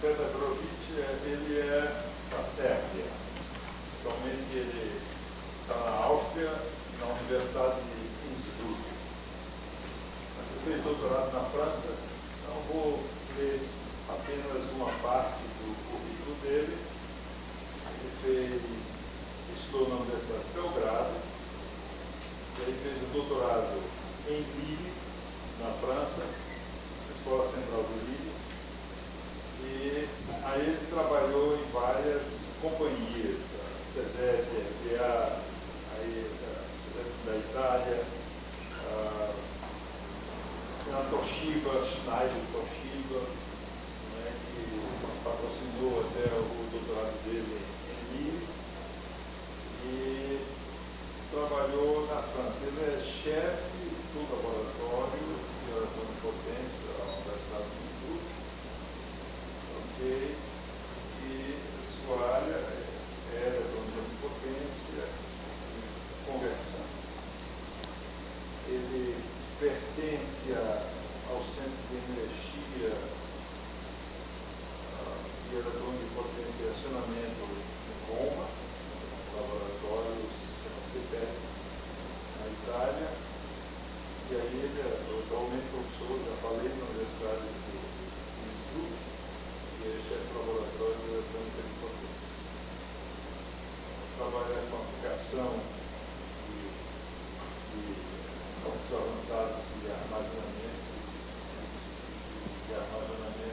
Petar Grbovic, ele é da Sérvia. Atualmente ele está na Áustria, na Universidade de Innsbruck. Ele fez doutorado na França, então vou ler apenas uma parte do currículo dele. Ele estudou na Universidade de Belgrado, ele fez o doutorado em Lille, na França, na Escola Central do Lille, e aí ele trabalhou em várias companhias, CESEP, RPA, aí, da Itália, na Toshiba, Schneider Toshiba, né, que patrocinou até o doutorado dele em Lille, e trabalhou na França. Ele é chefe do laboratório de eletropotência da Universidade de Innsbruck, ok? E sua área é eletropotência e conversão. Ele pertence ao Centro de Energia e eletropotência e acionamento em Roma, laboratórios CPET na Itália, e aí ele é atualmente professor, já falei, na Universidade de Innsbruck, e ele é chefe do laboratório de eletrônica de potência. Trabalha com aplicação de campos avançados de armazenamento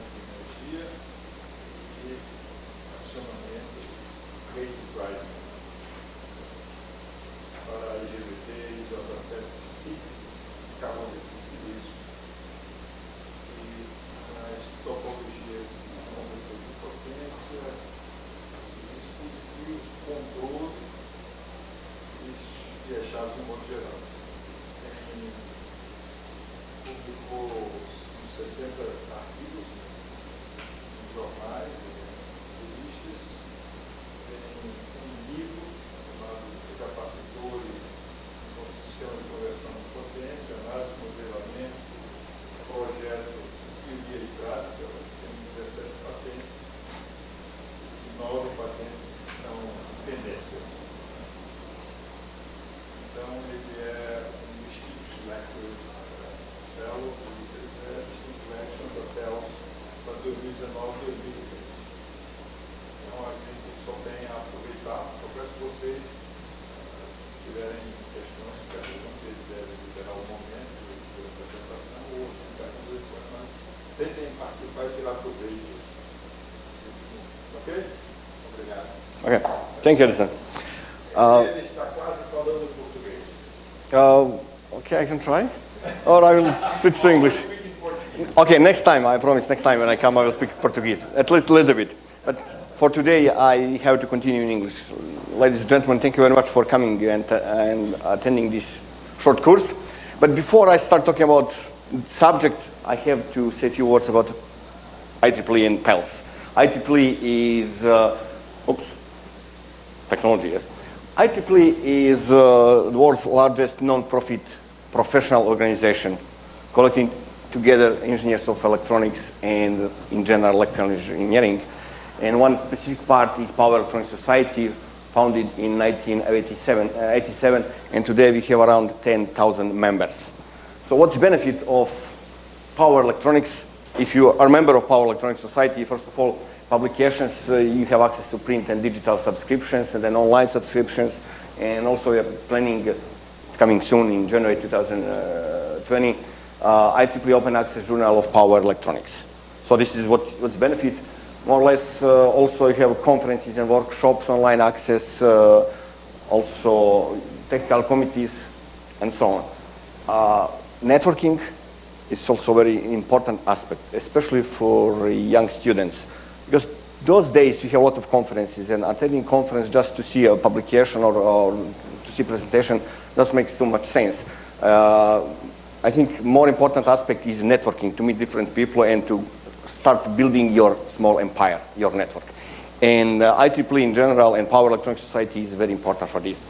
de energia e acionamento rate driving para IGBT e JFET simples, carbono de silício, e nas topologias de conversor de potência, dispositivos, controle e achados de modo geral. Publicou 60 artigos em jornais, revistas, tem um livro chamado Capacitors, um sistema de conversão de potência, análise, modelamento, projeto, teoria e prática. Tem 17 patentes e 9 patentes são pendências. Então, ele é um Distinguished Lecturer Fellow do Distinguished Lecturer Fellows para 2019 e 2020. Então, a gente só tem a aproveitar. Eu peço que vocês tiverem questões, perguntas, eles devem liberar o momento da apresentação ou perguntas depois, mas tentem participar e tirar proveito desse momento. Ok? Obrigado. Okay. Thank you, Edison. Ele está quase falando português. Okay, I can try. Or I will switch to English. Okay, next time, I promise, next time when I come I will speak Portuguese, at least a little bit. But for today, I have to continue in English. Ladies and gentlemen, thank you very much for coming and attending this short course. But before I start talking about the subject, I have to say a few words about IEEE and PELS. IEEE is, technology, yes. IEEE is the world's largest non-profit professional organization, collecting together engineers of electronics and, in general, electrical engineering. And one specific part is Power Electronics Society, founded in 1987, and today we have around 10,000 members. So what's the benefit of Power Electronics? If you are a member of Power Electronics Society, first of all, publications, you have access to print and digital subscriptions, and then online subscriptions, and also we are planning, coming soon in January 2020, IEEE Open Access Journal of Power Electronics. So this is what's the benefit. More or less, also you have conferences and workshops, online access, also technical committees, and so on. Networking is also a very important aspect, especially for young students, because those days you have a lot of conferences, and attending conference just to see a publication or to see presentation doesn't make too much sense. I think more important aspect is networking, to meet different people and to start building your small empire, your network. And IEEE in general and Power Electronics Society is very important for this.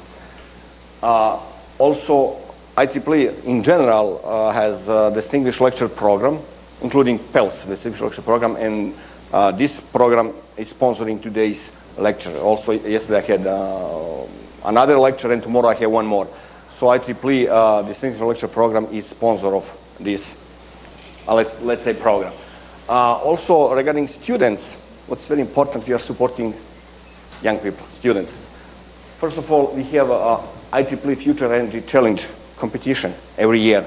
Also, IEEE in general has a distinguished lecture program, including PELS, distinguished lecture program, and This program is sponsoring today's lecture. Also, yesterday I had another lecture, and tomorrow I have one more. So IEEE, this Signature Lecture Program, is sponsor of this, let's say, program. Also, regarding students, what's very important, we are supporting young people, students. First of all, we have IEEE Future Energy Challenge competition every year.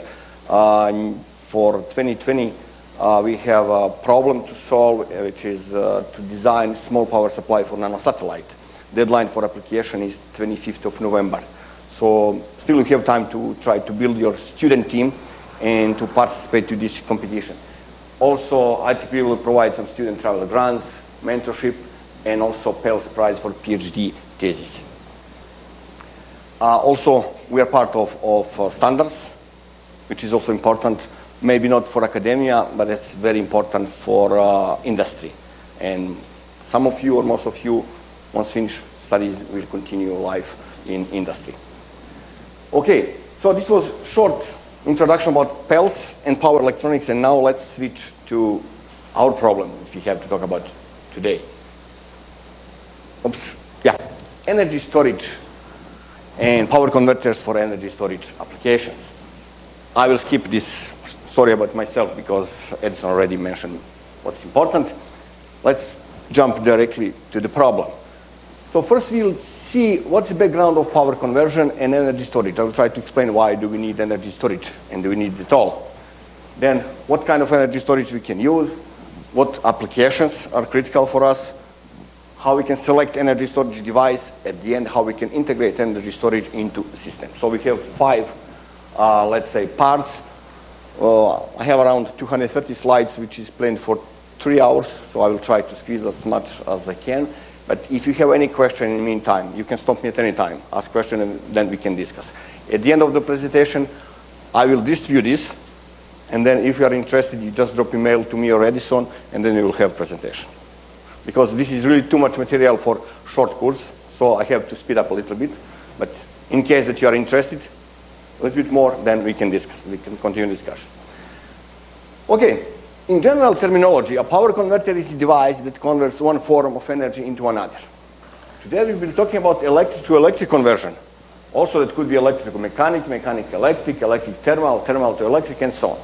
For 2020, we have a problem to solve, which is to design small power supply for nanosatellite. Deadline for application is 25th of November. So still you have time to try to build your student team and to participate to this competition. Also, IEEE will provide some student travel grants, mentorship, and also Pell's Prize for PhD thesis. Also, we are part of standards, which is also important, maybe not for academia, but it's very important for industry. And some of you, or most of you, once finished studies, will continue life in industry. Okay, so this was short introduction about Pell's and power electronics, and now let's switch to our problem, which we have to talk about today. Oops, yeah, energy storage and power converters for energy storage applications. I will skip this story about myself because Edison already mentioned what's important. Let's jump directly to the problem. So first we'll see what's the background of power conversion and energy storage. I will try to explain why do we need energy storage and do we need it all. Then what kind of energy storage we can use, what applications are critical for us, how we can select energy storage device, at the end how we can integrate energy storage into a system. So we have 5, let's say, parts. I have around 230 slides, which is planned for 3 hours, so I will try to squeeze as much as I can. But if you have any question in the meantime, you can stop me at any time, ask question, and then we can discuss. At the end of the presentation, I will distribute this, and then if you are interested, you just drop email to me or Edison, and then you will have presentation. Because this is really too much material for short course, so I have to speed up a little bit. But in case that you are interested, a little bit more, then we can discuss, we can continue discussion. Okay, in general terminology, a power converter is a device that converts one form of energy into another. Today we've been talking about electric to electric conversion. Also it could be electrical mechanic, mechanic electric, electric thermal, thermal to electric, and so on.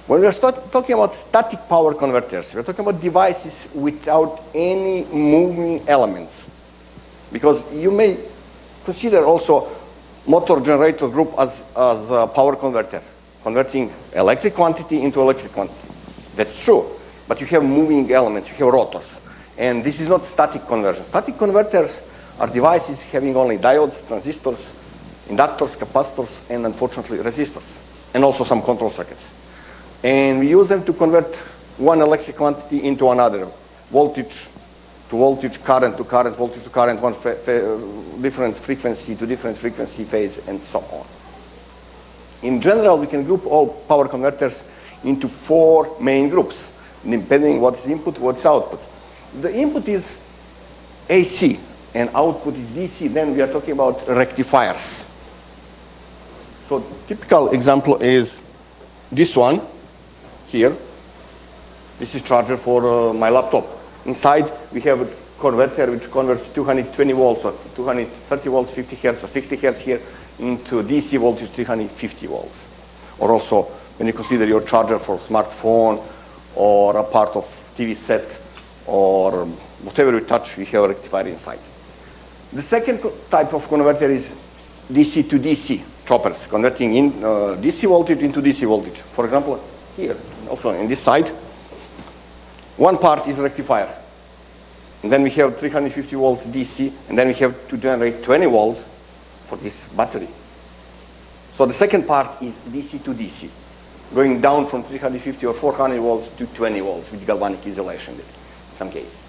When we're talking about static power converters, we're talking about devices without any moving elements. Because you may consider also motor generator group as a power converter, converting electric quantity into electric quantity. That's true, but you have moving elements, you have rotors. And this is not static conversion. Static converters are devices having only diodes, transistors, inductors, capacitors, and unfortunately resistors, and also some control circuits. And we use them to convert one electric quantity into another, voltage to voltage, current to current, voltage to current, one different frequency to different frequency phase, and so on. In general, we can group all power converters into 4 main groups, depending what's input, what's output. The input is AC, and output is DC. Then we are talking about rectifiers. So typical example is this one here. This is charger for my laptop. Inside we have a converter which converts 220 volts or 230 volts, 50 hertz or 60 hertz here into DC voltage 350 volts. Or also when you consider your charger for smartphone or a part of TV set or whatever you touch, we have a rectifier inside. The second type of converter is DC to DC, choppers, converting in DC voltage into DC voltage. For example, here, also in this side, one part is rectifier. And then we have 350 volts DC, and then we have to generate 20 volts for this battery. So the second part is DC to DC, going down from 350 or 400 volts to 20 volts with galvanic isolation in some case.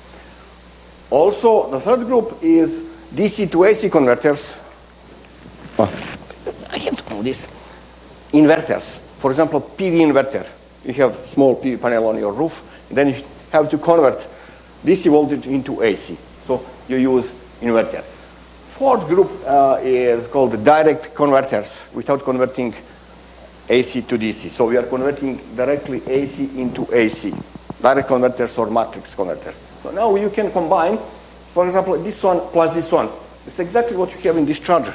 Also, the third group is DC to AC converters. I have to know this. Inverters. For example, PV inverter. You have small PV panel on your roof, and then you have to convert DC voltage into AC. So you use inverter. Fourth group is called direct converters without converting AC to DC. So we are converting directly AC into AC. direct converters or matrix converters. So now you can combine, for example, this one plus this one. It's exactly what you have in this charger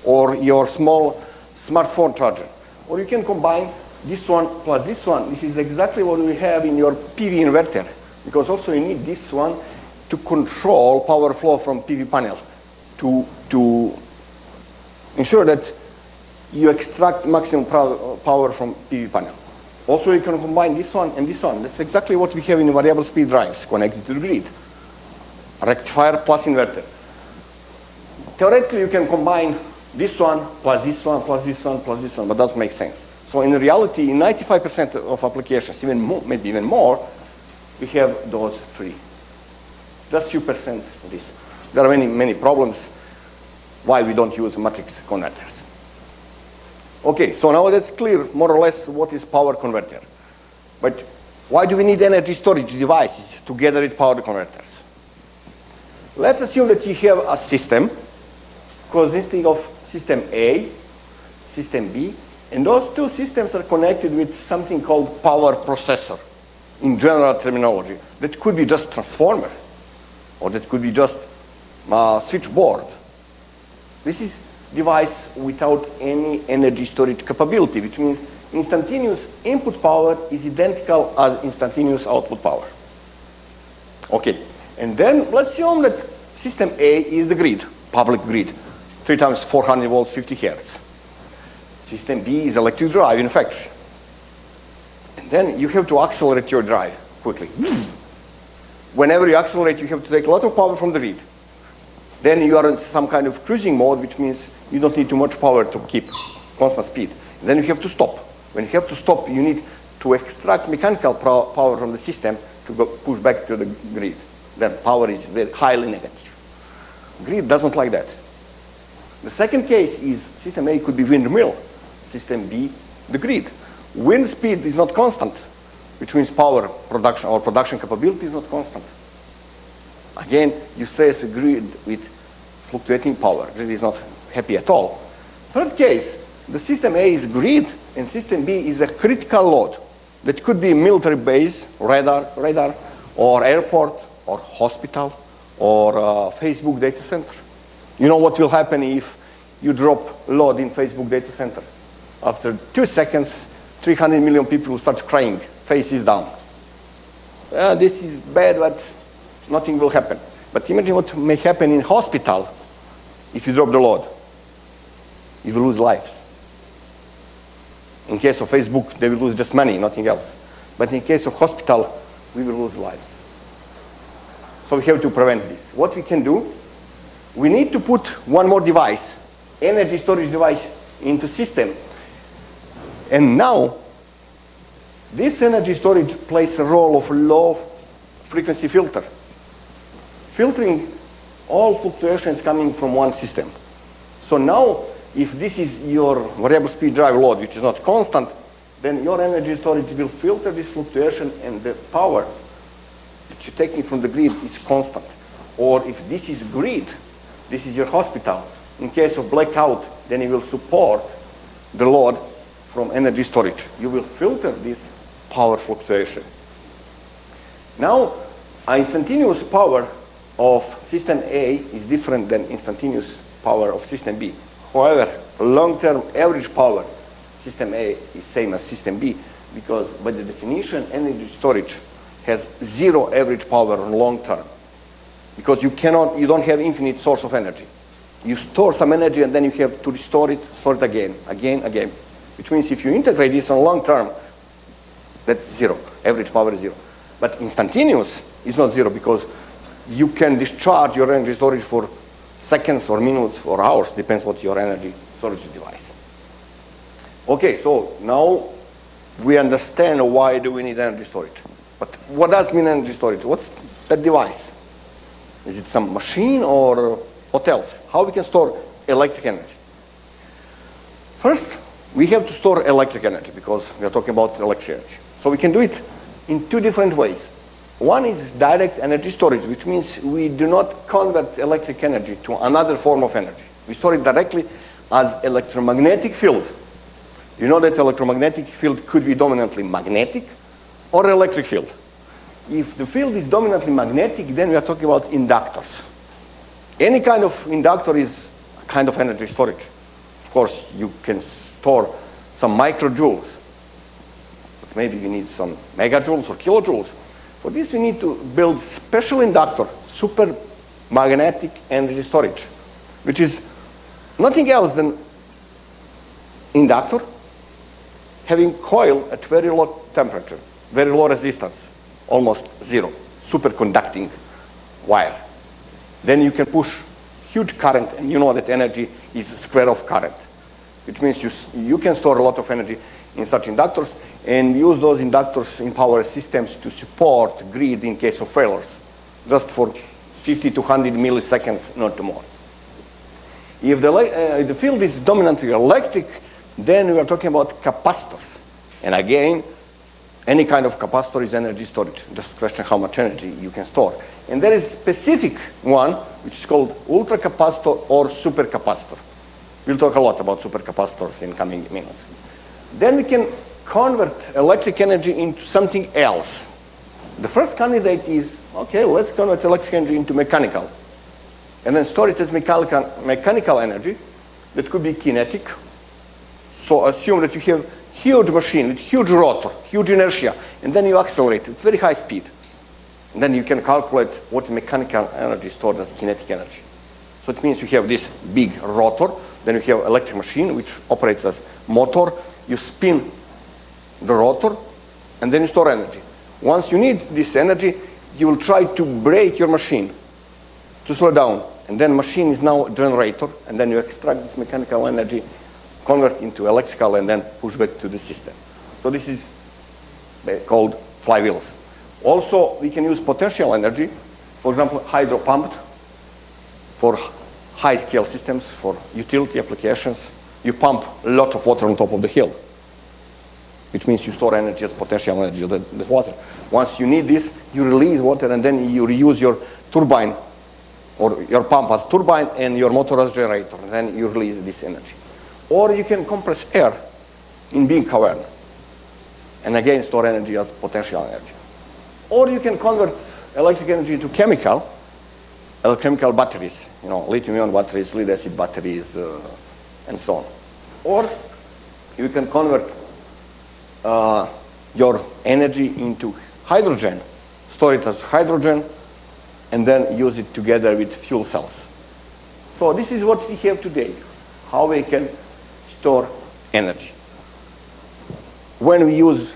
or your small smartphone charger. Or you can combine this one plus this one. This is exactly what we have in your PV inverter, because also you need this one to control power flow from PV panel to ensure that you extract maximum power from PV panel. Also, you can combine this one and this one. That's exactly what we have in variable speed drives connected to the grid. Rectifier plus inverter. Theoretically, you can combine this one plus this one plus this one plus this one, but that doesn't make sense. So in reality, in 95% of applications, even more, maybe even more, we have those three. Just few percent of this. There are many problems why we don't use matrix converters. Okay, so now that's clear more or less what is power converter. But why do we need energy storage devices together with power converters? Let's assume that you have a system consisting of system A, system B, and those two systems are connected with something called power processor in general terminology. That could be just transformer, or that could be just switchboard. This is device without any energy storage capability, which means instantaneous input power is identical as instantaneous output power. Okay, and then let's assume that system A is the grid, public grid, 3 times 400 volts, 50 hertz. System B is electric drive in factory. And then you have to accelerate your drive quickly. Whenever you accelerate, you have to take a lot of power from the grid. Then you are in some kind of cruising mode, which means you don't need too much power to keep constant speed. And then you have to stop. When you have to stop, you need to extract mechanical power from the system to go push back to the grid. Then power is very highly negative. Grid doesn't like that. The second case is system A could be windmill, system B, the grid. Wind speed is not constant, which means power production or production capability is not constant. Again, you stress a grid with fluctuating power. Grid is not happy at all. Third case, the system A is grid and system B is a critical load. That could be military base, radar, or airport, or hospital, or Facebook data center. You know what will happen if you drop load in Facebook data center? After 2 seconds, 300 million people will start crying, faces down. This is bad, but nothing will happen. But imagine what may happen in hospital if you drop the load. You will lose lives. In case of Facebook, they will lose just money, nothing else. But in case of hospital, we will lose lives. So we have to prevent this. What we can do, we need to put one more device, energy storage device, into system. And now, this energy storage plays a role of low frequency filter, filtering all fluctuations coming from one system. So now, if this is your variable speed drive load, which is not constant, then your energy storage will filter this fluctuation and the power that you're taking from the grid is constant. Or if this is grid, this is your hospital, in case of blackout, then it will support the load from energy storage. You will filter this power fluctuation. Now, instantaneous power of system A is different than instantaneous power of system B. However, long-term average power system A is same as system B, because by the definition, energy storage has zero average power on long term, because you don't have infinite source of energy. You store some energy and then you have to restore it again, which means if you integrate this on long term, that's zero. Average power is zero. But instantaneous is not zero, because you can discharge your energy storage for seconds or minutes or hours, depends what your energy storage device. Okay, so now we understand why do we need energy storage. But what does mean energy storage? What's that device? Is it some machine or what else? How we can store electric energy? First, we have to store electric energy, because we are talking about electric energy. So we can do it in 2 different ways. One is direct energy storage, which means we do not convert electric energy to another form of energy. We store it directly as electromagnetic field. You know that electromagnetic field could be dominantly magnetic or electric field. If the field is dominantly magnetic, then we are talking about inductors. Any kind of inductor is a kind of energy storage. Of course, you can store some microjoules, but maybe you need some megajoules or kilojoules. For this, you need to build special inductor, super magnetic energy storage, which is nothing else than inductor having coil at very low temperature, very low resistance, almost zero, superconducting wire. Then you can push huge current, and you know that energy is square of current, which means you can store a lot of energy in such inductors and use those inductors in power systems to support grid in case of failures, just for 50 to 100 milliseconds, not more. If the field is dominantly electric, then we are talking about capacitors. And again, any kind of capacitor is energy storage. Just question how much energy you can store. And there is a specific one, which is called ultracapacitor or supercapacitor. We'll talk a lot about supercapacitors in coming minutes. Then we can convert electric energy into something else. The first candidate is, okay, let's convert electric energy into mechanical. And then store it as mechanical energy that could be kinetic. So assume that you have huge machine with huge rotor, huge inertia, and then you accelerate at very high speed. And then you can calculate what's mechanical energy stored as kinetic energy. So it means you have this big rotor, then you have electric machine which operates as motor. You spin the rotor, and then you store energy. Once you need this energy, you will try to brake your machine to slow down. And then machine is now a generator, and then you extract this mechanical energy, convert into electrical, and then push back to the system. So this is called flywheels. Also, we can use potential energy, for example, hydro pumped for high-scale systems, for utility applications. You pump a lot of water on top of the hill, which means you store energy as potential energy of the water. Once you need this, you release water, and then you reuse your turbine, or your pump as turbine, and your motor as generator, and then you release this energy. Or you can compress air in big cavern, and again store energy as potential energy. Or you can convert electric energy into chemical batteries, lithium-ion batteries, lead-acid batteries, and so on. Or you can convert your energy into hydrogen, store it as hydrogen, and then use it together with fuel cells. So this is what we have today, how we can store energy. When we use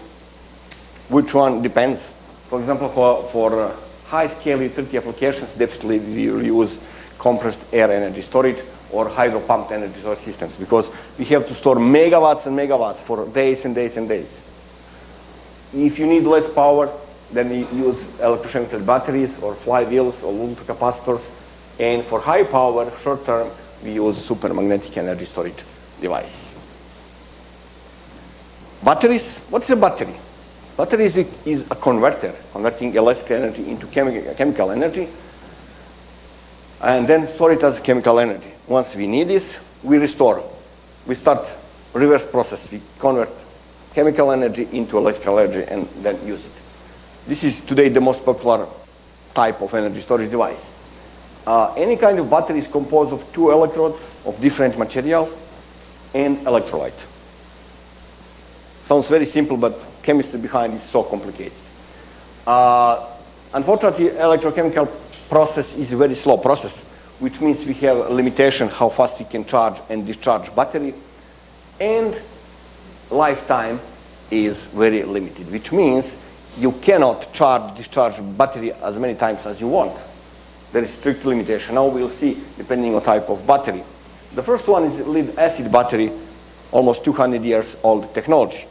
which one depends. For example, for high-scale utility applications, definitely we will use compressed air energy storage or hydro-pumped energy storage systems, because we have to store megawatts and megawatts for days and days and days. If you need less power, then we use electrochemical batteries or flywheels or ultracapacitors. And for high power, short term, we use supermagnetic energy storage device. Batteries, what's a battery? Battery is a converter, converting electric energy into chemical energy, and then store it as chemical energy. Once we need this, we restore. We start reverse process. We convert chemical energy into electrical energy and then use it. This is today the most popular type of energy storage device. Any kind of battery is composed of two electrodes of different material and electrolyte. Sounds very simple, but chemistry behind is so complicated. Unfortunately, electrochemical process is a very slow process, which means we have a limitation how fast we can charge and discharge battery, and lifetime is very limited, which means you cannot discharge battery as many times as you want. There is strict limitation. Now we'll see, depending on type of battery. The first one is lead-acid battery, almost 200 years old technology.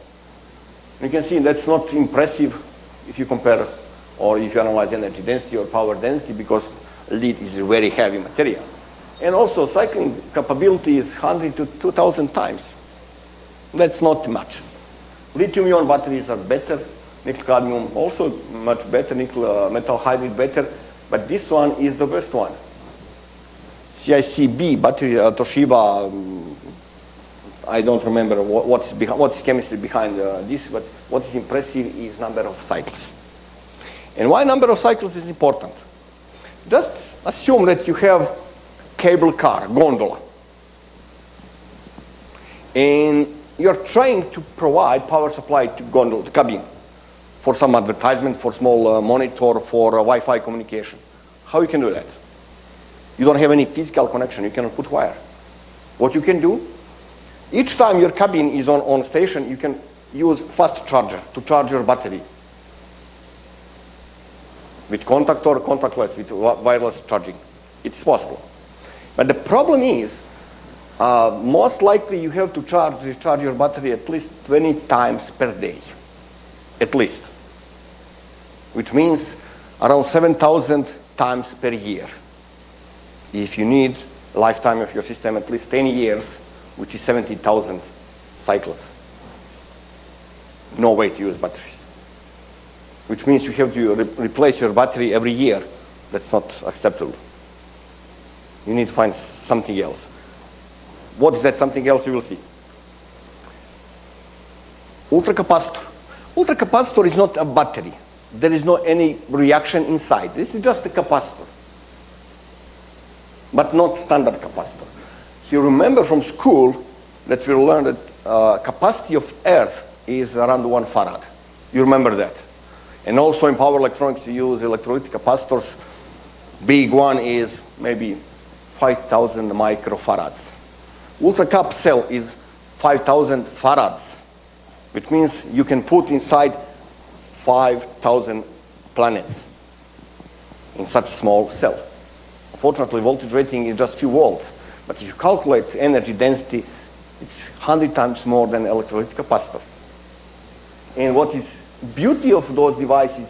You can see that's not impressive if you compare or if you analyze energy density or power density, because lead is a very heavy material. And also cycling capability is 100 to 2,000 times. That's not much. Lithium-ion batteries are better. Nickel-cadmium also much better. Nickel-metal hydride better. But this one is the best one. CICB battery, Toshiba, I don't remember what's chemistry behind this, but what is impressive is number of cycles. And why number of cycles is important? Just assume that you have cable car, gondola, and you're trying to provide power supply to gondola, the cabin, for some advertisement, for small monitor, for Wi-Fi communication. How you can do that? You don't have any physical connection. You cannot put wire. What you can do, each time your cabin is on station, you can use fast charger to charge your battery. With contact or contactless, with wireless charging. It's possible. But the problem is, most likely you have to recharge your battery at least 20 times per day. At least. Which means around 7,000 times per year. If you need lifetime of your system at least 10 years, which is 70,000 cycles. No way to use batteries. Which means you have to replace your battery every year. That's not acceptable. You need to find something else. What is that something else? You will see. Ultracapacitor. Ultracapacitor is not a battery. There is no any reaction inside. This is just a capacitor. But not standard capacitor. You remember from school that we learned that capacity of Earth is around 1 farad. You remember that. And also in power electronics you use electrolytic capacitors. Big one is maybe 5,000 microfarads. Ultracap cell is 5,000 farads, which means you can put inside 5,000 planets in such small cell. Unfortunately, voltage rating is just few volts, but if you calculate energy density, it's 100 times more than electrolytic capacitors. And what is beauty of those devices,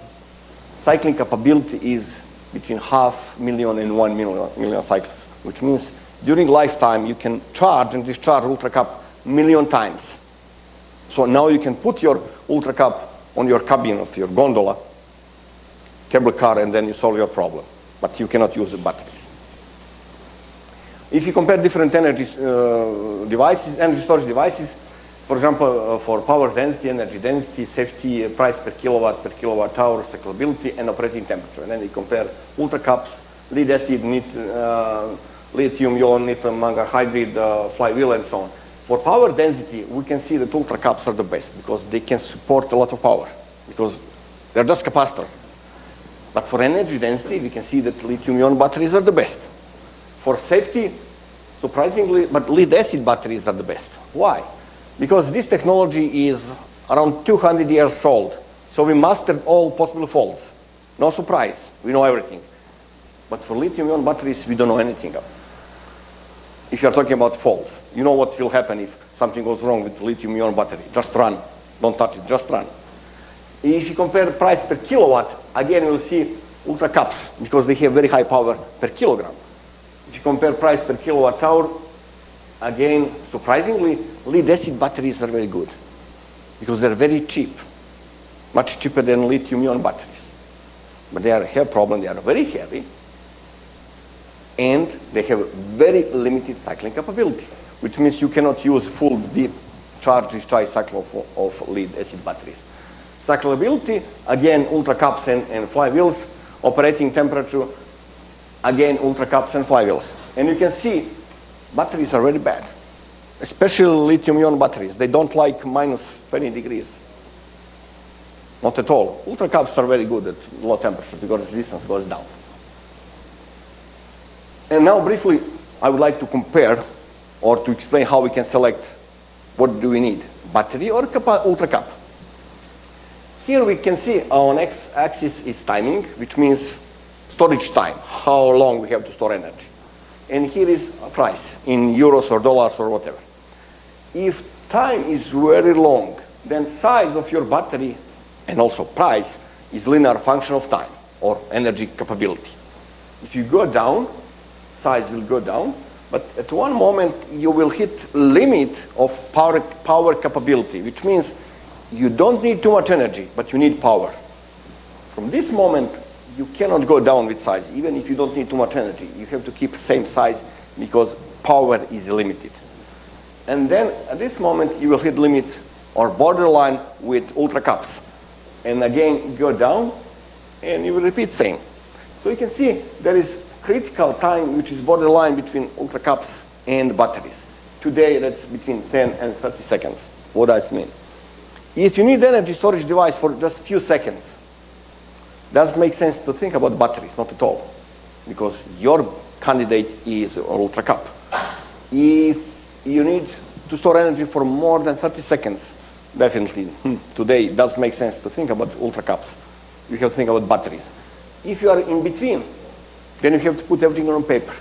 cycling capability is between 500,000 and 1 million cycles, which means during lifetime you can charge and discharge Ultracap 1,000,000 times. So now you can put your Ultracap on your cabin of your gondola, cable car, and then you solve your problem. But you cannot use the batteries. If you compare different energy devices, energy storage devices, for example, for power density, energy density, safety, price per kilowatt hour, cyclability, and operating temperature. And then you compare Ultracaps, lead acid, lithium-ion, nickel manganese hydride, flywheel, and so on. For power density, we can see that Ultracaps are the best because they can support a lot of power because they're just capacitors. But for energy density, we can see that lithium-ion batteries are the best. For safety, surprisingly, but lead acid batteries are the best. Why? Because this technology is around 200 years old. So we mastered all possible faults. No surprise, we know everything. But for lithium-ion batteries, we don't know anything. If you're talking about faults, you know what will happen if something goes wrong with the lithium-ion battery. Just run, don't touch it, just run. If you compare the price per kilowatt, again you'll see Ultracaps because they have very high power per kilogram. If you compare price per kilowatt hour, again, surprisingly, lead acid batteries are very good because they're very cheap, much cheaper than lithium-ion batteries. But they have a problem, they are very heavy, and they have very limited cycling capability, which means you cannot use full deep charge-discharge cycle of lead acid batteries. Cyclability, again, Ultracaps and flywheels. Operating temperature, again, Ultracaps and flywheels. And you can see batteries are very bad, especially lithium-ion batteries. They don't like minus 20 degrees. Not at all. Ultracaps are very good at low temperature because resistance goes down. And now briefly, I would like to compare or to explain how we can select what do we need, battery or Ultracap. Here we can see on x-axis is timing, which means storage time, how long we have to store energy. And here is a price in euros or dollars or whatever. If time is very long, then size of your battery and also price is linear function of time or energy capability. If you go down, size will go down, but at one moment you will hit limit of power capability, which means you don't need too much energy, but you need power. From this moment, you cannot go down with size, even if you don't need too much energy. You have to keep same size because power is limited. And then at this moment, you will hit limit or borderline with Ultracaps. And again, go down, and you will repeat same. So you can see there is critical time which is borderline between ultracaps and batteries. Today that's between 10 and 30 seconds. What does it mean? If you need energy storage device for just a few seconds, doesn't make sense to think about batteries, not at all, because your candidate is ultracap. If you need to store energy for more than 30 seconds, definitely today it does make sense to think about ultracaps. You have to think about batteries. If you are in between, then you have to put everything on paper.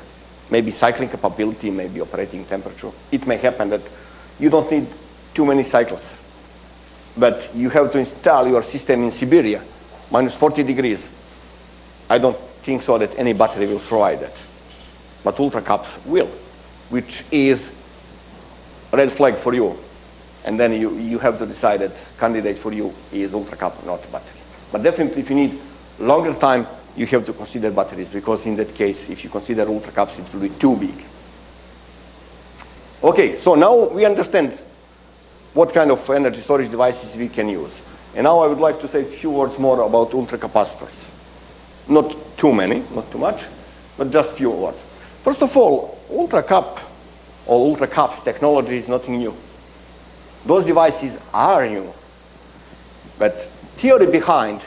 Maybe cycling capability, maybe operating temperature. It may happen that you don't need too many cycles, but you have to install your system in Siberia, minus 40 degrees. I don't think so that any battery will survive that. But ultracaps will, which is a red flag for you. And then you have to decide that candidate for you is ultracap, not battery. But definitely if you need longer time, you have to consider batteries, because in that case, if you consider ultracaps, it will be too big. Okay, so now we understand what kind of energy storage devices we can use. And now I would like to say a few words more about ultracapacitors. Not too many, not too much, but just a few words. First of all, ultracap or ultracaps technology is nothing new. Those devices are new, but theory behind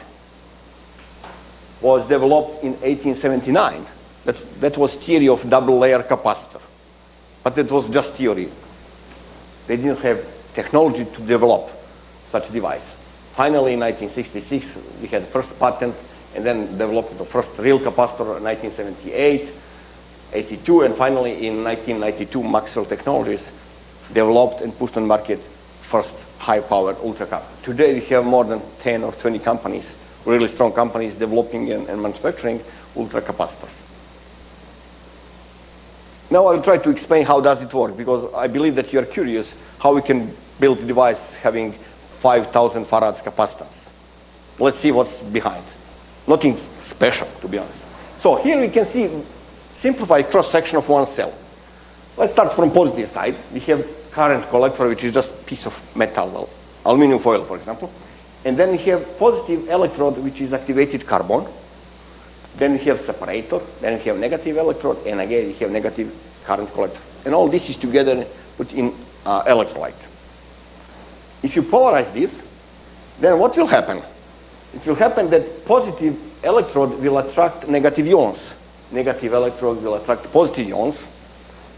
was developed in 1879. That was theory of double layer capacitor, but it was just theory. They didn't have technology to develop such a device. Finally, in 1966, we had the first patent, and then developed the first real capacitor in 1978, 82, and finally in 1992, Maxwell Technologies developed and pushed on market first high-powered ultracap. Today, we have more than 10 or 20 companies, really strong companies, developing and manufacturing ultracapacitors. Now I will try to explain how does it work, because I believe that you are curious how we can build a device having 5,000 farads capacitance. Let's see what's behind. Nothing special, to be honest. So here we can see simplified cross-section of one cell. Let's start from positive side. We have current collector, which is just a piece of metal, aluminum foil, for example. And then we have positive electrode, which is activated carbon. Then we have separator. Then we have negative electrode. And again, we have negative current collector. And all this is together put in electrolyte. If you polarize this, then what will happen? It will happen that positive electrode will attract negative ions. Negative electrode will attract positive ions.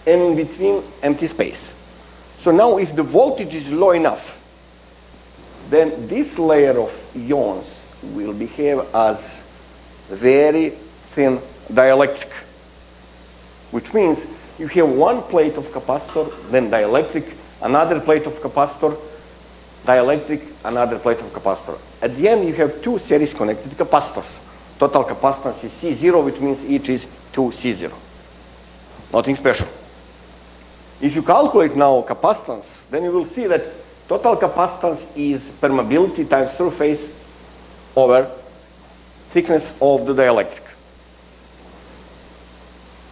And in between, empty space. So now if the voltage is low enough, then this layer of ions will behave as very thin dielectric, which means you have one plate of capacitor, then dielectric, another plate of capacitor, dielectric, another plate of capacitor. At the end, you have two series connected capacitors. Total capacitance is C0, which means each is 2C0. Nothing special. If you calculate now capacitance, then you will see that total capacitance is permeability times surface over thickness of the dielectric.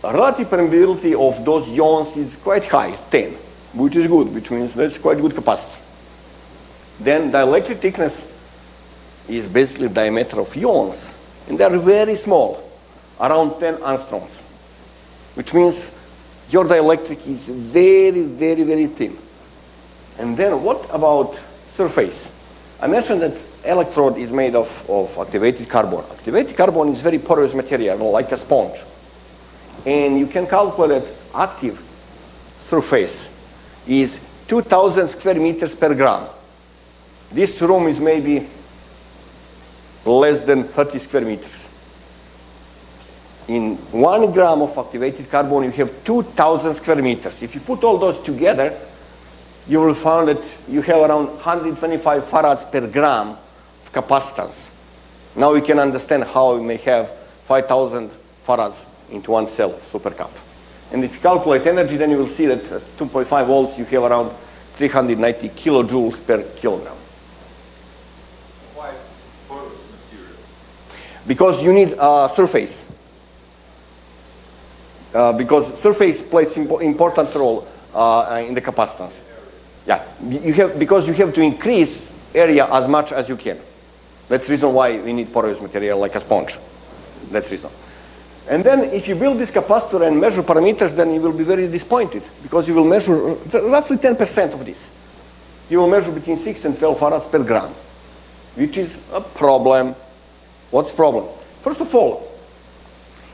Relative permeability of those ions is quite high, 10, which is good, which means that's quite good capacitor. Then dielectric thickness is basically diameter of ions, and they are very small, around 10 angstroms, which means your dielectric is very, very, very thin. And then what about surface? I mentioned that electrode is made of activated carbon. Activated carbon is very porous material, like a sponge. And you can calculate that active surface is 2,000 square meters per gram. This room is maybe less than 30 square meters. In 1 gram of activated carbon, you have 2,000 square meters. If you put all those together, you will find that you have around 125 farads per gram of capacitance. Now we can understand how we may have 5,000 farads into one cell, supercap. And if you calculate energy, then you will see that at 2.5 volts, you have around 390 kilojoules per kilogram. Why porous material? Because you need a surface. Because surface plays important role in the capacitance. Yeah, because you have to increase area as much as you can. That's the reason why we need porous material like a sponge. That's the reason. And then if you build this capacitor and measure parameters, then you will be very disappointed because you will measure roughly 10% of this. You will measure between 6 and 12 farads per gram, which is a problem. What's the problem? First of all,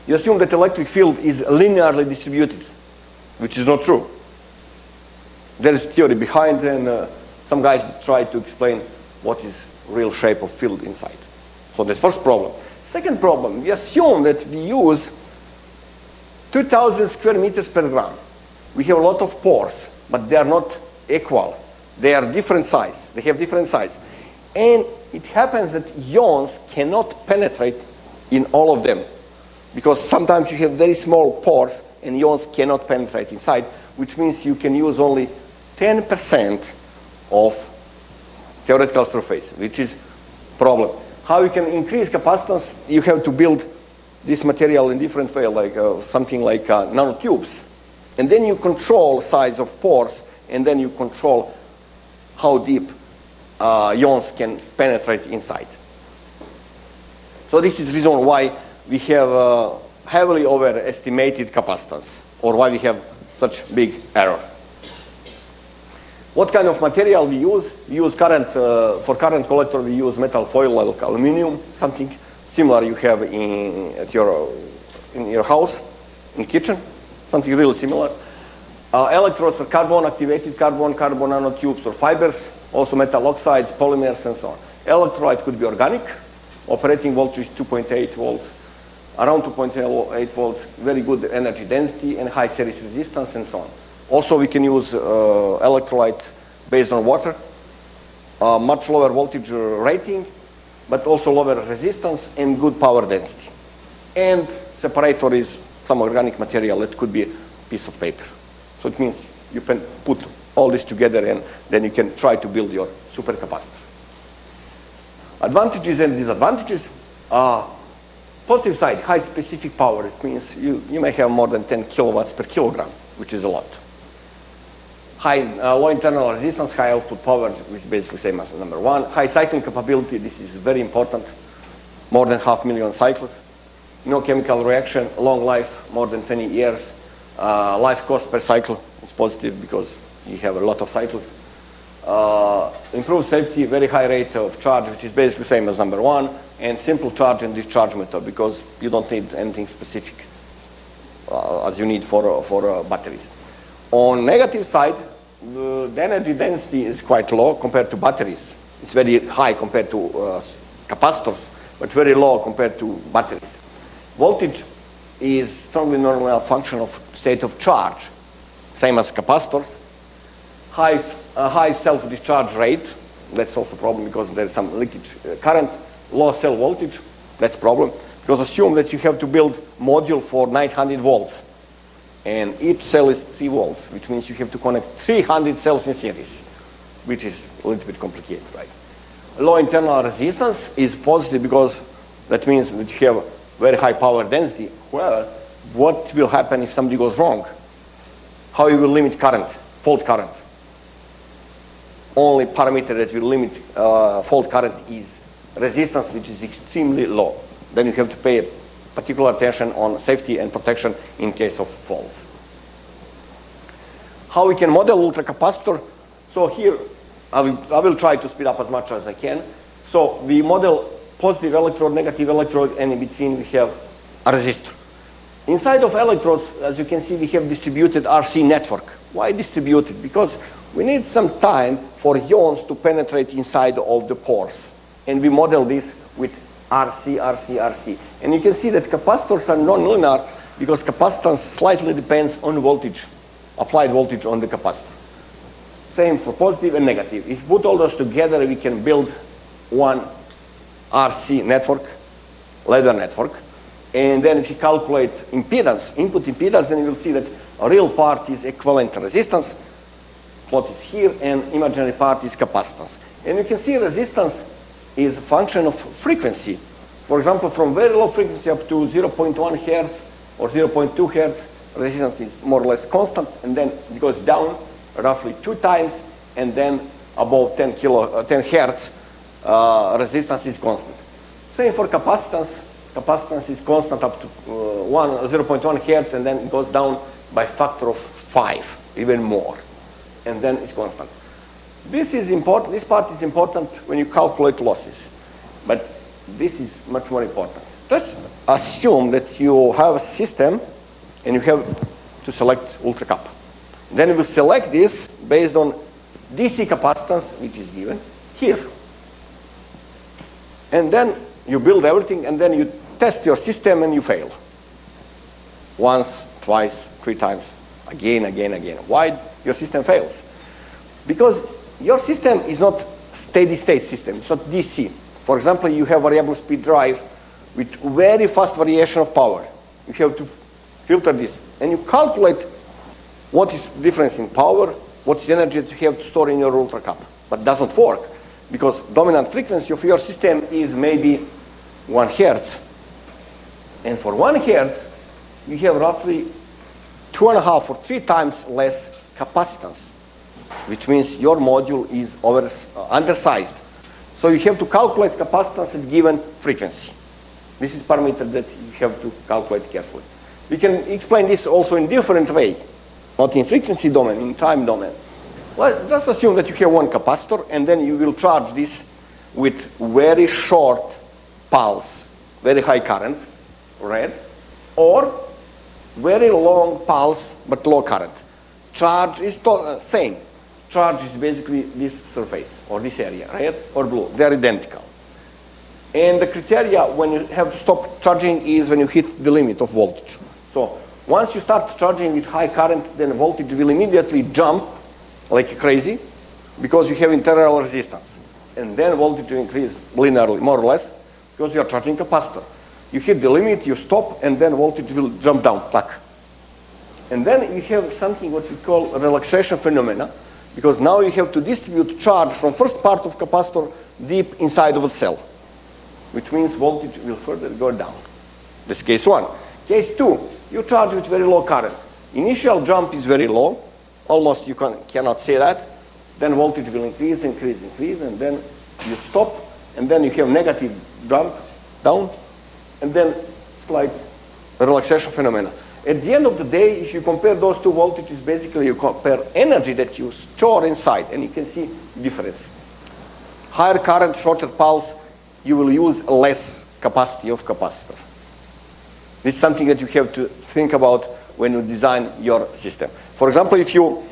you assume that electric field is linearly distributed, which is not true. There is theory behind, and some guys try to explain what is real shape of field inside. So that's first problem. Second problem, we assume that we use 2,000 square meters per gram. We have a lot of pores, but they are not equal. They are different size. They have different size. And it happens that ions cannot penetrate in all of them, because sometimes you have very small pores and ions cannot penetrate inside, which means you can use only 10% of theoretical surface, which is problem. How you can increase capacitance? You have to build this material in different way, like something like nanotubes. And then you control size of pores, and then you control how deep ions can penetrate inside. So this is the reason why we have heavily overestimated capacitance, or why we have such big error. What kind of material we use? We use for current collector, we use metal foil like aluminum, something similar you have in your house, in kitchen, something really similar. Electrodes are carbon activated, carbon nanotubes or fibers, also metal oxides, polymers, and so on. Electrolyte could be organic, operating voltage 2.8 volts, around 2.8 volts, very good energy density and high series resistance, and so on. Also, we can use electrolyte based on water, much lower voltage rating, but also lower resistance and good power density. And separator is some organic material. It could be a piece of paper. So it means you can put all this together and then you can try to build your supercapacitor. Advantages and disadvantages. Positive side, high specific power. It means you may have more than 10 kilowatts per kilogram, which is a lot. Low internal resistance, high output power, which is basically same as number one. High cycling capability, this is very important. More than 500,000 cycles. No chemical reaction, long life, more than 20 years. Life cost per cycle is positive because you have a lot of cycles. Improved safety, very high rate of charge, which is basically same as number one. And simple charge and discharge method because you don't need anything specific as you need for batteries. On negative side, the energy density is quite low compared to batteries. It's very high compared to capacitors, but very low compared to batteries. Voltage is strongly normal function of state of charge, same as capacitors. High self-discharge rate, that's also a problem because there's some leakage current. Low cell voltage, that's a problem. Because assume that you have to build module for 900 volts. And each cell is 3 volts, which means you have to connect 300 cells in series, which is a little bit complicated, right? Low internal resistance is positive because that means that you have very high power density. Well, what will happen if something goes wrong? How you will limit current, fault current? Only parameter that will limit fault current is resistance, which is extremely low. Then you have to pay particular attention on safety and protection in case of faults. How we can model ultracapacitor? So here, I will try to speed up as much as I can. So we model positive electrode, negative electrode, and in between we have a resistor. Inside of electrodes, as you can see, we have distributed RC network. Why distributed? Because we need some time for ions to penetrate inside of the pores. And we model this with RC, RC, RC. And you can see that capacitors are non-linear because capacitance slightly depends on voltage, applied voltage on the capacitor. Same for positive and negative. If we put all those together, we can build one RC network, ladder network. And then if you calculate impedance, input impedance, then you will see that a real part is equivalent resistance, plot is here, and imaginary part is capacitance. And you can see resistance is a function of frequency. For example, from very low frequency up to 0.1 hertz or 0.2 hertz, resistance is more or less constant, and then it goes down roughly 2 times, and then above 10 hertz, resistance is constant. Same for capacitance. Capacitance is constant up to 0.1 hertz, and then it goes down by factor of 5, even more, and then it's constant. This is important. This part is important when you calculate losses, but this is much more important. Let's assume that you have a system and you have to select ultracap. Then you will select this based on DC capacitance, which is given here. And then you build everything, and then you test your system and you fail. Once, twice, 3 times, again, again, again. Why your system fails? Because your system is not steady state system, it's not DC. For example, you have variable speed drive with very fast variation of power. You have to filter this, and you calculate what is difference in power, what is energy that you have to store in your ultracap. But it doesn't work, because dominant frequency of your system is maybe 1 hertz. And for 1 hertz, you have roughly 2.5 or 3 times less capacitance, which means your module is undersized. So you have to calculate capacitance at given frequency. This is parameter that you have to calculate carefully. We can explain this also in different way, not in frequency domain, in time domain. Well, just assume that you have 1 capacitor, and then you will charge this with very short pulse, very high current, red, or very long pulse but low current. Charge is same. Charge is basically this surface or this area, red or blue. They are identical. And the criteria when you have to stop charging is when you hit the limit of voltage. So once you start charging with high current, then voltage will immediately jump like crazy because you have internal resistance. And then voltage will increase linearly, more or less, because you are charging capacitor. You hit the limit, you stop, and then voltage will jump down, clack. And then you have something what we call relaxation phenomena, because now you have to distribute charge from first part of capacitor deep inside of the cell, which means voltage will further go down. This is case 1. Case 2, you charge with very low current. Initial jump is very low, almost you cannot say that. Then voltage will increase, increase, increase, and then you stop, and then you have negative jump down, and then slight relaxation phenomena. At the end of the day, if you compare those 2 voltages, basically you compare energy that you store inside, and you can see difference. Higher current, shorter pulse, you will use less capacity of capacitor. This is something that you have to think about when you design your system. For example, if you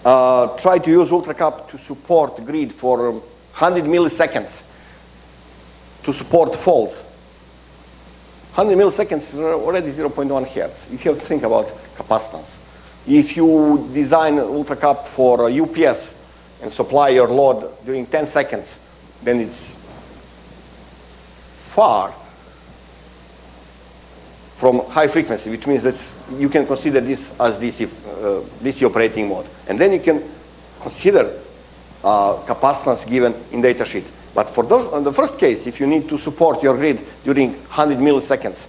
try to use ultracap to support grid for 100 milliseconds to support faults, 100 milliseconds is already 0.1 hertz. You have to think about capacitance. If you design ultracap for UPS and supply your load during 10 seconds, then it's far from high frequency, which means that you can consider this as DC operating mode. And then you can consider capacitance given in datasheet. But for those, on the first case, if you need to support your grid during 100 milliseconds,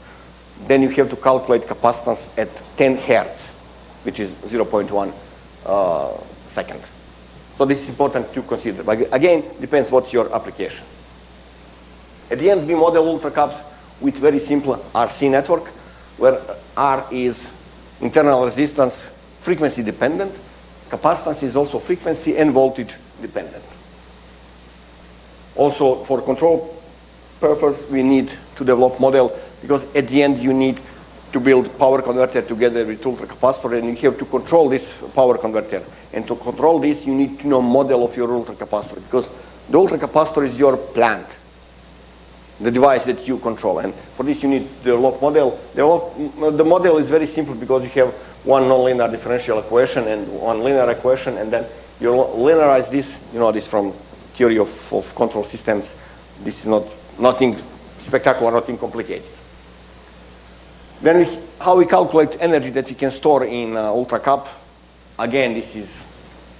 then you have to calculate capacitance at 10 hertz, which is 0.1 second. So this is important to consider. But again, depends what's your application. At the end, we model ultracaps with very simple RC network, where R is internal resistance, frequency dependent. Capacitance is also frequency and voltage dependent. Also, for control purpose, we need to develop model, because at the end you need to build power converter together with ultracapacitor, and you have to control this power converter. And to control this, you need to know model of your ultracapacitor, because the ultracapacitor is your plant, the device that you control. And for this, you need to develop model. The model is very simple, because you have one nonlinear differential equation and one linear equation, and then you linearize this. You know this from theory of control systems. This is nothing spectacular, nothing complicated. Then how we calculate energy that we can store in ultracap. Again, this is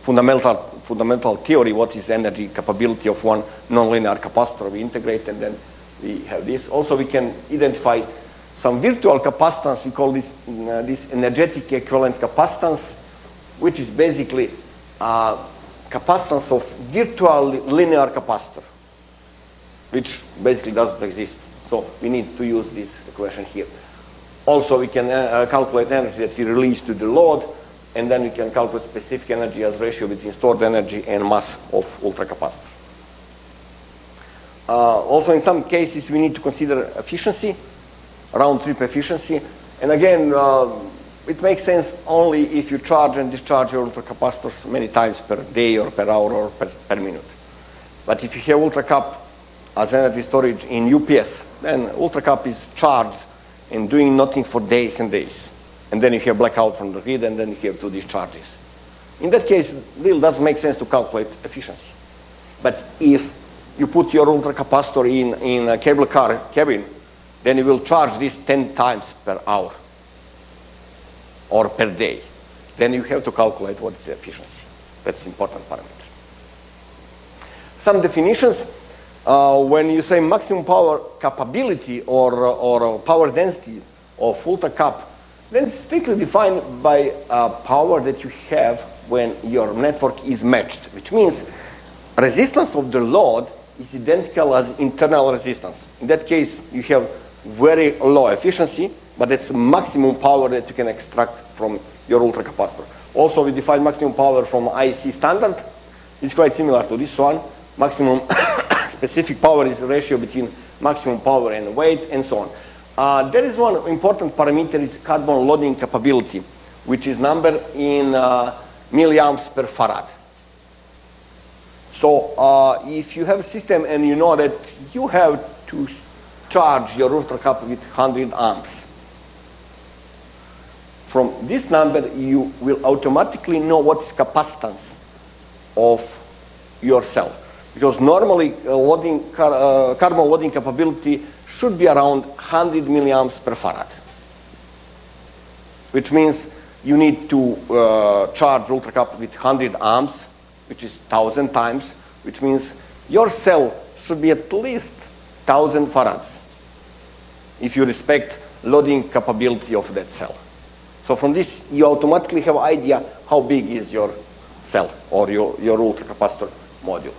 fundamental theory. What is energy capability of one nonlinear capacitor? We integrate, and then we have this. Also, we can identify some virtual capacitance. We call this this energetic equivalent capacitance, which is basically capacitance of virtual linear capacitor, which basically doesn't exist. So we need to use this equation here. Also, we can calculate energy that we release to the load, and then we can calculate specific energy as ratio between stored energy and mass of ultracapacitor. Also, in some cases, we need to consider efficiency, round-trip efficiency. And again, it makes sense only if you charge and discharge your ultracapacitors many times per day or per hour or per minute. But if you have ultracap as energy storage in UPS, then ultracap is charged and doing nothing for days and days. And then you have blackout from the grid, and then you have two discharges. In that case, it really doesn't make sense to calculate efficiency. But if you put your ultracapacitor in a cable car cabin, then you will charge this 10 times per hour or per day. Then you have to calculate what is the efficiency. That's an important parameter. Some definitions. When you say maximum power capability or power density of ultracap, then it's strictly defined by power that you have when your network is matched, which means resistance of the load is identical as internal resistance. In that case, you have very low efficiency, but it's maximum power that you can extract from your ultracapacitor. Also, we define maximum power from IEC standard. It's quite similar to this one. Maximum specific power is the ratio between maximum power and weight, and so on. There is one important parameter, is carbon loading capability, which is numbered in milliamps per farad. So if you have a system and you know that you have to charge your ultracap with 100 amps, from this number you will automatically know what is capacitance of your cell. Because normally carbon loading capability should be around 100 milliamps per farad, which means you need to charge ultracap with 100 amps, which is 1,000 times, which means your cell should be at least 1,000 farads if you respect loading capability of that cell. So from this, you automatically have an idea how big is your cell or your ultracapacitor module.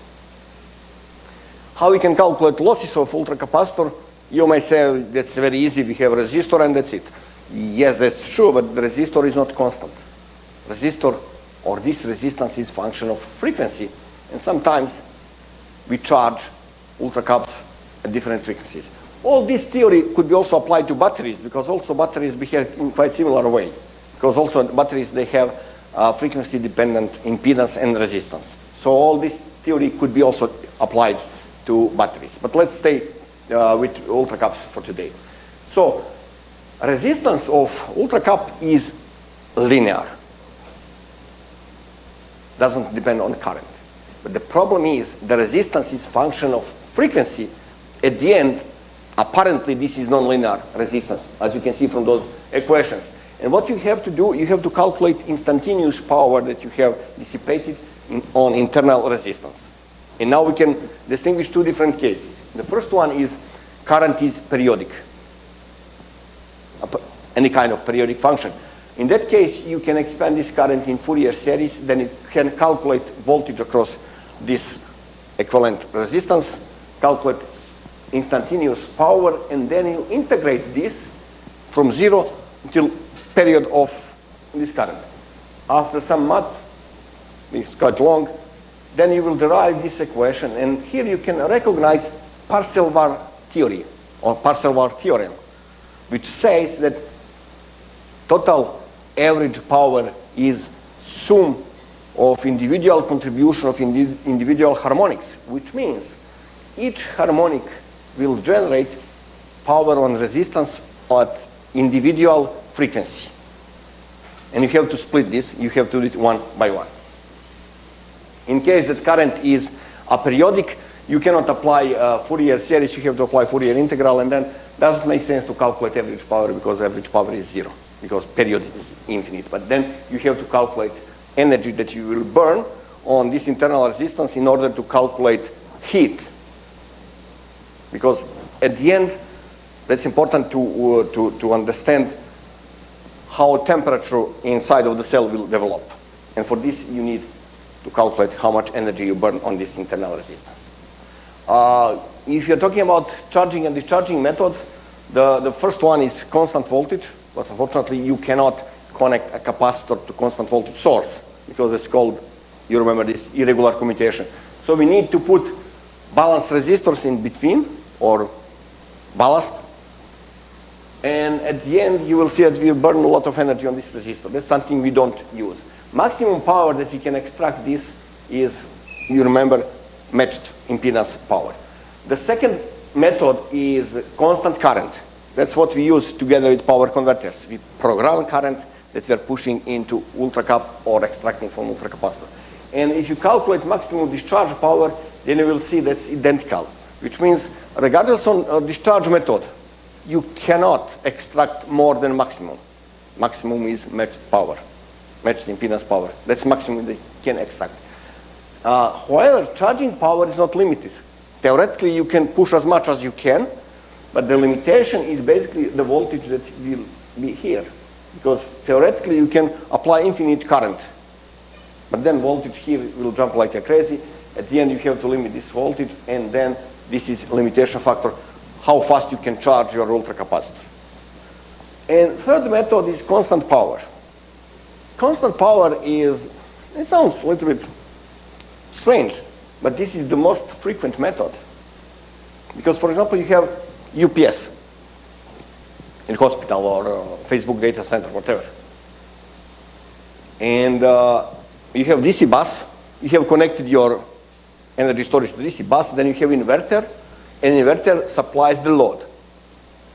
How we can calculate losses of ultracapacitor? You may say that's very easy, we have a resistor and that's it. Yes, that's true, but the resistor is not constant. Resistor or this resistance is function of frequency, and sometimes we charge ultracaps at different frequencies. All this theory could be also applied to batteries, because also batteries behave in quite similar way. Because also batteries, they have frequency-dependent impedance and resistance. So all this theory could be also applied to batteries. But let's stay with ultracaps for today. So resistance of ultracap is linear. Doesn't depend on current. But the problem is the resistance is function of frequency. At the end, apparently this is nonlinear resistance, as you can see from those equations. And what you have to do, you have to calculate instantaneous power that you have dissipated on internal resistance. And now we can distinguish two different cases. The first one is current is periodic, any kind of periodic function. In that case, you can expand this current in Fourier series, then you can calculate voltage across this equivalent resistance, calculate instantaneous power, and then you integrate this from 0 until period of this current. After some math, it's quite long, then you will derive this equation, and here you can recognize Parseval theory or Parseval theorem, which says that total average power is sum of individual contribution of individual harmonics, which means each harmonic will generate power on resistance at individual frequency. And you have to split this, you have to do it one by one. In case that current is a periodic, you cannot apply Fourier series, you have to apply Fourier integral, and then it doesn't make sense to calculate average power because average power is 0, because period is infinite. But then you have to calculate energy that you will burn on this internal resistance in order to calculate heat. Because at the end, that's important to understand how temperature inside of the cell will develop. And for this, you need to calculate how much energy you burn on this internal resistance. If you're talking about charging and discharging methods, the first one is constant voltage, but unfortunately you cannot connect a capacitor to constant voltage source because it's called, you remember this, irregular commutation. So we need to put balanced resistors in between, or ballast, and at the end you will see that we burn a lot of energy on this resistor. That's something we don't use. Maximum power that we can extract this is, you remember, matched impedance power. The second method is constant current. That's what we use together with power converters. We program current that we are pushing into ultracap or extracting from ultracapacitor. And if you calculate maximum discharge power, then you will see that's identical, which means regardless of discharge method, you cannot extract more than maximum. Maximum is matched power, matched impedance power. That's maximum they can extract. However, charging power is not limited. Theoretically, you can push as much as you can, but the limitation is basically the voltage that will be here. Because theoretically, you can apply infinite current, but then voltage here will jump like a crazy. At the end, you have to limit this voltage, and then this is limitation factor, how fast you can charge your ultracapacitor. And third method is constant power. Constant power is, it sounds a little bit strange, but this is the most frequent method. Because, for example, you have UPS in hospital or Facebook data center, whatever. And you have DC bus, you have connected your energy storage to DC bus, then you have inverter, and inverter supplies the load.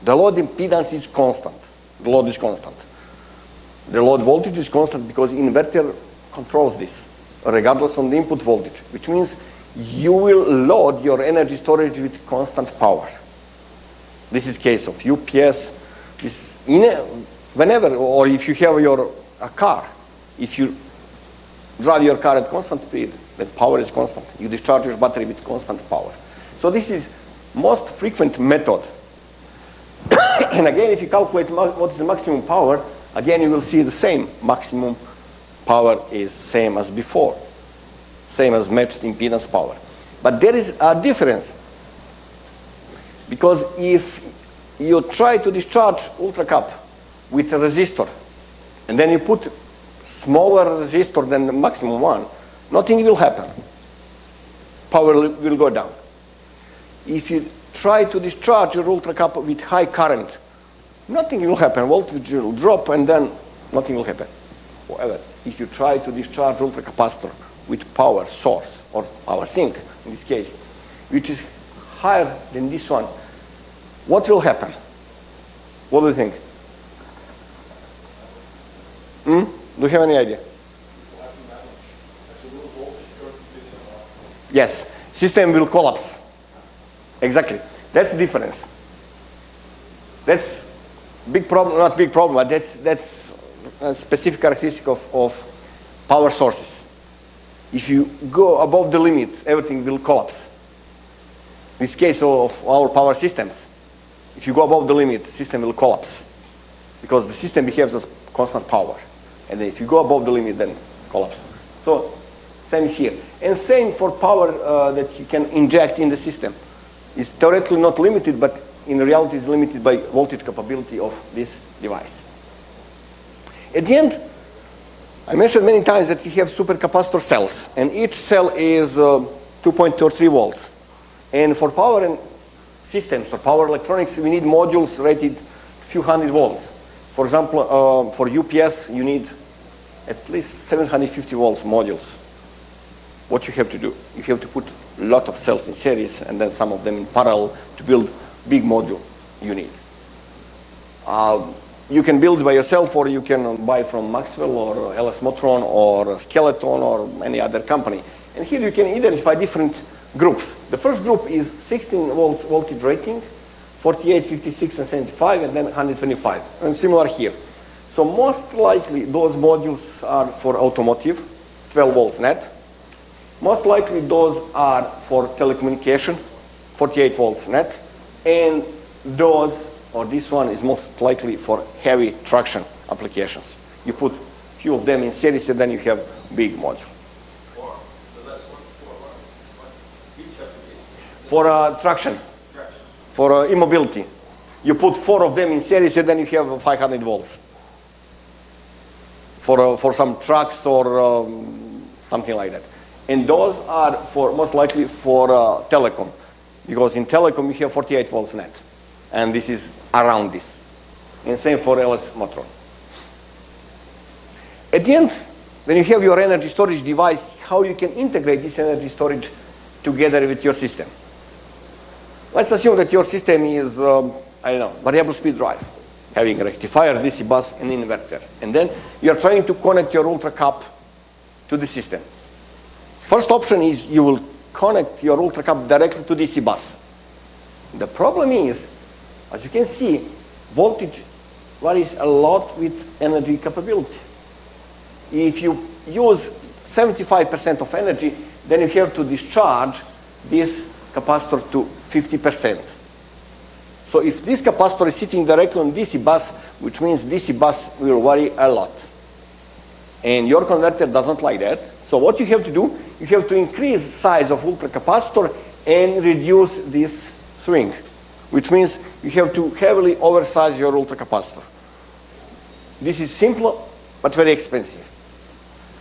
The load impedance is constant. The load is constant. The load voltage is constant because inverter controls this, regardless of the input voltage, which means you will load your energy storage with constant power. This is case of UPS. Whenever, or if you have a car, if you drive your car at constant speed, the power is constant. You discharge your battery with constant power. So this is most frequent method. And again, if you calculate what is the maximum power, again you will see the same. Maximum power is same as before, same as matched impedance power. But there is a difference, because if you try to discharge ultracap with a resistor, and then you put smaller resistor than the maximum one, nothing will happen. Power will go down. If you try to discharge your ultracap with high current, nothing will happen. Voltage will drop, and then nothing will happen. However, if you try to discharge ultracapacitor with power source, or power sink in this case, which is higher than this one, what will happen? What do you think? Do you have any idea? Yes, system will collapse. Exactly. That's the difference. That's big problem, not big problem, but that's a specific characteristic of power sources. If you go above the limit, everything will collapse. In this case of our power systems, if you go above the limit, the system will collapse because the system behaves as constant power. And then if you go above the limit, then collapse. So same here. And same for power that you can inject in the system. It's theoretically not limited, but in reality it's limited by voltage capability of this device. At the end, I mentioned many times that we have supercapacitor cells, and each cell is 2.23 volts. And for power and systems, for power electronics, we need modules rated a few hundred volts. For example, for UPS, you need at least 750 volts modules. What you have to do? You have to put a lot of cells in series, and then some of them in parallel to build big module you need. You can build by yourself, or you can buy from Maxwell or LS Motron or Skeleton or any other company. And here you can identify different groups. The first group is 16 volts voltage rating, 48, 56, and 75, and then 125. And similar here. So most likely those modules are for automotive, 12 volts net. Most likely those are for telecommunication, 48 volts net. And those, or this one, is most likely for heavy traction applications. You put few of them in series, and then you have big module. For traction, for immobility. You put 4 of them in series and then you have 500 volts. For some trucks or something like that. And those are most likely for telecom. Because in telecom you have 48 volts net. And this is around this. And same for LS motor. At the end, when you have your energy storage device, how you can integrate this energy storage together with your system. Let's assume that your system is, I don't know, variable speed drive, having a rectifier, DC bus, and inverter. And then you're trying to connect your UltraCap to the system. First option is you will connect your UltraCap directly to DC bus. The problem is, as you can see, voltage varies a lot with energy capability. If you use 75% of energy, then you have to discharge this capacitor to 50%. So if this capacitor is sitting directly on DC bus, which means DC bus will vary a lot. And your converter doesn't like that. So what you have to do, you have to increase size of ultracapacitor and reduce this swing, which means you have to heavily oversize your ultracapacitor. This is simple, but very expensive.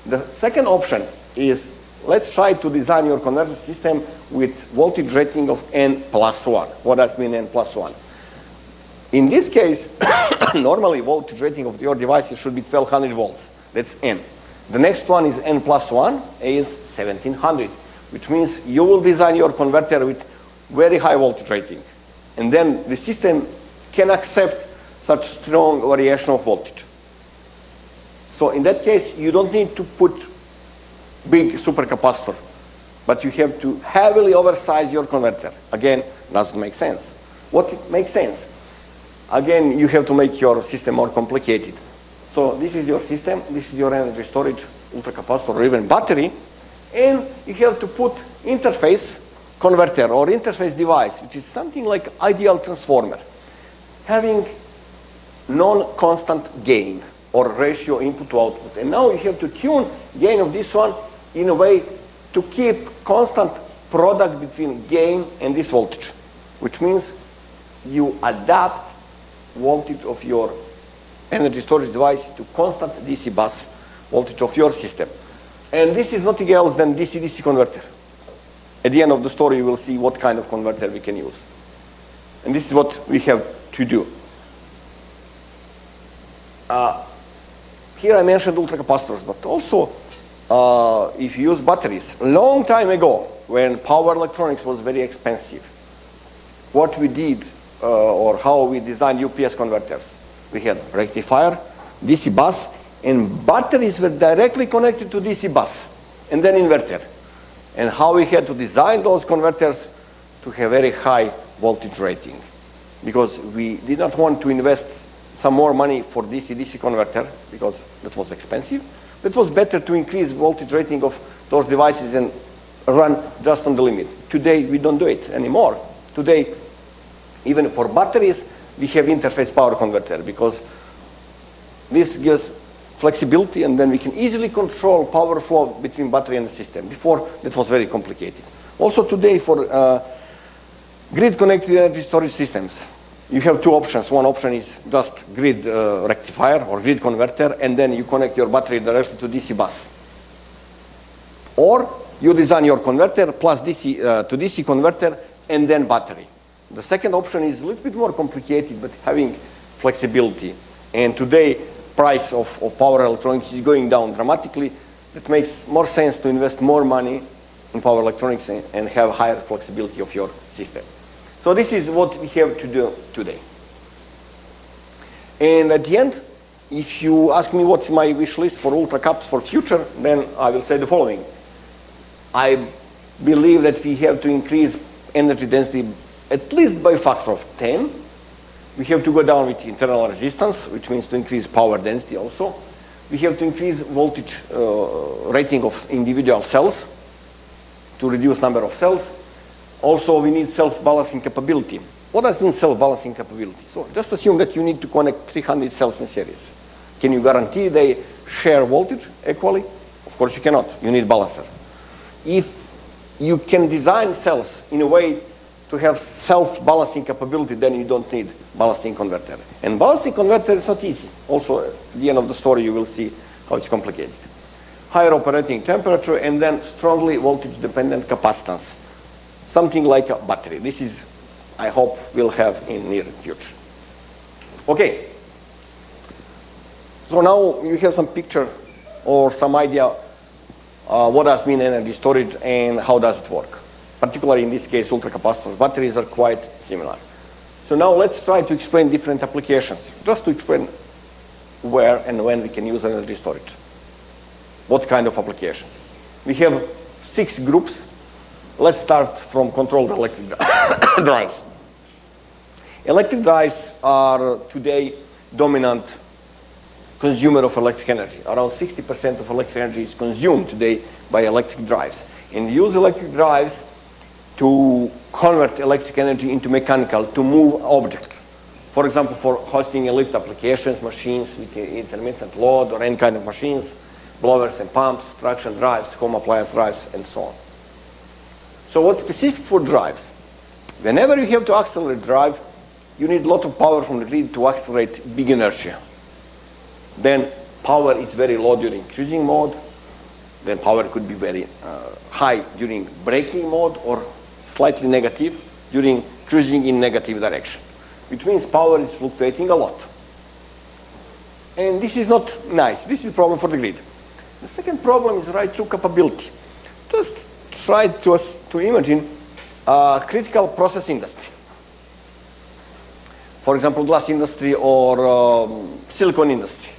The second option is, let's try to design your converter system with voltage rating of N+1. What does mean N+1? In this case, normally voltage rating of your device should be 1200 volts. That's N. The next one is N+1, is 1700, which means you will design your converter with very high voltage rating. And then the system can accept such strong variation of voltage. So in that case, you don't need to put big supercapacitor, but you have to heavily oversize your converter. Again, doesn't make sense. What makes sense? Again, you have to make your system more complicated. So this is your system, this is your energy storage, ultracapacitor, or even battery, and you have to put interface converter or interface device, which is something like ideal transformer, having non-constant gain or ratio input to output. And now you have to tune gain of this one in a way to keep constant product between gain and this voltage, which means you adapt voltage of your energy storage device to constant DC bus voltage of your system. And this is nothing else than DC-DC converter. At the end of the story, you will see what kind of converter we can use. And this is what we have to do. Here I mentioned ultracapacitors, but also if you use batteries, a long time ago, when power electronics was very expensive, what we did or how we designed UPS converters. We had rectifier, DC bus, and batteries were directly connected to DC bus, and then inverter. And how we had to design those converters to have very high voltage rating. Because we did not want to invest some more money for DC-DC converter, because that was expensive. It was better to increase voltage rating of those devices and run just on the limit. Today, we don't do it anymore. Today, even for batteries, we have interface power converter, because this gives flexibility, and then we can easily control power flow between battery and the system. Before, that was very complicated. Also today, for grid-connected energy storage systems, you have two options. One option is just grid rectifier or grid converter, and then you connect your battery directly to DC bus. Or you design your converter plus DC to DC converter and then battery. The second option is a little bit more complicated, but having flexibility. And today, price of power electronics is going down dramatically. It makes more sense to invest more money in power electronics and have higher flexibility of your system. So this is what we have to do today. And at the end, if you ask me what's my wish list for UltraCaps for future, then I will say the following. I believe that we have to increase energy density at least by a factor of 10. We have to go down with internal resistance, which means to increase power density also. We have to increase voltage rating of individual cells to reduce number of cells. Also, we need self-balancing capability. What does mean self-balancing capability? So just assume that you need to connect 300 cells in series. Can you guarantee they share voltage equally? Of course you cannot. You need balancer. If you can design cells in a way to have self-balancing capability, then you don't need balancing converter. And balancing converter is not easy. Also, at the end of the story, you will see how it's complicated. Higher operating temperature, and then strongly voltage-dependent capacitance. Something like a battery. This is, I hope, we'll have in near future. Okay. So now you have some picture or some idea what does mean energy storage and how does it work. Particularly in this case, ultracapacitance batteries are quite similar. So now let's try to explain different applications, just to explain where and when we can use energy storage. What kind of applications? We have 6 groups. Let's start from controlled electric drives. Electric drives are today dominant consumer of electric energy. Around 60% of electric energy is consumed today by electric drives. And we use electric drives to convert electric energy into mechanical, to move objects. For example, for hosting and lift applications, machines with intermittent load or any kind of machines, blowers and pumps, traction drives, home appliance drives, and so on. So what's specific for drives? Whenever you have to accelerate drive, you need a lot of power from the grid to accelerate big inertia. Then power is very low during cruising mode. Then power could be very high during braking mode or slightly negative during cruising in negative direction, which means power is fluctuating a lot. And this is not nice. This is a problem for the grid. The second problem is right-through capability. Just try to imagine a critical process industry. For example, glass industry or silicon industry.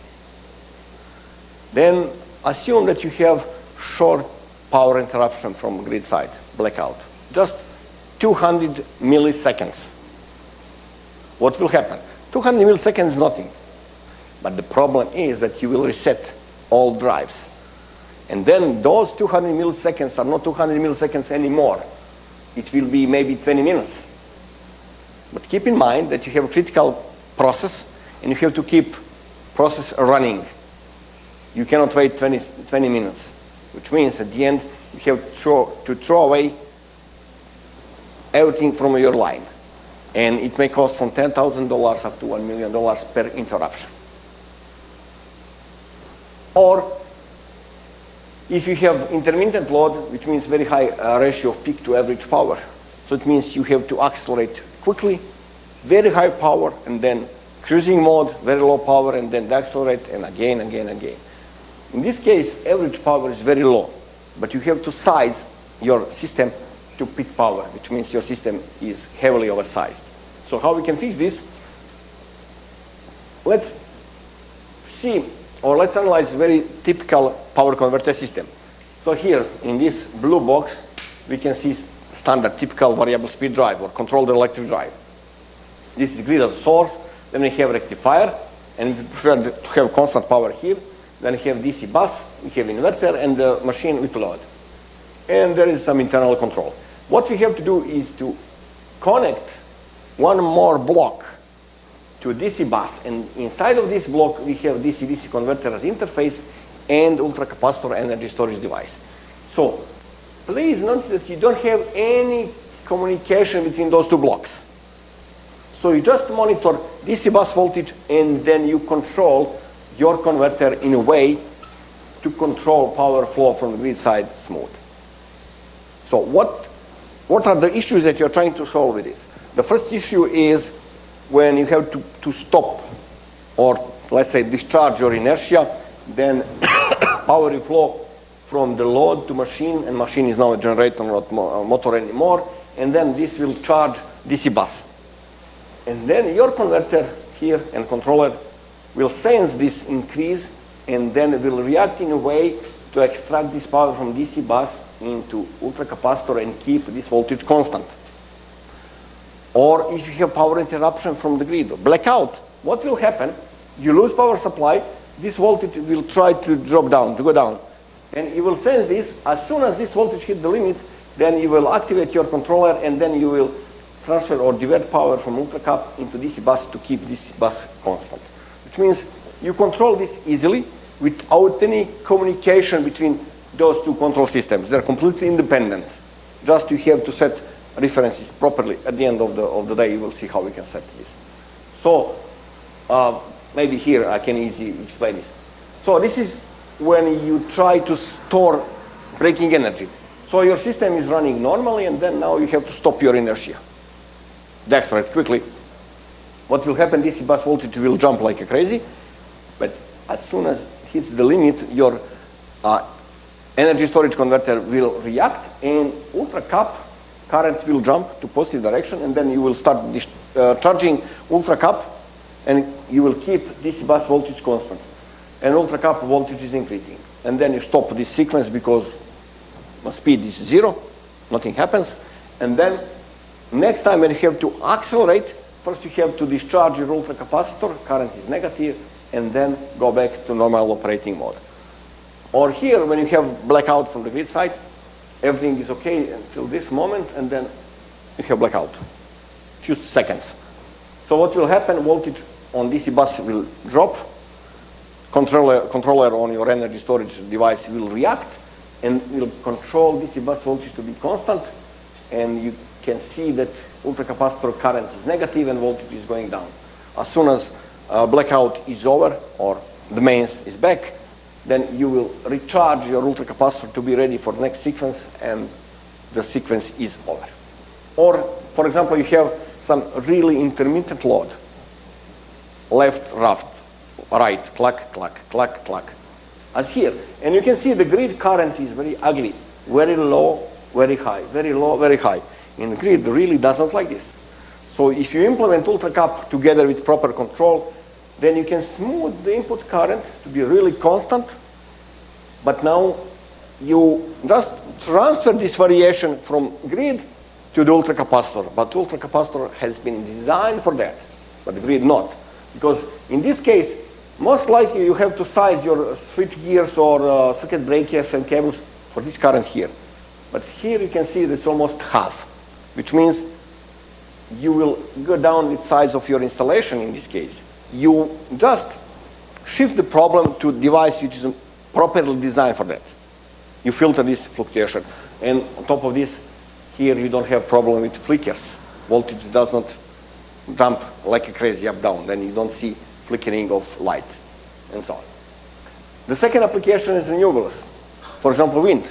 Then assume that you have short power interruption from grid side, blackout. Just 200 milliseconds. What will happen? 200 milliseconds is nothing. But the problem is that you will reset all drives. And then those 200 milliseconds are not 200 milliseconds anymore. It will be maybe 20 minutes. But keep in mind that you have a critical process and you have to keep process running. You cannot wait 20 minutes, which means at the end you have to throw away everything from your line. And it may cost from $10,000 up to $1 million per interruption. Or if you have intermittent load, which means very high ratio of peak to average power. So it means you have to accelerate quickly, very high power, and then cruising mode, very low power, and then accelerate, and again. In this case, average power is very low, but you have to size your system to peak power, which means your system is heavily oversized. So how we can fix this? Let's see, or let's analyze a very typical power converter system. So here, in this blue box, we can see standard typical variable speed drive or controlled electric drive. This is grid as a source. Then we have rectifier, and we prefer to have constant power here. Then we have DC bus, we have inverter, and the machine with load. And there is some internal control. What we have to do is to connect one more block to a DC bus, and inside of this block we have DC-DC converter as interface and ultracapacitor energy storage device. So please notice that you don't have any communication between those two blocks. So you just monitor DC bus voltage and then you control your converter in a way to control power flow from the grid side smooth. So what are the issues that you're trying to solve with this? The first issue is when you have to stop or let's say discharge your inertia, then power will flow from the load to machine, and machine is now a generator, not a motor anymore, and then this will charge DC bus. And then your converter here and controller will sense this increase and then will react in a way to extract this power from DC bus into ultracapacitor and keep this voltage constant. Or if you have power interruption from the grid, blackout, what will happen? You lose power supply, this voltage will try to drop down, to go down. And you will sense this. As soon as this voltage hits the limit, then you will activate your controller and then you will transfer or divert power from ultracap into DC bus to keep DC bus constant. Which means you control this easily without any communication between those two control systems. They're completely independent. Just you have to set references properly at the end of the day, you will see how we can set this. So maybe here I can easily explain this. So this is when you try to store braking energy. So your system is running normally, and then now you have to stop your inertia. Dexterate quickly. What will happen, DC bus voltage will jump like crazy, but as soon as it hits the limit, your energy storage converter will react, and ultra-cap current will jump to positive direction, and then you will start charging ultra-cap, and you will keep DC bus voltage constant. And ultra-cap voltage is increasing. And then you stop this sequence because speed is 0, nothing happens. And then next time when you have to accelerate, first you have to discharge your ultracapacitor, current is negative, and then go back to normal operating mode. Or here, when you have blackout from the grid side, everything is okay until this moment, and then you have blackout. Few seconds. So what will happen, voltage on DC bus will drop, controller on your energy storage device will react, and will control DC bus voltage to be constant, and you can see that ultracapacitor current is negative and voltage is going down. As soon as blackout is over, or the mains is back, then you will recharge your ultracapacitor to be ready for the next sequence, and the sequence is over. Or, for example, you have some really intermittent load. Left, right, clack, clack, clack, clack. As here. And you can see the grid current is very ugly. Very low, very high. Very low, very high. And the grid really doesn't like this. So if you implement ultracap together with proper control, then you can smooth the input current to be really constant. But now you just transfer this variation from grid to the ultracapacitor. But ultracapacitor has been designed for that, but the grid not. Because in this case, most likely you have to size your switch gears or circuit breakers and cables for this current here. But here you can see that it's almost half, which means you will go down with size of your installation in this case. You just shift the problem to a device which is properly designed for that. You filter this fluctuation. And on top of this, here you don't have problem with flickers. Voltage does not jump like a crazy up down. Then you don't see flickering of light and so on. The second application is renewables. For example, wind.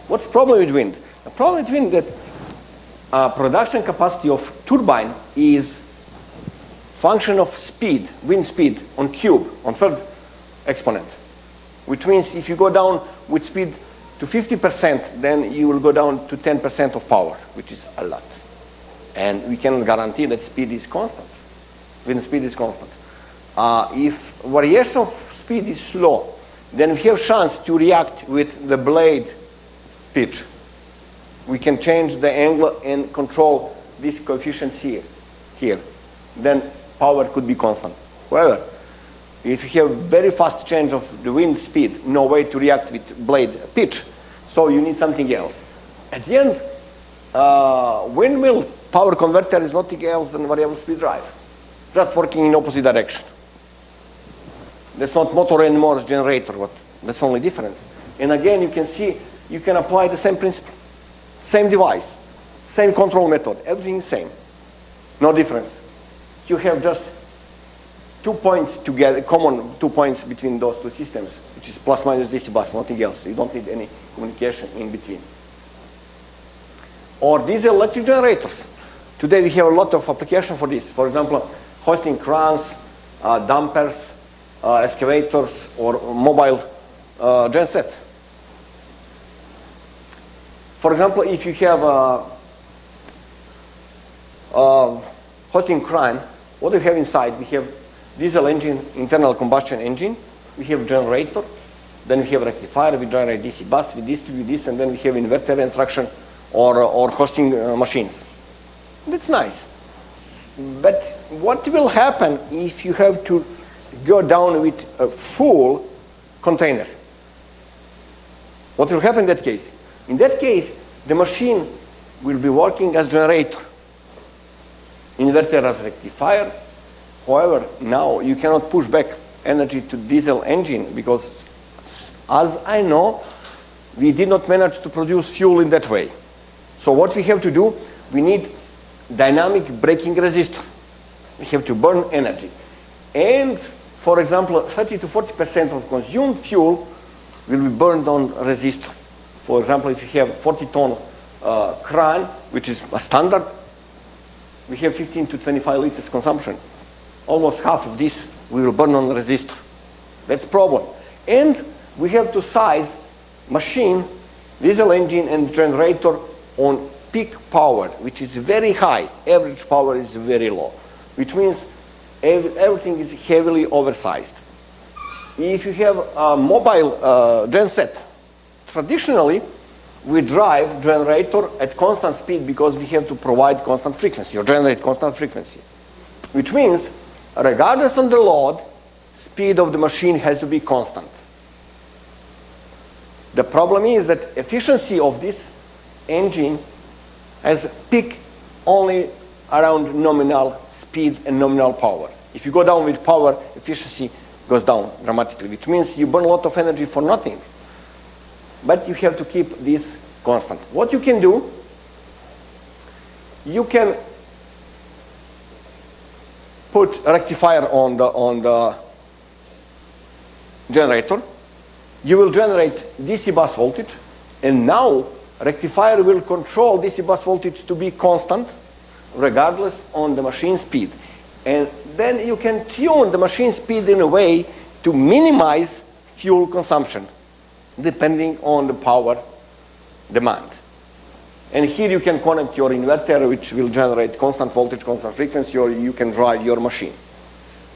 What's the problem with wind? The problem with wind is that production capacity of turbine is function of speed, wind speed on cube, on third exponent. Which means if you go down with speed to 50%, then you will go down to 10% of power, which is a lot. And we cannot guarantee that speed is constant. Wind speed is constant. If variation of speed is slow, then we have chance to react with the blade pitch. We can change the angle and control this coefficient here. Then power could be constant. However, if you have very fast change of the wind speed, no way to react with blade pitch, so you need something else. At the end, windmill power converter is nothing else than variable speed drive, just working in opposite direction. That's not motor anymore, it's generator, but that's the only difference. And again, you can see, you can apply the same principle. Same device, same control method, everything is same. No difference. You have just 2 points together, common 2 points between those two systems, which is plus minus DC bus, nothing else. You don't need any communication in between. Or diesel electric generators. Today we have a lot of application for this. For example, hoisting crans, dumpers, excavators, or mobile genset. For example, if you have a hoisting crane, what do we have inside? We have diesel engine, internal combustion engine. We have generator. Then we have rectifier. We generate DC bus. We distribute this, and then we have inverter and traction or hosting machines. That's nice. But what will happen if you have to go down with a full container? What will happen in that case? In that case, the machine will be working as generator, inverter as rectifier. However, now you cannot push back energy to diesel engine because, as I know, we did not manage to produce fuel in that way. So what we have to do, we need dynamic braking resistor. We have to burn energy. And for example, 30 to 40% of consumed fuel will be burned on resistor. For example, if you have 40-ton crane, which is a standard, we have 15 to 25 liters consumption. Almost half of this we will burn on resistor. That's problem. And we have to size machine, diesel engine and generator on peak power, which is very high. Average power is very low, which means everything is heavily oversized. If you have a mobile genset, traditionally we drive generator at constant speed because we have to provide constant frequency or generate constant frequency, which means regardless of the load, speed of the machine has to be constant. The problem is that efficiency of this engine has peak only around nominal speed and nominal power. If you go down with power, efficiency goes down dramatically, which means you burn a lot of energy for nothing. But you have to keep this constant. What you can do, you can put a rectifier on the generator. You will generate DC bus voltage, and now rectifier will control DC bus voltage to be constant regardless on the machine speed. And then you can tune the machine speed in a way to minimize fuel consumption depending on the power demand. And here you can connect your inverter, which will generate constant voltage, constant frequency, or you can drive your machine.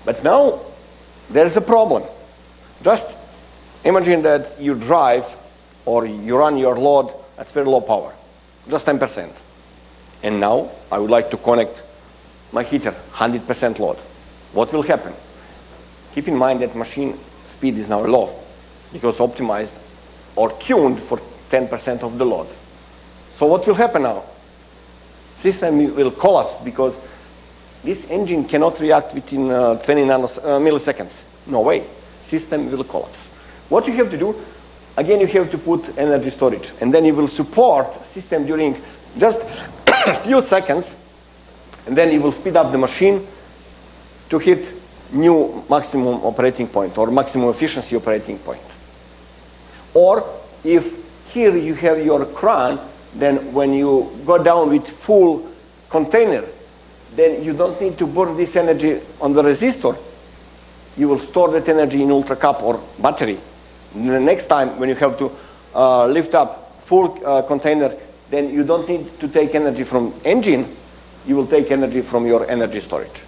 But now there's a problem. Just imagine that you drive or you run your load at very low power, just 10%. And now I would like to connect my heater, 100% load. What will happen? Keep in mind that machine speed is now low because optimized or tuned for 10% of the load. So what will happen now? System will collapse because this engine cannot react within 20 milliseconds. No way. System will collapse. What you have to do, again, you have to put energy storage, and then you will support system during just a few seconds, and then you will speed up the machine to hit new maximum operating point or maximum efficiency operating point. Or if here you have your crane, then when you go down with full container, then you don't need to burn this energy on the resistor. You will store that energy in ultracap or battery. And the next time when you have to lift up full container, then you don't need to take energy from engine. You will take energy from your energy storage.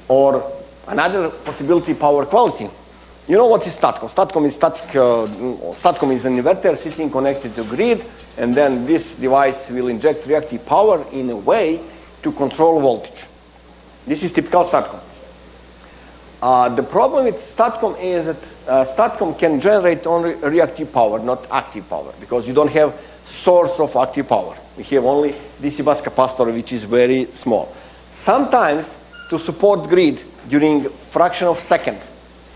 Or another possibility, power quality. You know what is STATCOM? STATCOM is an inverter sitting connected to grid, and then this device will inject reactive power in a way to control voltage. This is typical STATCOM. The problem with STATCOM is that STATCOM can generate only reactive power, not active power, because you don't have source of active power. We have only DC bus capacitor, which is very small. Sometimes to support grid during fraction of second,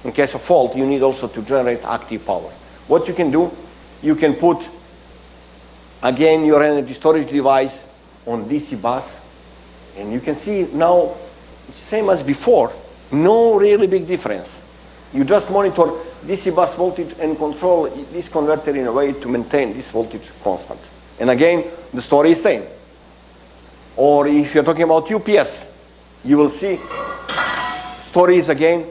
in case of fault, you need also to generate active power. What you can do, you can put again your energy storage device on DC bus, and you can see now same as before, no really big difference. You just monitor DC bus voltage and control this converter in a way to maintain this voltage constant. And again, the story is same. Or if you're talking about UPS, you will see story is again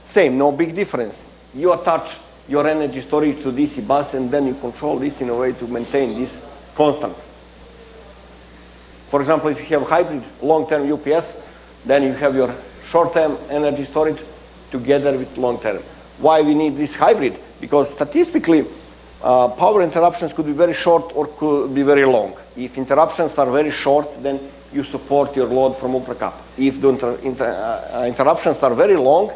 same, no big difference. You attach your energy storage to DC bus and then you control this in a way to maintain this constant. For example, if you have hybrid long-term UPS, then you have your short-term energy storage together with long-term. Why we need this hybrid? Because statistically, power interruptions could be very short or could be very long. If interruptions are very short, then you support your load from ultracap. If the interruptions are very long,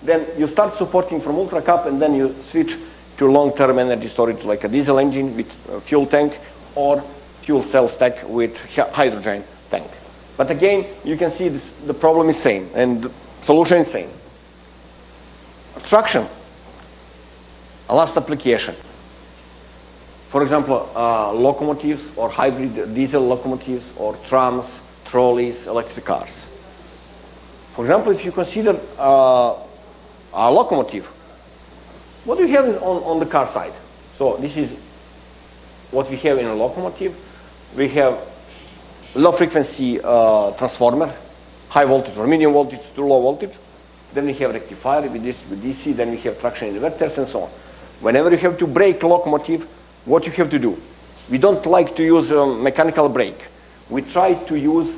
then you start supporting from ultracap and then you switch to long-term energy storage like a diesel engine with a fuel tank or fuel cell stack with hydrogen tank. But again, you can see this, the problem is same and the solution is same. Traction, a last application. For example, locomotives or hybrid diesel locomotives or trams, trolleys, electric cars. For example, if you consider a locomotive, what do we have on the car side? So this is what we have in a locomotive. We have low frequency transformer, high voltage or medium voltage to low voltage. Then we have rectifier with DC, then we have traction inverters and so on. Whenever you have to brake a locomotive, what you have to do? We don't like to use a mechanical brake. We try to use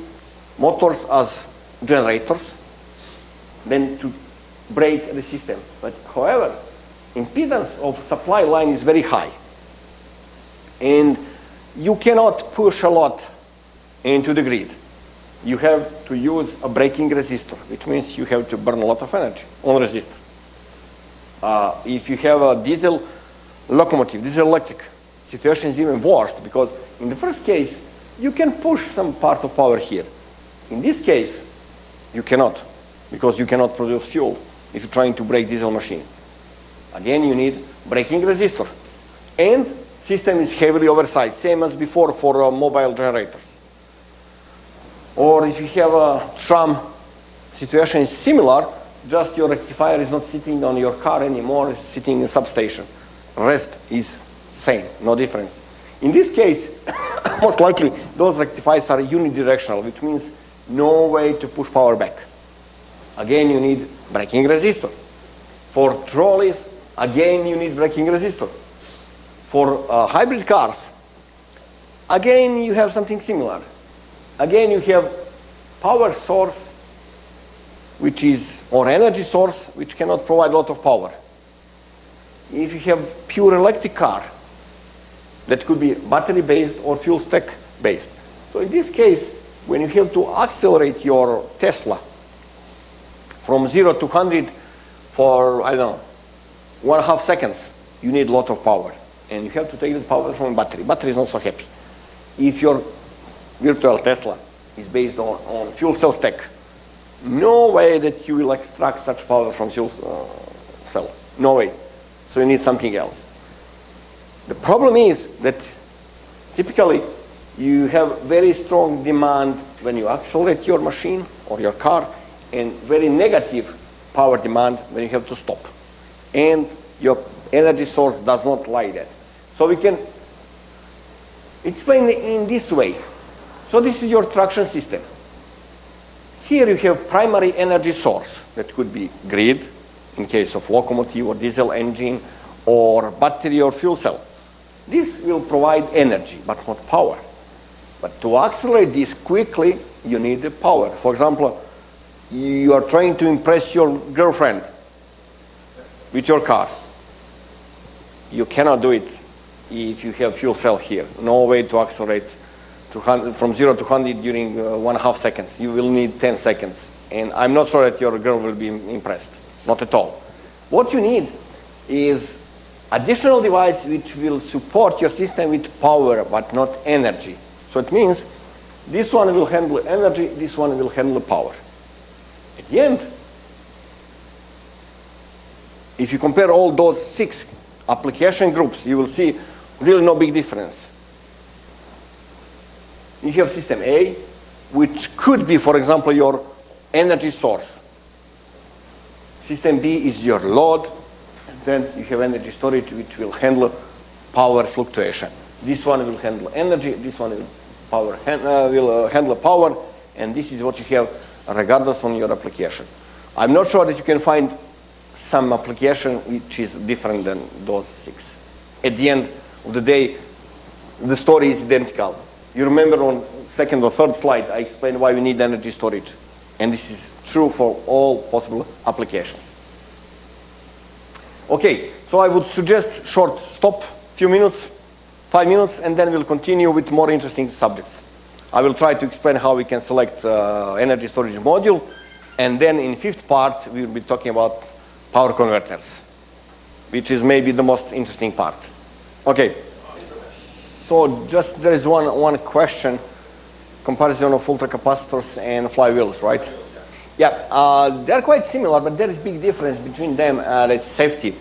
motors as generators, then to brake the system. But however, impedance of supply line is very high. And you cannot push a lot into the grid. You have to use a braking resistor, which means you have to burn a lot of energy on resistor. If you have a diesel locomotive, diesel electric, situation is even worse, because in the first case, you can push some part of power here. In this case, you cannot, because you cannot produce fuel if you're trying to brake diesel machine. Again, you need braking resistor. And system is heavily oversized, same as before for mobile generators. Or if you have a tram, situation is similar, just your rectifier is not sitting on your car anymore, it's sitting in a substation. Rest is same, no difference. In this case, most likely, those rectifiers are unidirectional, which means no way to push power back. Again, you need braking resistor. For trolleys, again, you need braking resistor. For hybrid cars, again, you have something similar. Again, you have power source, which is, or energy source, which cannot provide a lot of power. If you have pure electric car, that could be battery-based or fuel stack-based. So in this case, when you have to accelerate your Tesla from 0 to 100 for, I don't know, 1.5 seconds, you need a lot of power. And you have to take the power from a battery. Battery is not so happy. If your virtual Tesla is based on fuel cell stack, no way that you will extract such power from fuel cell. No way. So you need something else. The problem is that typically you have very strong demand when you accelerate your machine or your car, and very negative power demand when you have to stop. And your energy source does not like that. So we can explain it in this way. So this is your traction system. Here you have primary energy source. That could be grid, in case of locomotive or diesel engine, or battery or fuel cell. This will provide energy, but not power. But to accelerate this quickly, you need the power. For example, you are trying to impress your girlfriend with your car. You cannot do it if you have fuel cell here. No way to accelerate from 0 to 100 during 1.5 seconds. You will need 10 seconds. And I'm not sure that your girl will be impressed. Not at all. What you need is additional device which will support your system with power, but not energy. So it means this one will handle energy, this one will handle power. At the end, if you compare all those 6 application groups, you will see really no big difference. You have system A, which could be, for example, your energy source. System B is your load. Then you have energy storage, which will handle power fluctuation. This one will handle energy, this one will handle power, and this is what you have regardless on your application. I'm not sure that you can find some application which is different than those 6. At the end of the day, the story is identical. You remember on second or third slide, I explained why we need energy storage. And this is true for all possible applications. Okay, so I would suggest short stop, few minutes, 5 minutes, and then we'll continue with more interesting subjects. I will try to explain how we can select energy storage module, and then in 5th part, we will be talking about power converters, which is maybe the most interesting part. Okay, so just there is one question, comparison of ultracapacitors and flywheels, right? Yeah, they're quite similar, but there is big difference between them and its safety.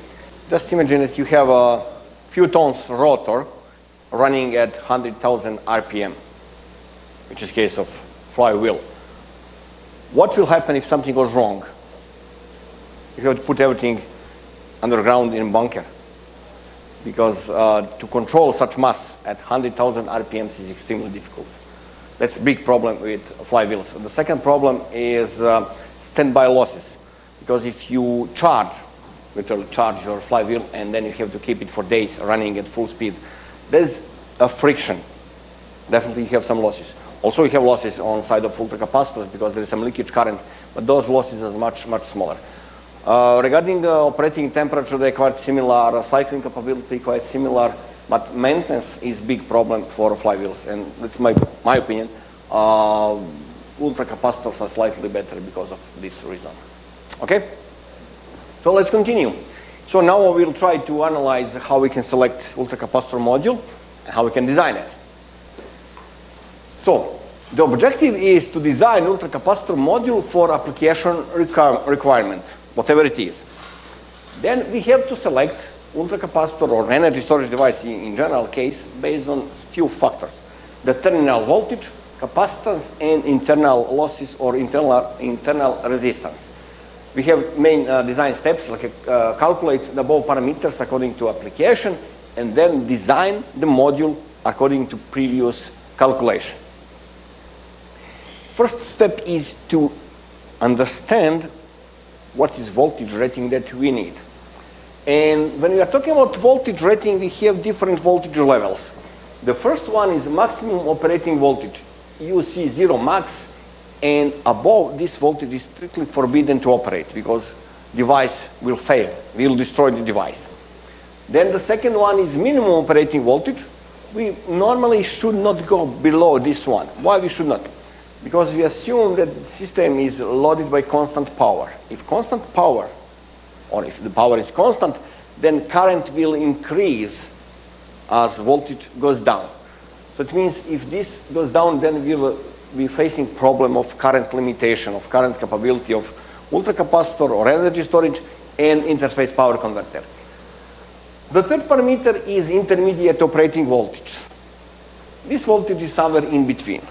Just imagine that you have a few tons rotor running at 100,000 RPM, which is case of flywheel. What will happen if something goes wrong? You have to put everything underground in a bunker, because to control such mass at 100,000 RPMs is extremely difficult. That's a big problem with flywheels. The second problem is standby losses, because if you literally charge your flywheel and then you have to keep it for days running at full speed, there's a friction. Definitely you have some losses. Also you have losses on side of ultracapacitors because there is some leakage current, but those losses are much, much smaller. Regarding operating temperature, they're quite similar, cycling capability quite similar, but maintenance is big problem for flywheels, and that's my opinion. Ultracapacitors are slightly better because of this reason. Okay? So let's continue. So now we'll try to analyze how we can select ultracapacitor module and how we can design it. So the objective is to design ultracapacitor module for application requirement, whatever it is. Then we have to select ultracapacitor or energy storage device in general case based on few factors: the terminal voltage, capacitance, and internal losses or internal resistance. We have main design steps like calculate the above parameters according to application and then design the module according to previous calculation. First step is to understand what is voltage rating that we need. And when we are talking about voltage rating, we have different voltage levels. The first one is maximum operating voltage. You see 0 max, and above this voltage is strictly forbidden to operate because device will fail, will destroy the device. Then the second one is minimum operating voltage. We normally should not go below this one. Why we should not? Because we assume that the system is loaded by constant power. If constant power, or if the power is constant, then current will increase as voltage goes down. So it means if this goes down, then we will be facing problem of current limitation, of current capability of ultracapacitor or energy storage and interface power converter. The third parameter is intermediate operating voltage. This voltage is somewhere in between.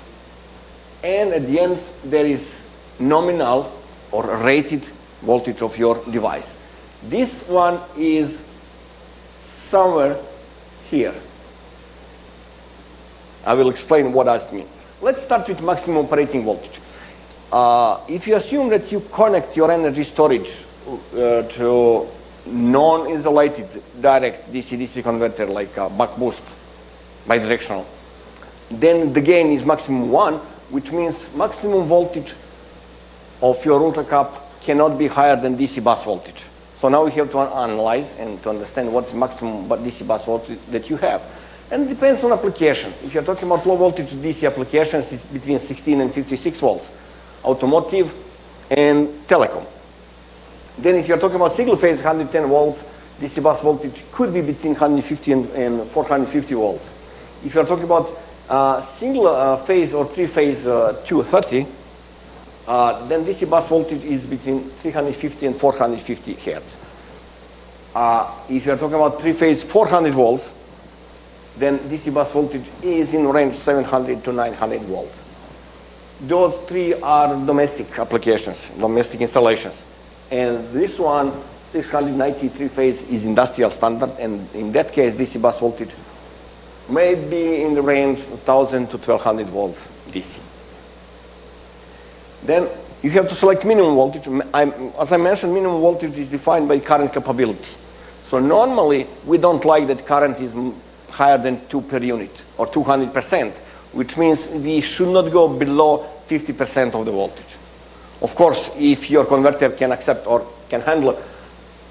And at the end, there is nominal or rated voltage of your device. This one is somewhere here. I will explain what does it mean. Let's start with maximum operating voltage. If you assume that you connect your energy storage to non-insulated direct DC-DC converter like a buck boost bidirectional, then the gain is maximum 1, which means maximum voltage of your ultracap cannot be higher than DC bus voltage. So now we have to analyze and to understand what's maximum DC bus voltage that you have. And it depends on application. If you're talking about low voltage DC applications, it's between 16 and 56 volts. Automotive and telecom. Then if you're talking about single phase 110 volts, DC bus voltage could be between 150 and 450 volts. If you're talking about single phase or three phase 230, then DC bus voltage is between 350 and 450 hertz. If you're talking about three phase 400 volts, then DC bus voltage is in range 700 to 900 volts. Those three are domestic applications, domestic installations. And this one, 693 phase, is industrial standard, and in that case, DC bus voltage may be in the range of 1000 to 1200 volts DC. Then you have to select minimum voltage. As I mentioned, minimum voltage is defined by current capability. So normally, we don't like that current is higher than 2 per unit or 200%, which means we should not go below 50% of the voltage. Of course, if your converter can accept or can handle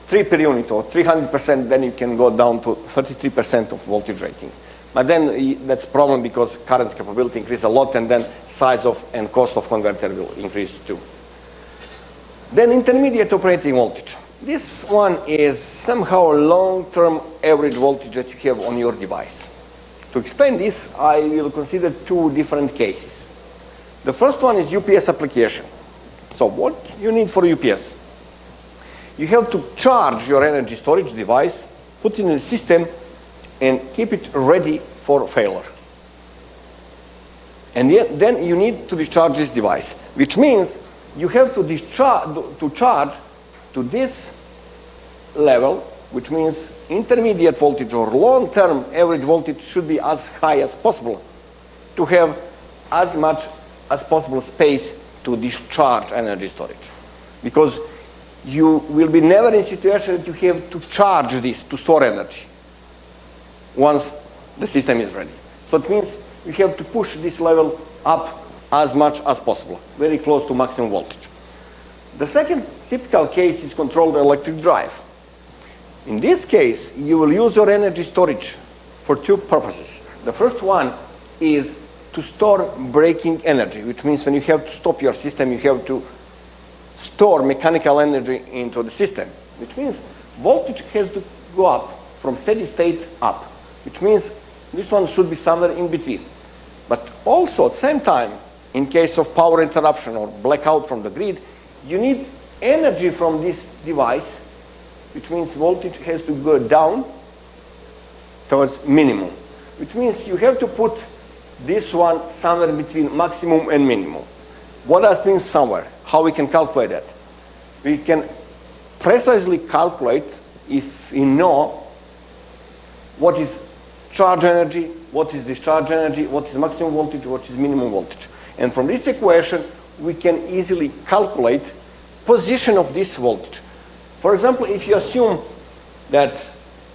3 per unit or 300%, then you can go down to 33% of voltage rating. But then that's a problem because current capability increases a lot, and then size of and cost of converter will increase too. Then intermediate operating voltage. This one is somehow a long-term average voltage that you have on your device. To explain this, I will consider two different cases. The first one is UPS application. So what you need for UPS? You have to charge your energy storage device, put it in the system, and keep it ready for failure. And yet, then you need to discharge this device, which means you have to charge to this level, which means intermediate voltage or long-term average voltage should be as high as possible to have as much as possible space to discharge energy storage. Because you will be never in a situation that you have to charge this to store energy once the system is ready. So it means you have to push this level up as much as possible, very close to maximum voltage. The second typical case is controlled electric drive. In this case, you will use your energy storage for two purposes. The first one is to store braking energy, which means when you have to stop your system, you have to store mechanical energy into the system, which means voltage has to go up from steady state up, which means this one should be somewhere in between. But also at the same time, in case of power interruption or blackout from the grid, you need energy from this device, which means voltage has to go down towards minimum, which means you have to put this one somewhere between maximum and minimum. What does mean somewhere? How we can calculate that? We can precisely calculate if we know what is charge energy, what is discharge energy, what is maximum voltage, what is minimum voltage. And from this equation, we can easily calculate position of this voltage. For example, if you assume that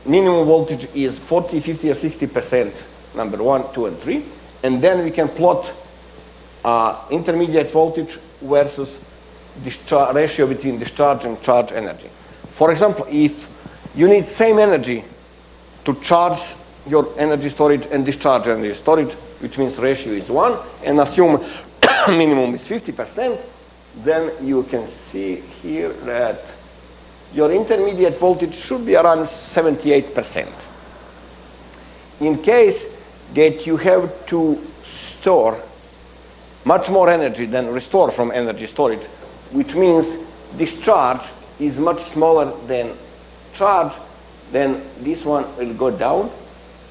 minimum voltage is 40, 50, or 60%, number 1, 2, and 3, and then we can plot intermediate voltage versus ratio between discharge and charge energy. For example, if you need same energy to charge your energy storage and discharge energy storage, which means ratio is 1, and assume minimum is 50%, then you can see here that your intermediate voltage should be around 78%. In case that you have to store much more energy than restore from energy storage, which means discharge is much smaller than charge, then this one will go down,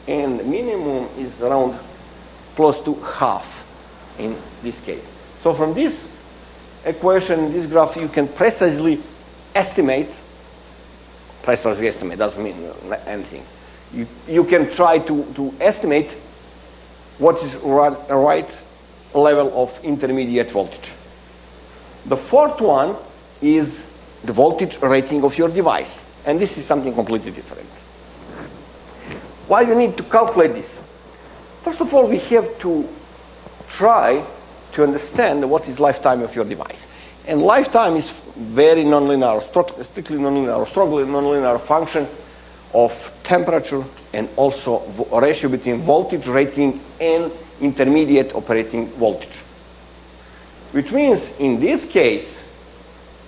and minimum is around close to half in this case. So from this equation, this graph, you can precisely estimate, precisely estimate doesn't mean anything. You can try to estimate what is right level of intermediate voltage. The fourth one is the voltage rating of your device, and this is something completely different. Why you need to calculate this? First of all, we have to try to understand what is lifetime of your device. And lifetime is very nonlinear, strictly nonlinear, or strongly nonlinear function of temperature and also ratio between voltage rating and intermediate operating voltage. Which means in this case,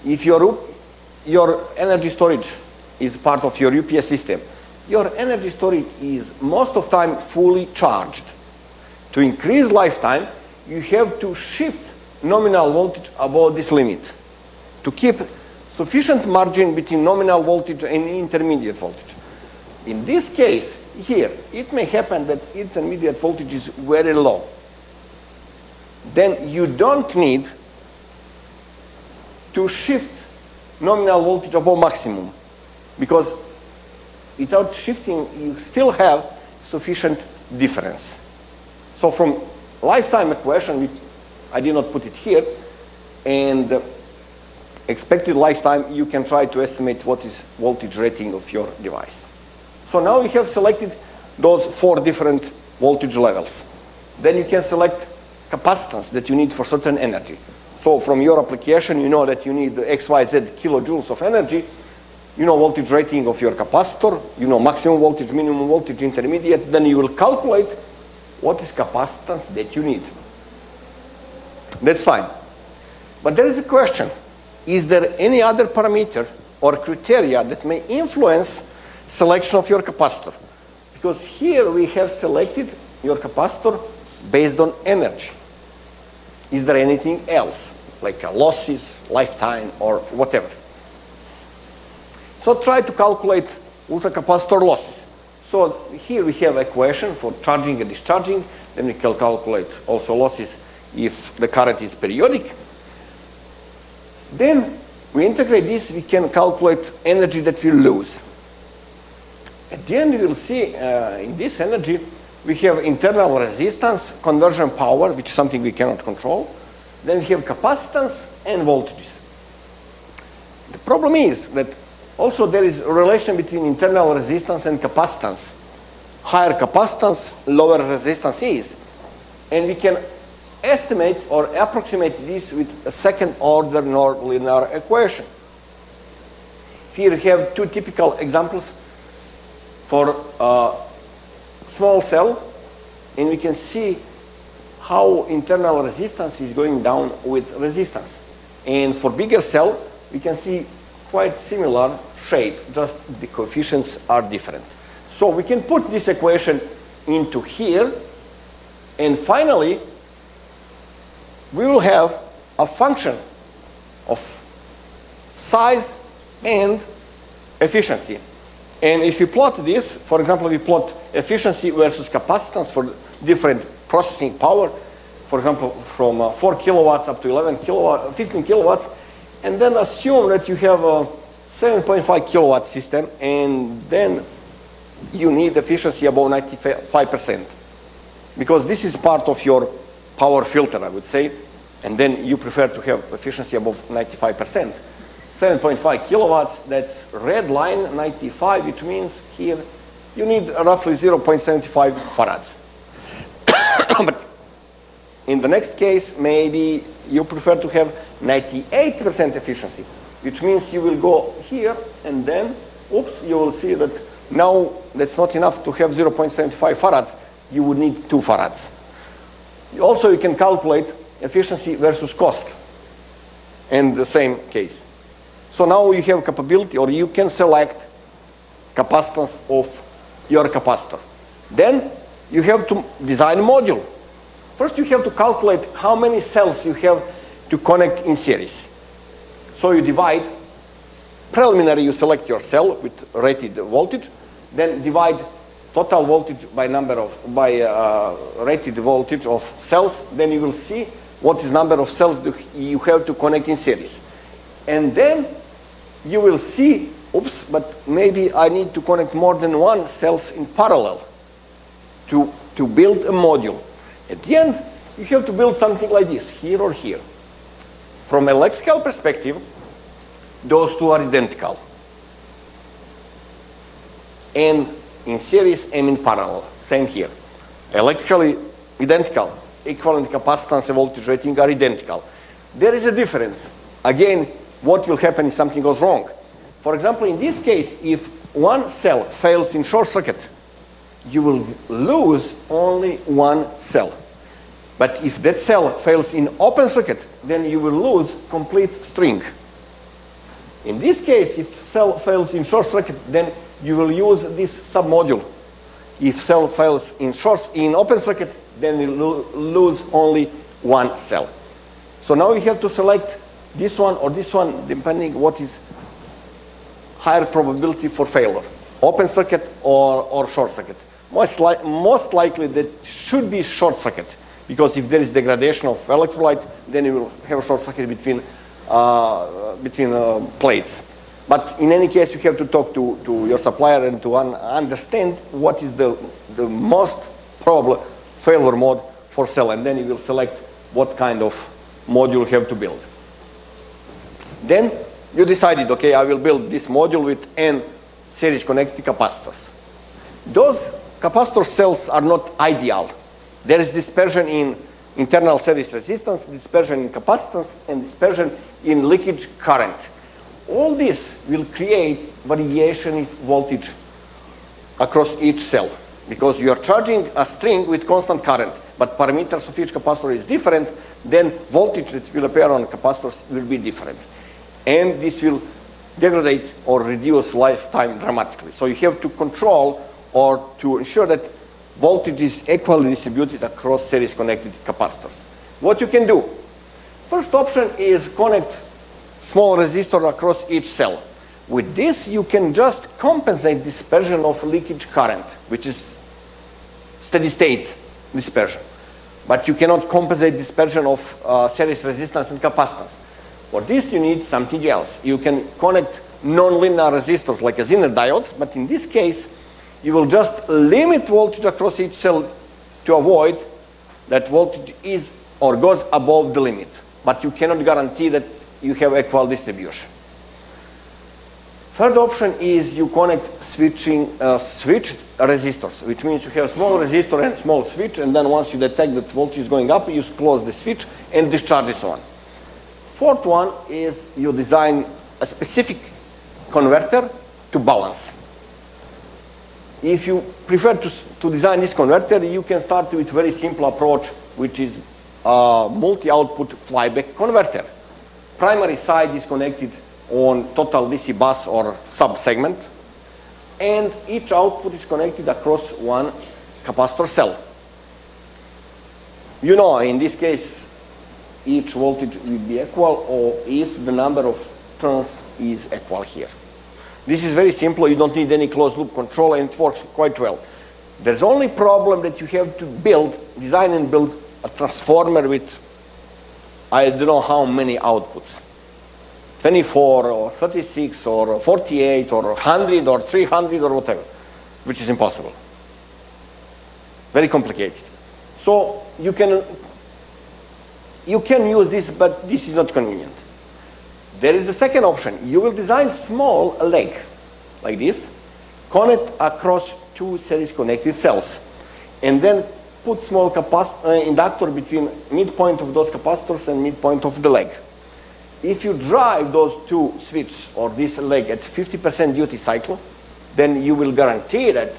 if your energy storage is part of your UPS system, your energy storage is most of the time fully charged. To increase lifetime, you have to shift nominal voltage above this limit to keep sufficient margin between nominal voltage and intermediate voltage. In this case, here, it may happen that intermediate voltage is very low. Then you don't need to shift nominal voltage above maximum, because without shifting, you still have sufficient difference. So from lifetime equation, which I did not put it here, and expected lifetime, you can try to estimate what is voltage rating of your device. So now we have selected those 4 different voltage levels. Then you can select capacitance that you need for certain energy. So from your application, you know that you need XYZ kilojoules of energy. You know voltage rating of your capacitor. You know maximum voltage, minimum voltage, intermediate. Then you will calculate what is capacitance that you need. That's fine. But there is a question. Is there any other parameter or criteria that may influence selection of your capacitor? Because here we have selected your capacitor based on energy. Is there anything else, like losses, lifetime, or whatever? So try to calculate ultracapacitor losses. So here we have equation for charging and discharging. Then we can calculate also losses if the current is periodic. Then we integrate this, we can calculate energy that we lose. At the end, you will see in this energy, we have internal resistance, conversion power, which is something we cannot control. Then we have capacitance and voltages. The problem is that also there is a relation between internal resistance and capacitance. Higher capacitance, lower resistance is. And we can estimate or approximate this with a second order nonlinear equation. Here we have two typical examples for a small cell, and we can see how internal resistance is going down with resistance. And for bigger cell, we can see quite similar shape, just the coefficients are different. So we can put this equation into here, and finally, we will have a function of size and efficiency. And if you plot this, for example, we plot efficiency versus capacitance for different processing power, for example, from 4 kilowatts up to 11 kilowatts, 15 kilowatts, and then assume that you have a 7.5 kilowatt system, and then you need efficiency above 95%. Because this is part of your power filter, I would say, and then you prefer to have efficiency above 95%. 7.5 kilowatts, that's red line, 95, which means here you need roughly 0.75 farads. But in the next case, maybe you prefer to have 98% efficiency, which means you will go here and then, oops, you will see that now that's not enough to have 0.75 farads, you would need 2 farads. Also, you can calculate efficiency versus cost in the same case. So now you have capability, or you can select capacitance of your capacitor. Then you have to design a module. First you have to calculate how many cells you have to connect in series. So you divide, preliminary you select your cell with rated voltage, then divide total voltage by rated voltage of cells, then you will see what is number of cells you have to connect in series. And then you will see, oops, but maybe I need to connect more than one cells in parallel to build a module. At the end, you have to build something like this, here or here. From electrical perspective, those two are identical. And in series and in parallel, same here. Electrically identical, equivalent capacitance and voltage rating are identical. There is a difference. Again, what will happen if something goes wrong? For example, in this case, if one cell fails in short circuit, you will lose only one cell. But if that cell fails in open circuit, then you will lose complete string. In this case, if cell fails in short circuit, then you will use this submodule. If cell fails in open circuit, then you lose only one cell. So now you have to select this one or this one, depending what is higher probability for failure, open circuit or short circuit. Most likely that should be short circuit, because if there is degradation of electrolyte, then you will have a short circuit between plates. But in any case, you have to talk to your supplier and to understand what is the most probable failure mode for cell, and then you will select what kind of module you have to build. Then you decided, okay, I will build this module with N series connected capacitors. Those capacitor cells are not ideal. There is dispersion in internal series resistance, dispersion in capacitance, and dispersion in leakage current. All this will create variation in voltage across each cell, because you are charging a string with constant current, but parameters of each capacitor is different, then voltage that will appear on capacitors will be different. And this will degrade or reduce lifetime dramatically. So you have to control or to ensure that voltage is equally distributed across series connected capacitors. What you can do? First option is connect small resistor across each cell. With this, you can just compensate dispersion of leakage current, which is steady state dispersion. But you cannot compensate dispersion of series resistance and capacitance. For this, you need something else. You can connect non-linear resistors like a Zener diodes, but in this case, you will just limit voltage across each cell to avoid that voltage is or goes above the limit. But you cannot guarantee that you have equal distribution. Third option is you connect switched resistors, which means you have small resistor and small switch, and then once you detect that voltage is going up, you close the switch and discharges on. Fourth one is you design a specific converter to balance. If you prefer to design this converter, you can start with a very simple approach, which is a multi-output flyback converter. Primary side is connected on total DC bus or sub-segment, and each output is connected across one capacitor cell. You know, in this case, each voltage will be equal, or if the number of turns is equal here. This is very simple. You don't need any closed loop control, and it works quite well. There's only problem that you have to design and build a transformer with I don't know how many outputs. 24 or 36 or 48 or 100 or 300 or whatever, which is impossible. Very complicated. So you can use this, but this is not convenient. There is the second option. You will design small leg like this, connect across two series connected cells, and then put small inductor between midpoint of those capacitors and midpoint of the leg. If you drive those two switches or this leg at 50% duty cycle, then you will guarantee that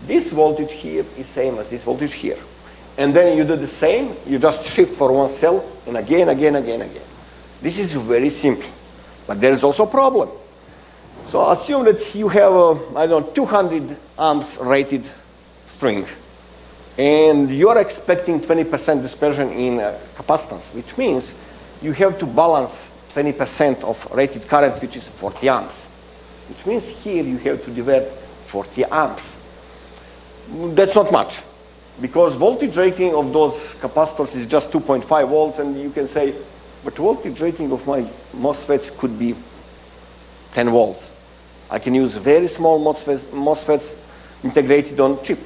this voltage here is same as this voltage here. And then you do the same, you just shift for one cell, and again. This is very simple, but there is also a problem. So assume that you have I don't know, 200 amps rated string, and you're expecting 20% dispersion in capacitance, which means you have to balance 20% of rated current, which is 40 amps. Which means here you have to divert 40 amps. That's not much, because voltage rating of those capacitors is just 2.5 volts, and you can say, but voltage rating of my MOSFETs could be 10 volts. I can use very small MOSFETs integrated on chip.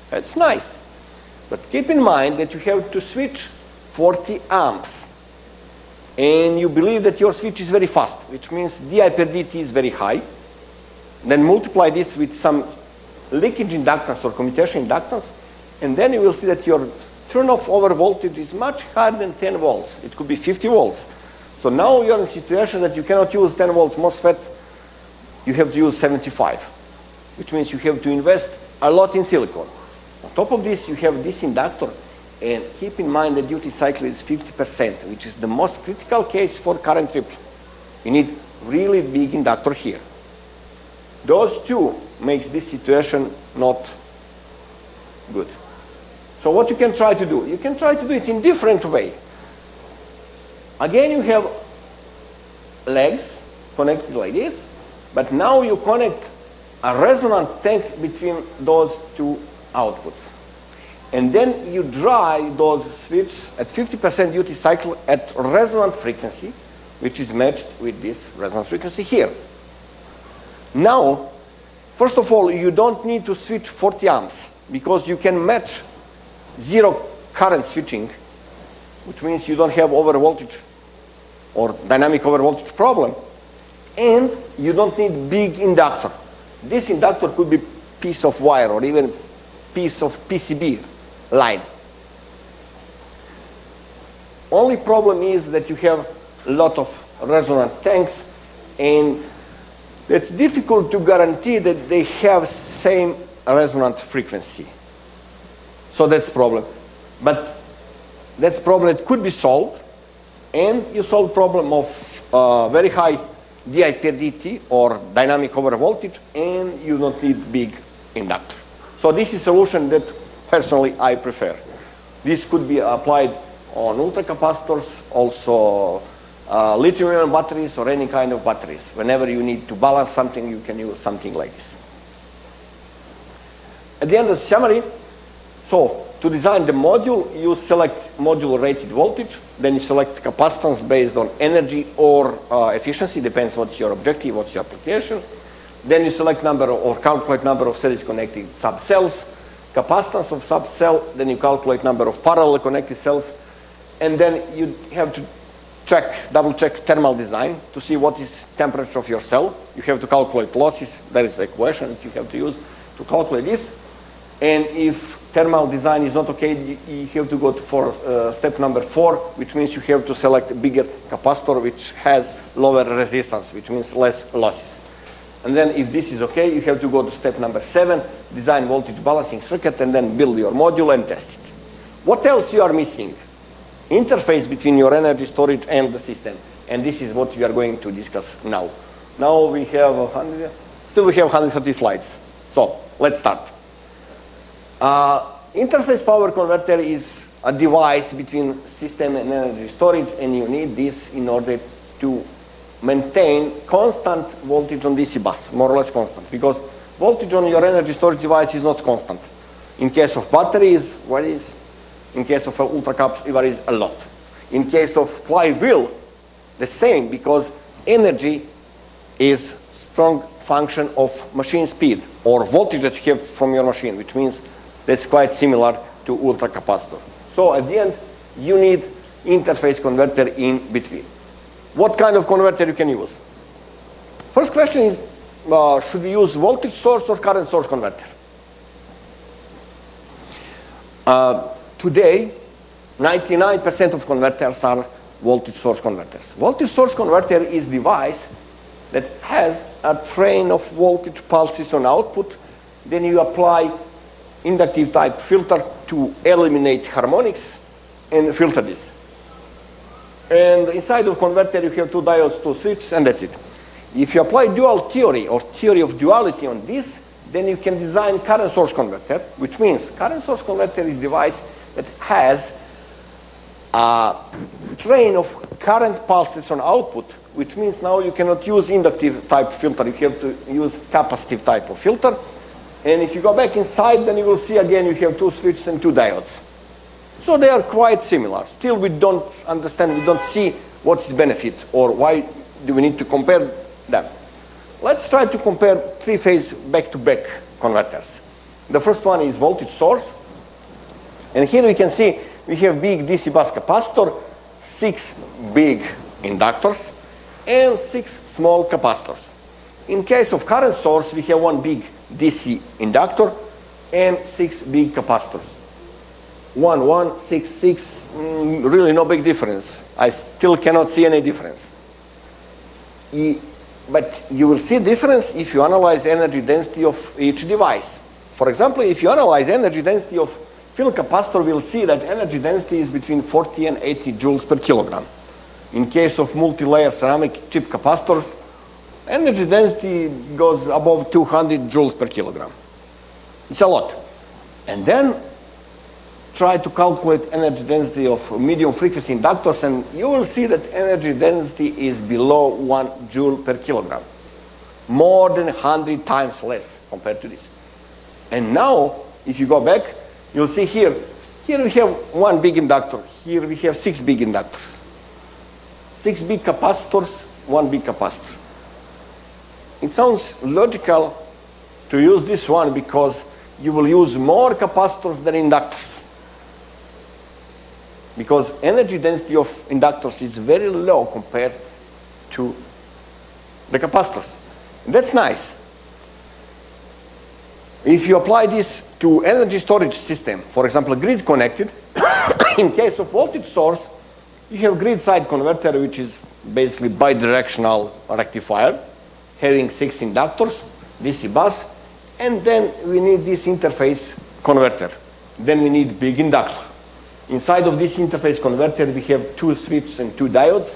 That's nice. But keep in mind that you have to switch 40 amps. And you believe that your switch is very fast, which means di per dt is very high. Then multiply this with some leakage inductance or commutation inductance, and then you will see that your turn-off over voltage is much higher than 10 volts. It could be 50 volts. So now you're in a situation that you cannot use 10 volts MOSFET, you have to use 75, which means you have to invest a lot in silicon. On top of this, you have this inductor, and keep in mind the duty cycle is 50%, which is the most critical case for current ripple. You need really big inductor here. Those two makes this situation not good. So what you can try to do? You can try to do it in different way. Again, you have legs connected like this, but now you connect a resonant tank between those two outputs. And then you drive those switches at 50% duty cycle at resonant frequency, which is matched with this resonant frequency here. Now, first of all, you don't need to switch 40 amps, because you can match zero current switching, which means you don't have overvoltage or dynamic overvoltage problem, and you don't need big inductor. This inductor could be piece of wire or even piece of PCB line. Only problem is that you have a lot of resonant tanks, and it's difficult to guarantee that they have same resonant frequency. So that's the problem. But that's a problem that could be solved, and you solve problem of very high di per dt or dynamic overvoltage, and you don't need big inductor. So this is a solution that personally I prefer. This could be applied on ultracapacitors, also lithium-ion batteries or any kind of batteries. Whenever you need to balance something, you can use something like this. At the end of the summary, so to design the module, you select module rated voltage, then you select capacitance based on energy or efficiency, depends what's your objective, what's your application. Then you select number or calculate number of series connected subcells, capacitance of subcell, then you calculate number of parallel connected cells, and then you have to double check thermal design to see what is temperature of your cell. You have to calculate losses. There is an equation that you have to use to calculate this. And if thermal design is not okay, you have to go for step number 4, which means you have to select a bigger capacitor which has lower resistance, which means less losses. And then if this is okay, you have to go to step number 7, design voltage balancing circuit, and then build your module and test it. What else you are missing? Interface between your energy storage and the system. And this is what we are going to discuss now. Now we have 130 slides. So let's start. Interface power converter is a device between system and energy storage, and you need this in order to maintain constant voltage on DC bus, more or less constant, because voltage on your energy storage device is not constant. In case of batteries, what is? In case of ultracaps, it varies a lot. In case of flywheel, the same, because energy is strong function of machine speed or voltage that you have from your machine, which means that's quite similar to ultracapacitor. So at the end, you need interface converter in between. What kind of converter you can use? First question is, should we use voltage source or current source converter? Today, 99% of converters are voltage source converters. Voltage source converter is a device that has a train of voltage pulses on output. Then you apply inductive type filter to eliminate harmonics and filter this. And inside of converter, you have 2 diodes, 2 switches, and that's it. If you apply dual theory or theory of duality on this, then you can design current source converter, which means current source converter is a device that has a train of current pulses on output, which means now you cannot use inductive type filter. You have to use capacitive type of filter. And if you go back inside, then you will see again you have 2 switches and 2 diodes. So they are quite similar. Still, we don't understand, we don't see what's the benefit or why do we need to compare them. Let's try to compare 3-phase back-to-back converters. The first one is voltage source. And here we can see we have big DC bus capacitor, 6 big inductors, and 6 small capacitors. In case of current source, we have 1 big DC inductor and 6 big capacitors. 1, 1, 6, 6, really no big difference. I still cannot see any difference. But you will see difference if you analyze energy density of each device. For example, if you analyze energy density of field capacitor, we'll see that energy density is between 40 and 80 joules per kilogram. In case of multi-layer ceramic chip capacitors, energy density goes above 200 joules per kilogram. It's a lot. And then try to calculate energy density of medium frequency inductors, and you will see that energy density is below 1 joule per kilogram. More than 100 times less compared to this. And now, if you go back, you'll see here we have 1 big inductor. Here we have 6 big inductors. 6 big capacitors, 1 big capacitor. It sounds logical to use this one because you will use more capacitors than inductors. Because energy density of inductors is very low compared to the capacitors. And that's nice. If you apply this to energy storage system, for example, grid connected, in case of voltage source, you have grid side converter, which is basically bidirectional rectifier, having 6 inductors, DC bus, and then we need this interface converter. Then we need big inductor. Inside of this interface converter, we have 2 switches and 2 diodes.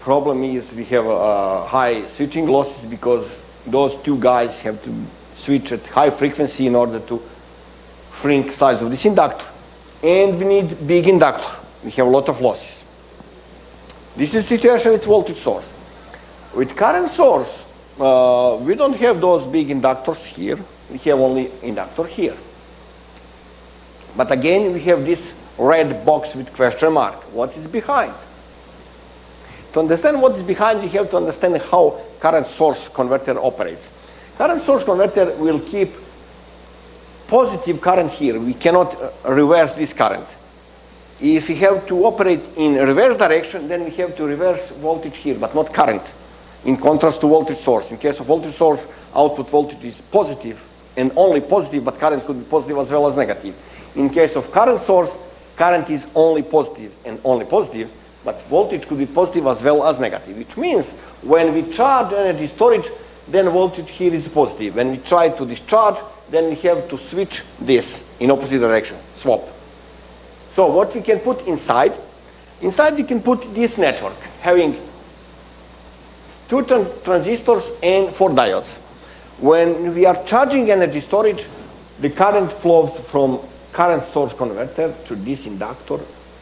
Problem is we have high switching losses because those 2 guys have to switch at high frequency in order to shrink size of this inductor. And we need big inductor. We have a lot of losses. This is the situation with voltage source. With current source, we don't have those big inductors here. We have only inductor here. But again, we have this red box with question mark. What is behind? To understand what is behind, you have to understand how current source converter operates. Current source converter will keep positive current here. We cannot reverse this current. If we have to operate in reverse direction, then we have to reverse voltage here, but not current, in contrast to voltage source. In case of voltage source, output voltage is positive and only positive, but current could be positive as well as negative. In case of current source, current is only positive and only positive, but voltage could be positive as well as negative, which means when we charge energy storage, then voltage here is positive. When we try to discharge, then we have to switch this in opposite direction, swap. So what we can put inside? Inside we can put this network, having 2 transistors and 4 diodes. When we are charging energy storage, the current flows from current source converter to this inductor,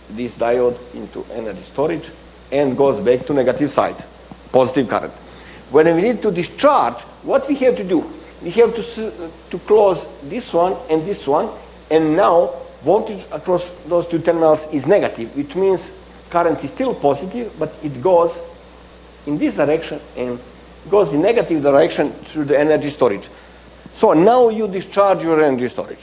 this diode into energy storage, and goes back to negative side, positive current. When we need to discharge, what we have to do? We have to close this one, and now voltage across those 2 terminals is negative, which means current is still positive, but it goes in this direction and goes in negative direction through the energy storage. So now you discharge your energy storage.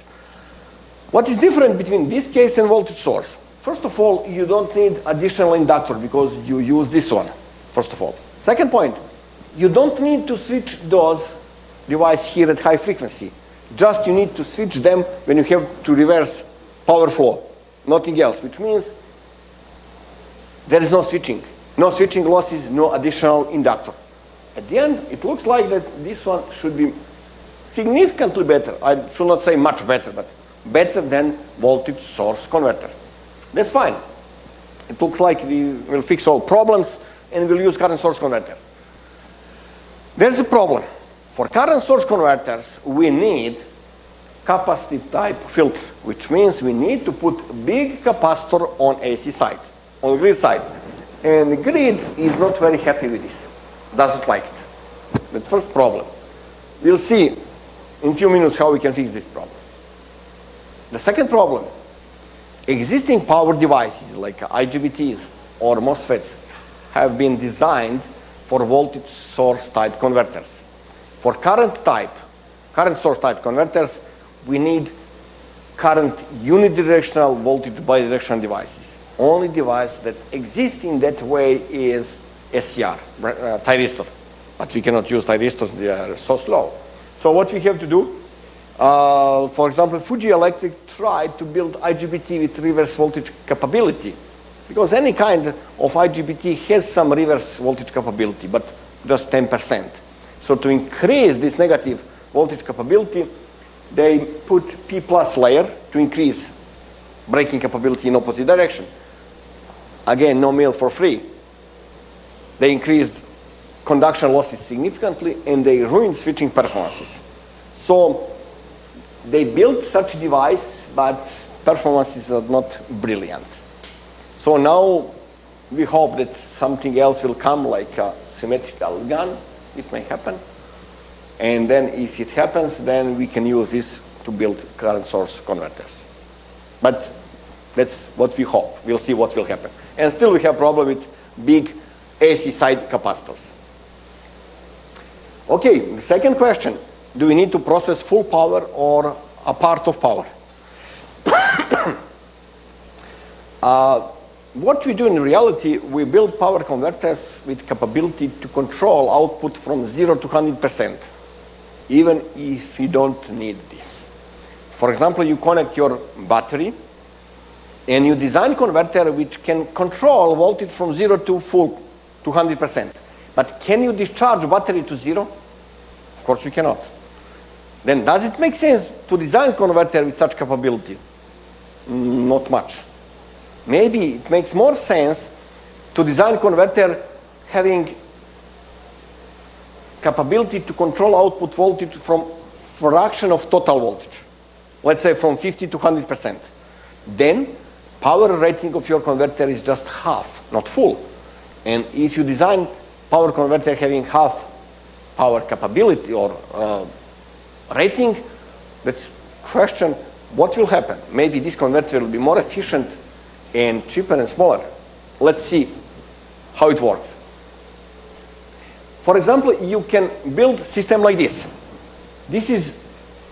What is different between this case and voltage source? First of all, you don't need additional inductor because you use this one, first of all. Second point, you don't need to switch those devices here at high frequency. Just you need to switch them when you have to reverse power flow, nothing else, which means there is no switching. No switching losses, no additional inductor. At the end, it looks like that this one should be significantly better. I should not say much better, but better than voltage source converter. That's fine. It looks like we will fix all problems and we'll use current source converters. There's a problem. For current source converters, we need capacitive type filter, which means we need to put big capacitor on AC side, on grid side. And the grid is not very happy with this, doesn't like it. The first problem. We'll see in a few minutes how we can fix this problem. The second problem, existing power devices like IGBTs or MOSFETs have been designed for voltage source type converters. For current source type converters, we need current unidirectional voltage bidirectional devices. Only device that exists in that way is SCR, thyristor. But we cannot use thyristors, they are so slow. So what we have to do, for example, Fuji Electric tried to build IGBT with reverse voltage capability, because any kind of IGBT has some reverse voltage capability, but just 10%. So to increase this negative voltage capability, they put P+ layer to increase breaking capability in opposite direction. Again, no meal for free. They increased conduction losses significantly and they ruined switching performances. So they built such device, but performances are not brilliant. So now we hope that something else will come, like a symmetrical gun. It may happen. And then if it happens, then we can use this to build current source converters. But that's what we hope. We'll see what will happen. And still we have problem with big AC side capacitors. Okay, the second question. Do we need to process full power or a part of power? What we do in reality, we build power converters with capability to control output from 0 to 100%, even if you don't need this. For example, you connect your battery and you design converter which can control voltage from 0 to full, to 100%. But can you discharge battery to 0? Of course you cannot. Then does it make sense to design converter with such capability? Not much. Maybe it makes more sense to design converter having capability to control output voltage from fraction of total voltage. Let's say from 50 to 100%. Then power rating of your converter is just half, not full. And if you design power converter having half power capability or rating, that's question, what will happen? Maybe this converter will be more efficient and cheaper and smaller. Let's see how it works. For example, you can build a system like this. This is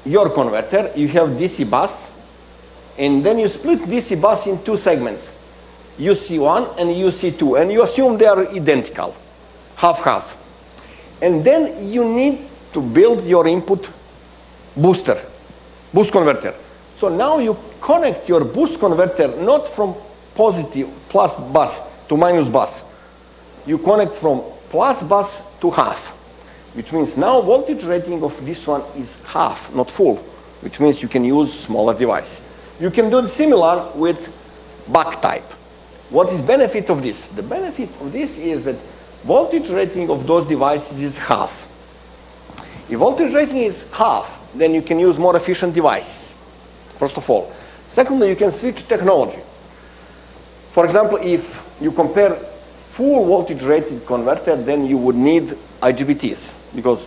your converter. You have DC bus, and then you split DC bus in two segments, UC1 and UC2, and you assume they are identical, half-half. And then you need to build your input boost converter. So now you connect your boost converter not from positive plus bus to minus bus. You connect from plus bus to half, which means now voltage rating of this one is half, not full, which means you can use smaller device. You can do similar with buck type. What is benefit of this? The benefit of this is that voltage rating of those devices is half. If voltage rating is half, then you can use more efficient devices, first of all. Secondly, you can switch technology. For example, if you compare full voltage rated converter, then you would need IGBTs, because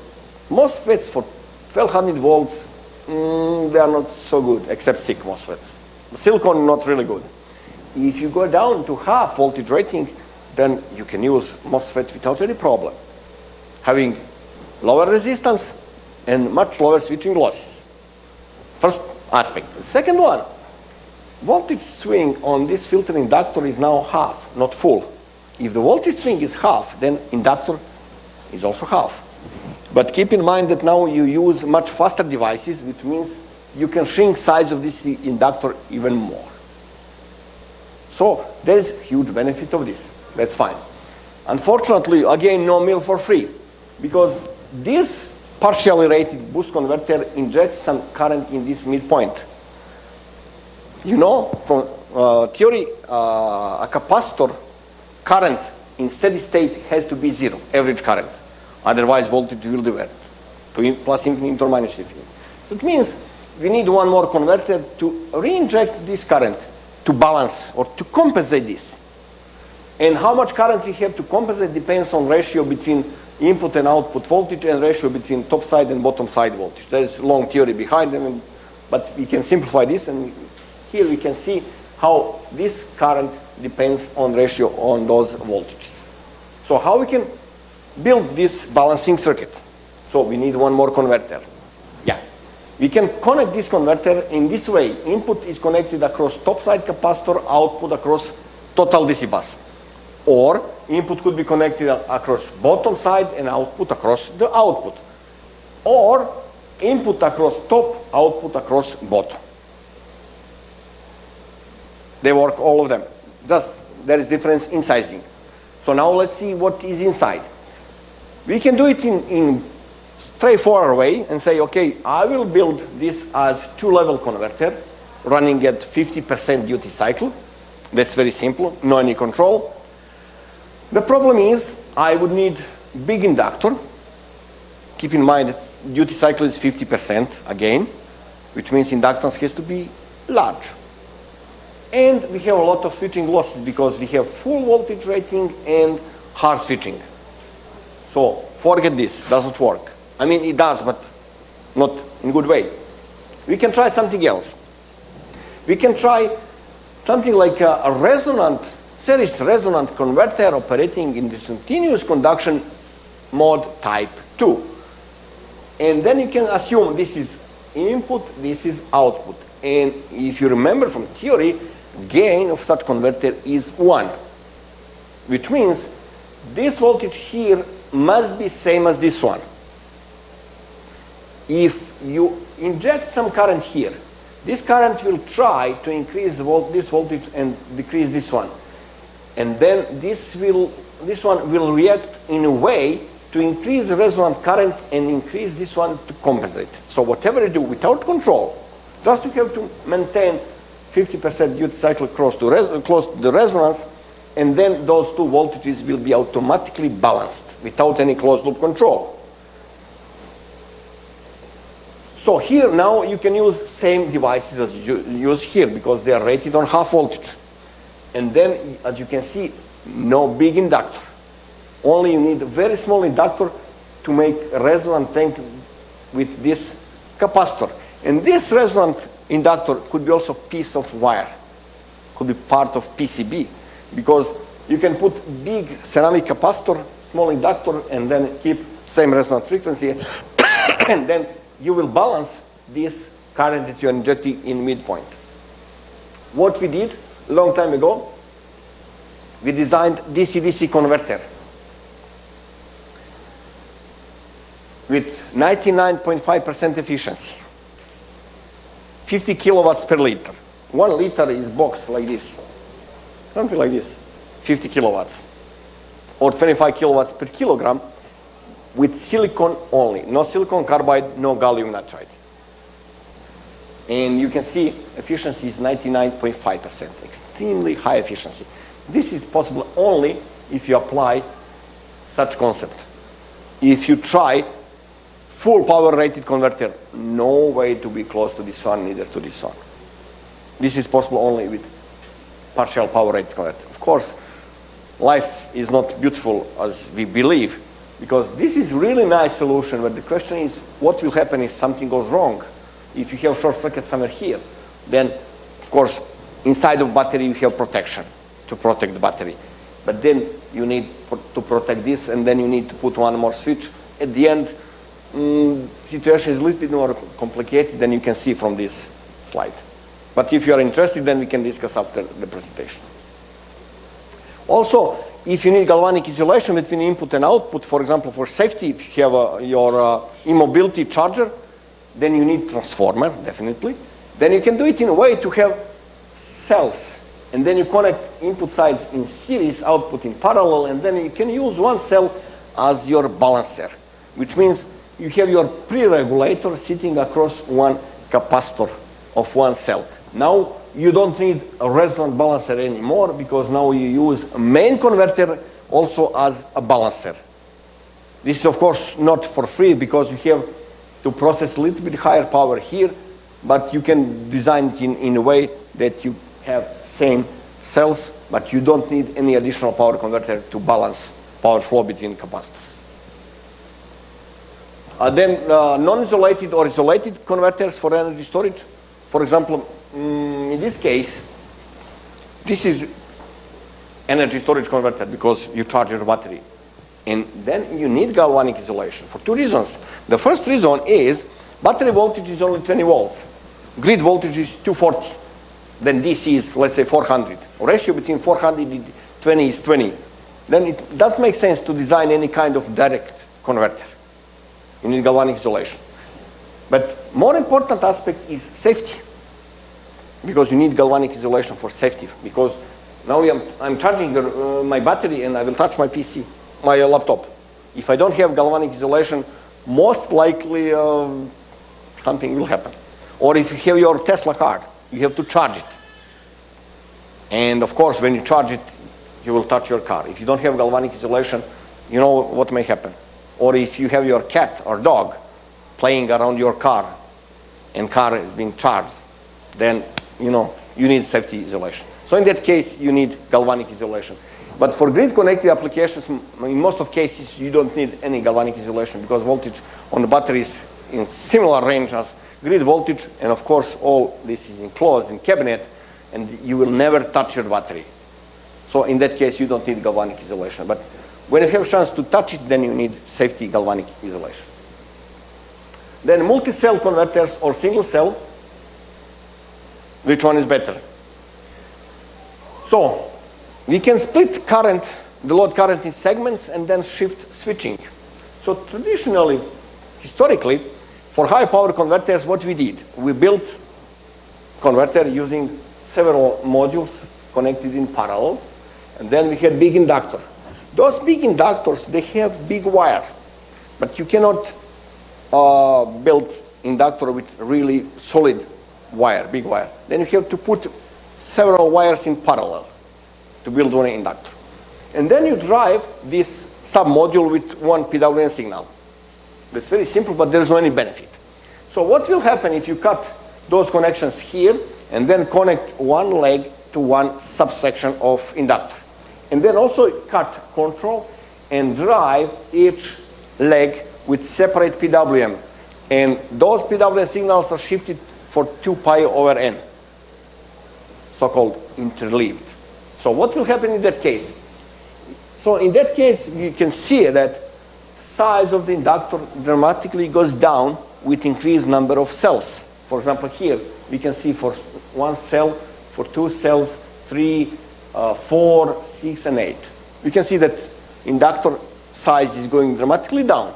MOSFETs for 1200 volts, they are not so good, except SiC MOSFETs. Silicon, not really good. If you go down to half voltage rating, then you can use MOSFET without any problem, having lower resistance and much lower switching losses. First aspect. The second one, voltage swing on this filter inductor is now half, not full. If the voltage swing is half, then inductor is also half. But keep in mind that now you use much faster devices, which means you can shrink size of this inductor even more. So there is huge benefit of this. That's fine. Unfortunately, again, no meal for free, because this partially rated boost converter injects some current in this midpoint. You know from theory, a capacitor current in steady state has to be zero, average current. Otherwise, voltage will divert to plus infinite or minus infinite. So it means we need one more converter to re-inject this current to balance or to compensate this. And how much current we have to compensate depends on ratio between input and output voltage and ratio between top side and bottom side voltage. There is a long theory behind them, but we can simplify this, and here we can see how this current depends on ratio on those voltages. So how we can build this balancing circuit? So we need one more converter. Yeah. We can connect this converter in this way. Input is connected across top side capacitor, output across total DC bus. Or input could be connected across bottom side and output across the output. Or input across top, output across bottom. They work, all of them. Just there is difference in sizing. So now let's see what is inside. We can do it in straightforward way and say, okay, I will build this as two-level converter running at 50% duty cycle. That's very simple, no any control. The problem is I would need big inductor. Keep in mind that duty cycle is 50% again, which means inductance has to be large. And we have a lot of switching losses because we have full voltage rating and hard switching. So forget this, doesn't work. I mean, it does, but not in a good way. We can try something else. We can try something like a resonant, series resonant converter operating in discontinuous conduction mode type 2. And then you can assume this is input, this is output. And if you remember from theory, gain of such converter is 1, which means this voltage here must be same as this one. If you inject some current here, this current will try to increase this voltage and decrease this one. And then this one will react in a way to increase the resonant current and increase this one to compensate. So whatever you do without control, just you have to maintain 50% duty cycle close to the resonance, and then those two voltages will be automatically balanced without any closed loop control. So here now you can use same devices as you use here because they are rated on half voltage. And then, as you can see, no big inductor. Only you need a very small inductor to make a resonant tank with this capacitor. And this resonant inductor could be also a piece of wire, could be part of PCB, because you can put big ceramic capacitor, small inductor, and then keep same resonant frequency, and then you will balance this current that you are injecting in midpoint. What we did a long time ago, we designed DC-DC converter with 99.5% efficiency, 50 kilowatts per liter. 1 liter is box like this, something like this, 50 kilowatts, or 25 kilowatts per kilogram with silicon only, no silicon carbide, no gallium nitride. And you can see efficiency is 99.5%, extremely high efficiency. This is possible only if you apply such concept. If you try full power rated converter, no way to be close to this one, neither to this one. This is possible only with partial power rated converter. Of course, life is not beautiful as we believe, because this is really nice solution, but the question is, what will happen if something goes wrong? If you have short circuit somewhere here, then of course inside of battery you have protection to protect the battery. But then you need to protect this, and then you need to put one more switch. At the end, situation is a little bit more complicated than you can see from this slide. But if you are interested, then we can discuss after the presentation. Also, if you need galvanic isolation between input and output, for example, for safety, if you have your immobility charger, then you need transformer, definitely. Then you can do it in a way to have cells. And then you connect input sides in series, output in parallel, and then you can use one cell as your balancer, which means you have your pre-regulator sitting across one capacitor of one cell. Now you don't need a resonant balancer anymore, because now you use a main converter also as a balancer. This is of course not for free, because you have to process a little bit higher power here, but you can design it in a way that you have same cells, but you don't need any additional power converter to balance power flow between capacitors. Then non-isolated or isolated converters for energy storage. For example, in this case, this is energy storage converter because you charge your battery. And then you need galvanic isolation for two reasons. The first reason is battery voltage is only 20 volts. Grid voltage is 240. Then DC is, let's say, 400. Ratio between 400 and 20 is 20. Then it does make sense to design any kind of direct converter. You need galvanic isolation. But more important aspect is safety, because you need galvanic isolation for safety. Because now I'm charging my battery and I will touch my PC, my laptop. If I don't have galvanic isolation, most likely something will happen. Or if you have your Tesla car, you have to charge it. And of course, when you charge it, you will touch your car. If you don't have galvanic isolation, you know what may happen. Or if you have your cat or dog playing around your car and car is being charged, then you need safety isolation. So in that case, you need galvanic isolation. But for grid connected applications, in most of cases, you don't need any galvanic isolation, because voltage on the battery is in similar range as grid voltage, and of course all this is enclosed in cabinet, and you will never touch your battery. So in that case, you don't need galvanic isolation. But when you have a chance to touch it, then you need safety galvanic isolation. Then multi-cell converters or single cell, which one is better? So we can split current, the load current in segments, and then shift switching. So traditionally, historically, for high power converters, what we did, we built converter using several modules connected in parallel, and then we had big inductor. Those big inductors, they have big wire, but you cannot build inductor with really solid wire, big wire. Then you have to put several wires in parallel to build one inductor. And then you drive this sub-module with one PWM signal. That's very simple, but there's no any benefit. So what will happen if you cut those connections here and then connect one leg to one subsection of inductor? And then also cut control and drive each leg with separate PWM. And those PWM signals are shifted for 2 pi over n, so-called interleaved. So what will happen in that case? So in that case, you can see that size of the inductor dramatically goes down with increased number of cells. For example, here we can see for 1 cell, for 2 cells, 3, 4, 6, and 8. You can see that inductor size is going dramatically down.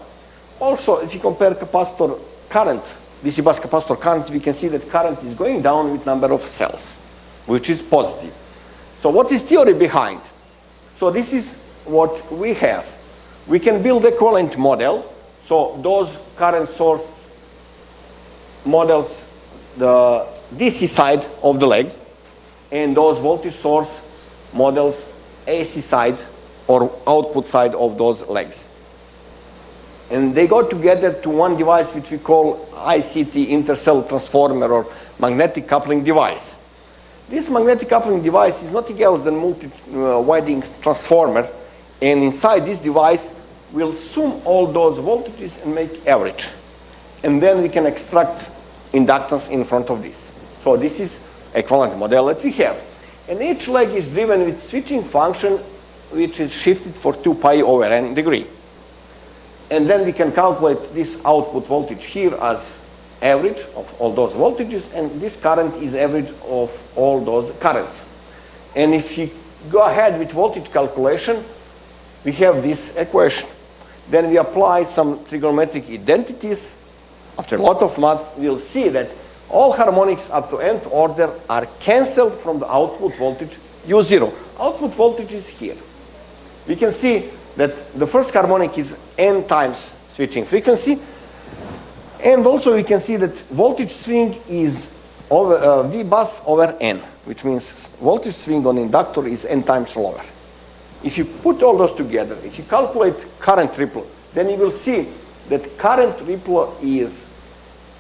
Also, if you compare capacitor current, DC bus capacitor current, we can see that current is going down with number of cells, which is positive. So what is theory behind? So this is what we have. We can build equivalent model. So those current source models the DC side of the legs, and those voltage source models AC side or output side of those legs. And they go together to one device which we call ICT, intercell transformer, or magnetic coupling device. This magnetic coupling device is nothing else than multi-winding transformer, and inside this device we'll sum all those voltages and make average. And then we can extract inductance in front of this. So this is equivalent model that we have. And each leg is driven with switching function which is shifted for 2 pi over n degree. And then we can calculate this output voltage here as average of all those voltages, and this current is average of all those currents. And if you go ahead with voltage calculation, we have this equation. Then we apply some trigonometric identities. After a lot of math, we'll see that all harmonics up to nth order are cancelled from the output voltage U0. Output voltage is here. We can see that the first harmonic is n times switching frequency, and also we can see that voltage swing is over, V bus over n, which means voltage swing on inductor is n times lower. If you put all those together, if you calculate current ripple, then you will see that current ripple is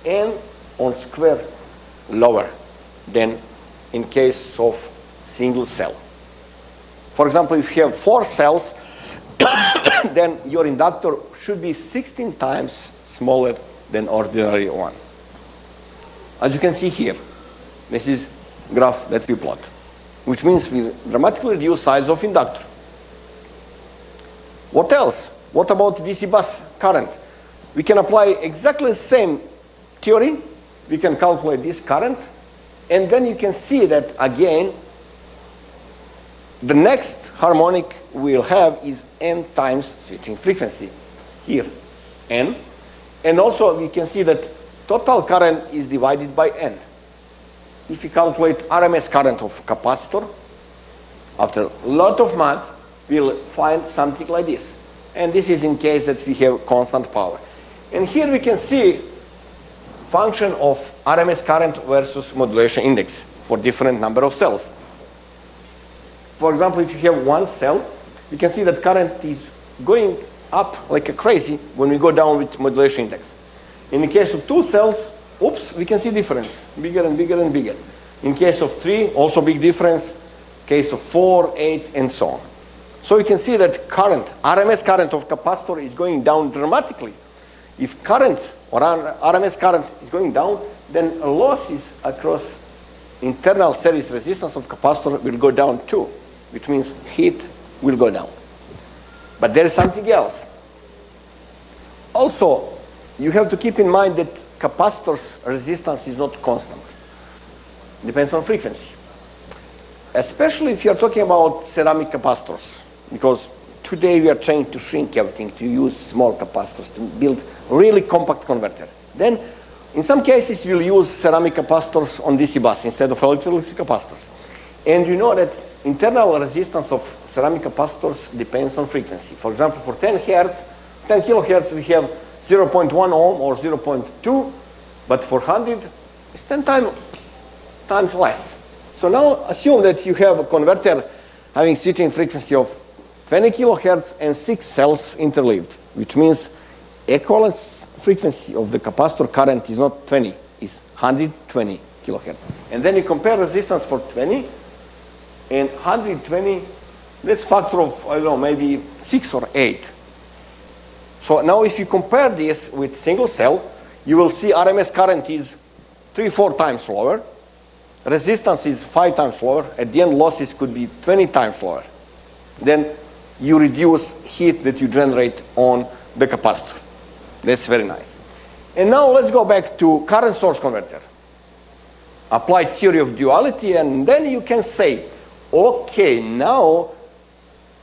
n on square lower than in case of single cell. For example, if you have 4 cells, then your inductor should be 16 times smaller than ordinary one. As you can see here, this is graph that we plot, which means we dramatically reduce size of inductor. What else? What about DC bus current? We can apply exactly the same theory. We can calculate this current, and then you can see that again, the next harmonic we'll have is n times switching frequency. Here, n. And also we can see that total current is divided by n. If you calculate RMS current of capacitor, after a lot of math, we'll find something like this. And this is in case that we have constant power. And here we can see function of RMS current versus modulation index for different number of cells. For example, if you have 1 cell, you can see that current is going up like a crazy when we go down with modulation index. In the case of 2 cells, oops, we can see difference, bigger and bigger and bigger. In case of 3, also big difference. Case of 4, 8, and so on. So you can see that current, RMS current of capacitor is going down dramatically. If current or RMS current is going down, then losses across internal series resistance of capacitor will go down too, which means heat will go down. But there is something else. Also, you have to keep in mind that capacitor's resistance is not constant. It depends on frequency. Especially if you are talking about ceramic capacitors, because today we are trying to shrink everything, to use small capacitors, to build really compact converter. Then, in some cases, you'll use ceramic capacitors on DC bus instead of electrolytic capacitors. And you know that internal resistance of ceramic capacitors depends on frequency. For example, for 10 kilohertz, we have 0.1 ohm or 0.2, but for 100, it's 10 times less. So now assume that you have a converter having switching frequency of 20 kilohertz and 6 cells interleaved, which means equivalence frequency of the capacitor current is not 20, it's 120 kilohertz. And then you compare resistance for 20 and 120 That's factor of, I don't know, maybe 6 or 8. So now if you compare this with single cell, you will see RMS current is 3-4 times lower. Resistance is 5 times lower. At the end, losses could be 20 times lower. Then you reduce heat that you generate on the capacitor. That's very nice. And now let's go back to current source converter. Apply theory of duality, and then you can say, okay, now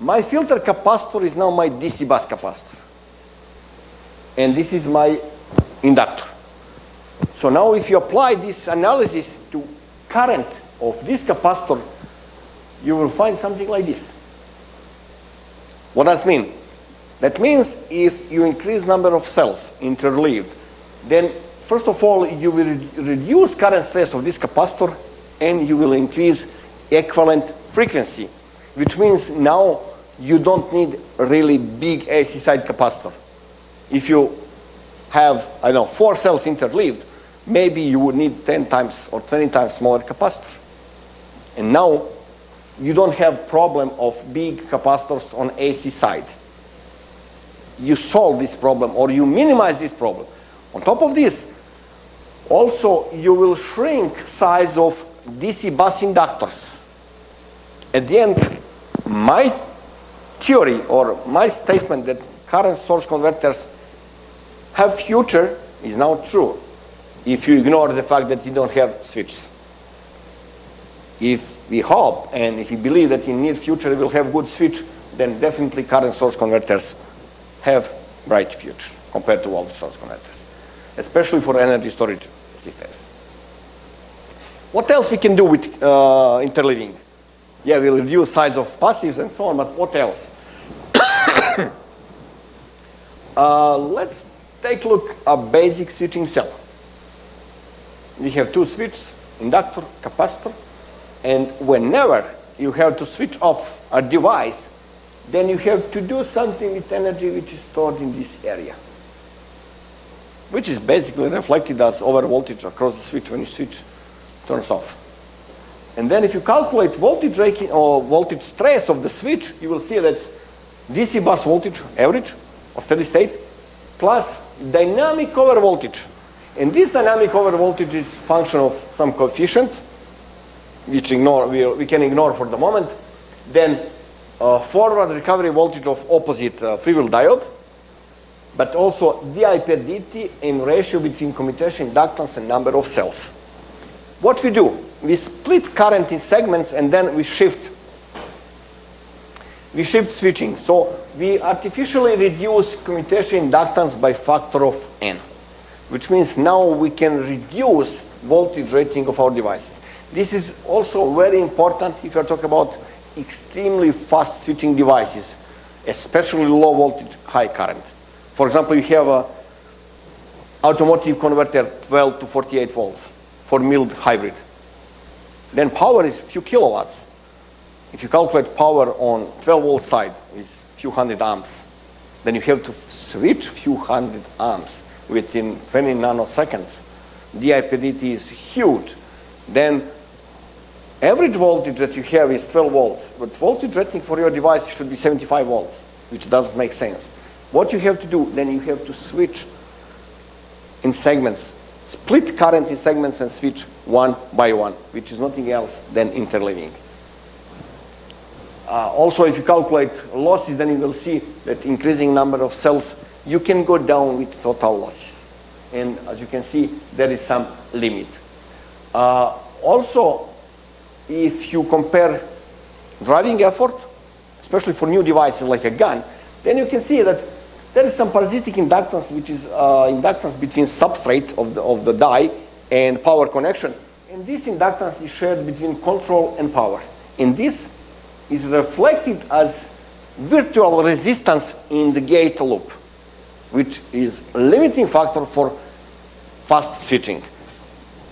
my filter capacitor is now my DC bus capacitor. And this is my inductor. So now if you apply this analysis to current of this capacitor, you will find something like this. What does it mean? That means if you increase number of cells interleaved, then first of all, you will reduce current stress of this capacitor and you will increase equivalent frequency, which means now you don't need a really big AC side capacitor. If you have, I don't know, 4 cells interleaved, maybe you would need 10 times or 20 times smaller capacitor. And now you don't have problem of big capacitors on AC side. You solve this problem or you minimize this problem. On top of this, also you will shrink size of DC bus inductors. At the end, my theory or my statement that current source converters have future is now true if you ignore the fact that you don't have switches. If we hope and if you believe that in near future we will have good switch, then definitely current source converters have bright future compared to voltage source converters, especially for energy storage systems. What else we can do with interleaving? Yeah, we'll reduce size of passives and so on, but what else? Let's take a look at a basic switching cell. We have 2 switches, inductor, capacitor, and whenever you have to switch off a device, then you have to do something with energy which is stored in this area, which is basically reflected as over voltage across the switch when you switch turns off. And then if you calculate voltage rating or voltage stress of the switch, you will see that's DC bus voltage average or steady state plus dynamic over voltage. And this dynamic over voltage is function of some coefficient, which we can ignore for the moment. Then forward recovery voltage of opposite freewheel diode, but also di per dt in ratio between commutation inductance and number of cells. What we do, we split current in segments and then we shift switching. So we artificially reduce commutation inductance by factor of n, which means now we can reduce voltage rating of our devices. This is also very important if you're talking about extremely fast switching devices, especially low voltage, high current. For example, you have a automotive converter 12 to 48 volts for mild hybrid. Then power is a few kilowatts. If you calculate power on 12 volt side, it's a few hundred amps. Then you have to switch a few hundred amps within 20 nanoseconds. Di per dt is huge. Then average voltage that you have is 12 volts, but voltage rating for your device should be 75 volts, which doesn't make sense. What you have to do, then you have to switch in segments, split current in segments and switch one by one, which is nothing else than interleaving. Also, if you calculate losses, then you will see that increasing number of cells, you can go down with total losses. And as you can see, there is some limit. Also, if you compare driving effort, especially for new devices like a gun, then you can see that there is some parasitic inductance, which is inductance between substrate of the die and power connection. And this inductance is shared between control and power. And this is reflected as virtual resistance in the gate loop, which is a limiting factor for fast switching.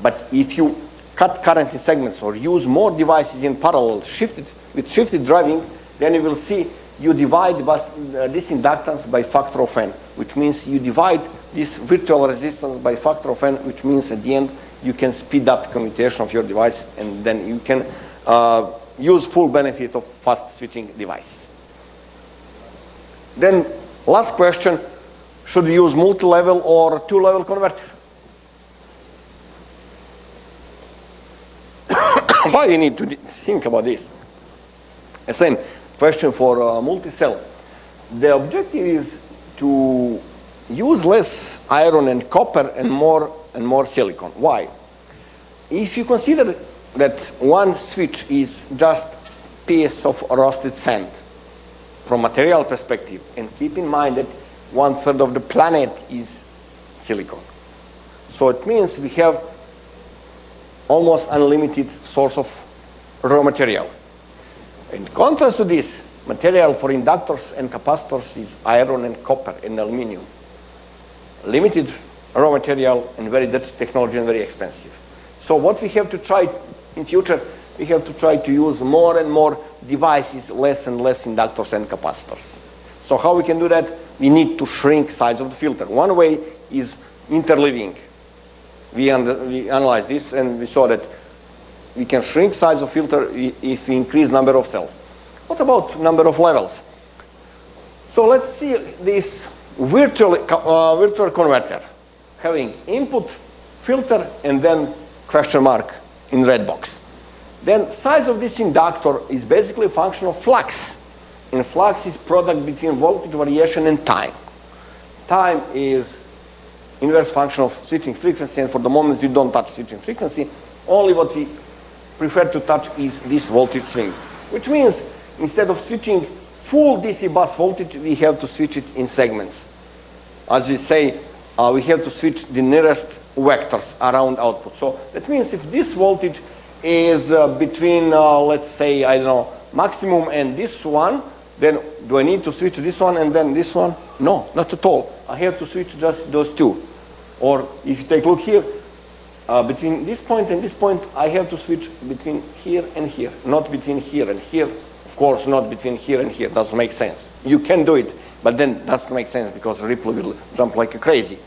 But if you cut current in segments or use more devices in parallel, with shifted driving, then you will see you divide this inductance by factor of n, which means you divide this virtual resistance by factor of n, which means at the end you can speed up commutation of your device, and then you can use full benefit of fast switching device. Then last question, should we use multi-level or two-level converter? Why we need to think about this? The same question for multi-cell. The objective is to use less iron and copper and more silicon. Why? If you consider that one switch is just piece of roasted sand from material perspective, and keep in mind that 1/3 of the planet is silicon. So it means we have almost unlimited source of raw material. In contrast to this, material for inductors and capacitors is iron and copper and aluminum. Limited raw material and very dirty technology and very expensive. So what we have to try in future, we have to try to use more and more devices, less and less inductors and capacitors. So how we can do that? We need to shrink size of the filter. One way is interleaving. We analyzed this and we saw that we can shrink size of filter if we increase number of cells. What about number of levels? So let's see this virtual converter having input, filter, and then question mark in red box. Then size of this inductor is basically a function of flux. And flux is product between voltage variation and time. Time is inverse function of switching frequency, and for the moment we don't touch switching frequency. Only what we prefer to touch is this voltage swing, which means instead of switching full DC bus voltage, we have to switch it in segments. As we say, we have to switch the nearest vectors around output. So that means if this voltage is between, let's say, I don't know, maximum and this one, then do I need to switch this one and then this one? No, not at all. I have to switch just those two. Or if you take a look here, between this point and this point, I have to switch between here and here, not between here and here. Of course, not between here and here. Doesn't make sense. You can do it, but then it doesn't make sense because ripple will jump like crazy.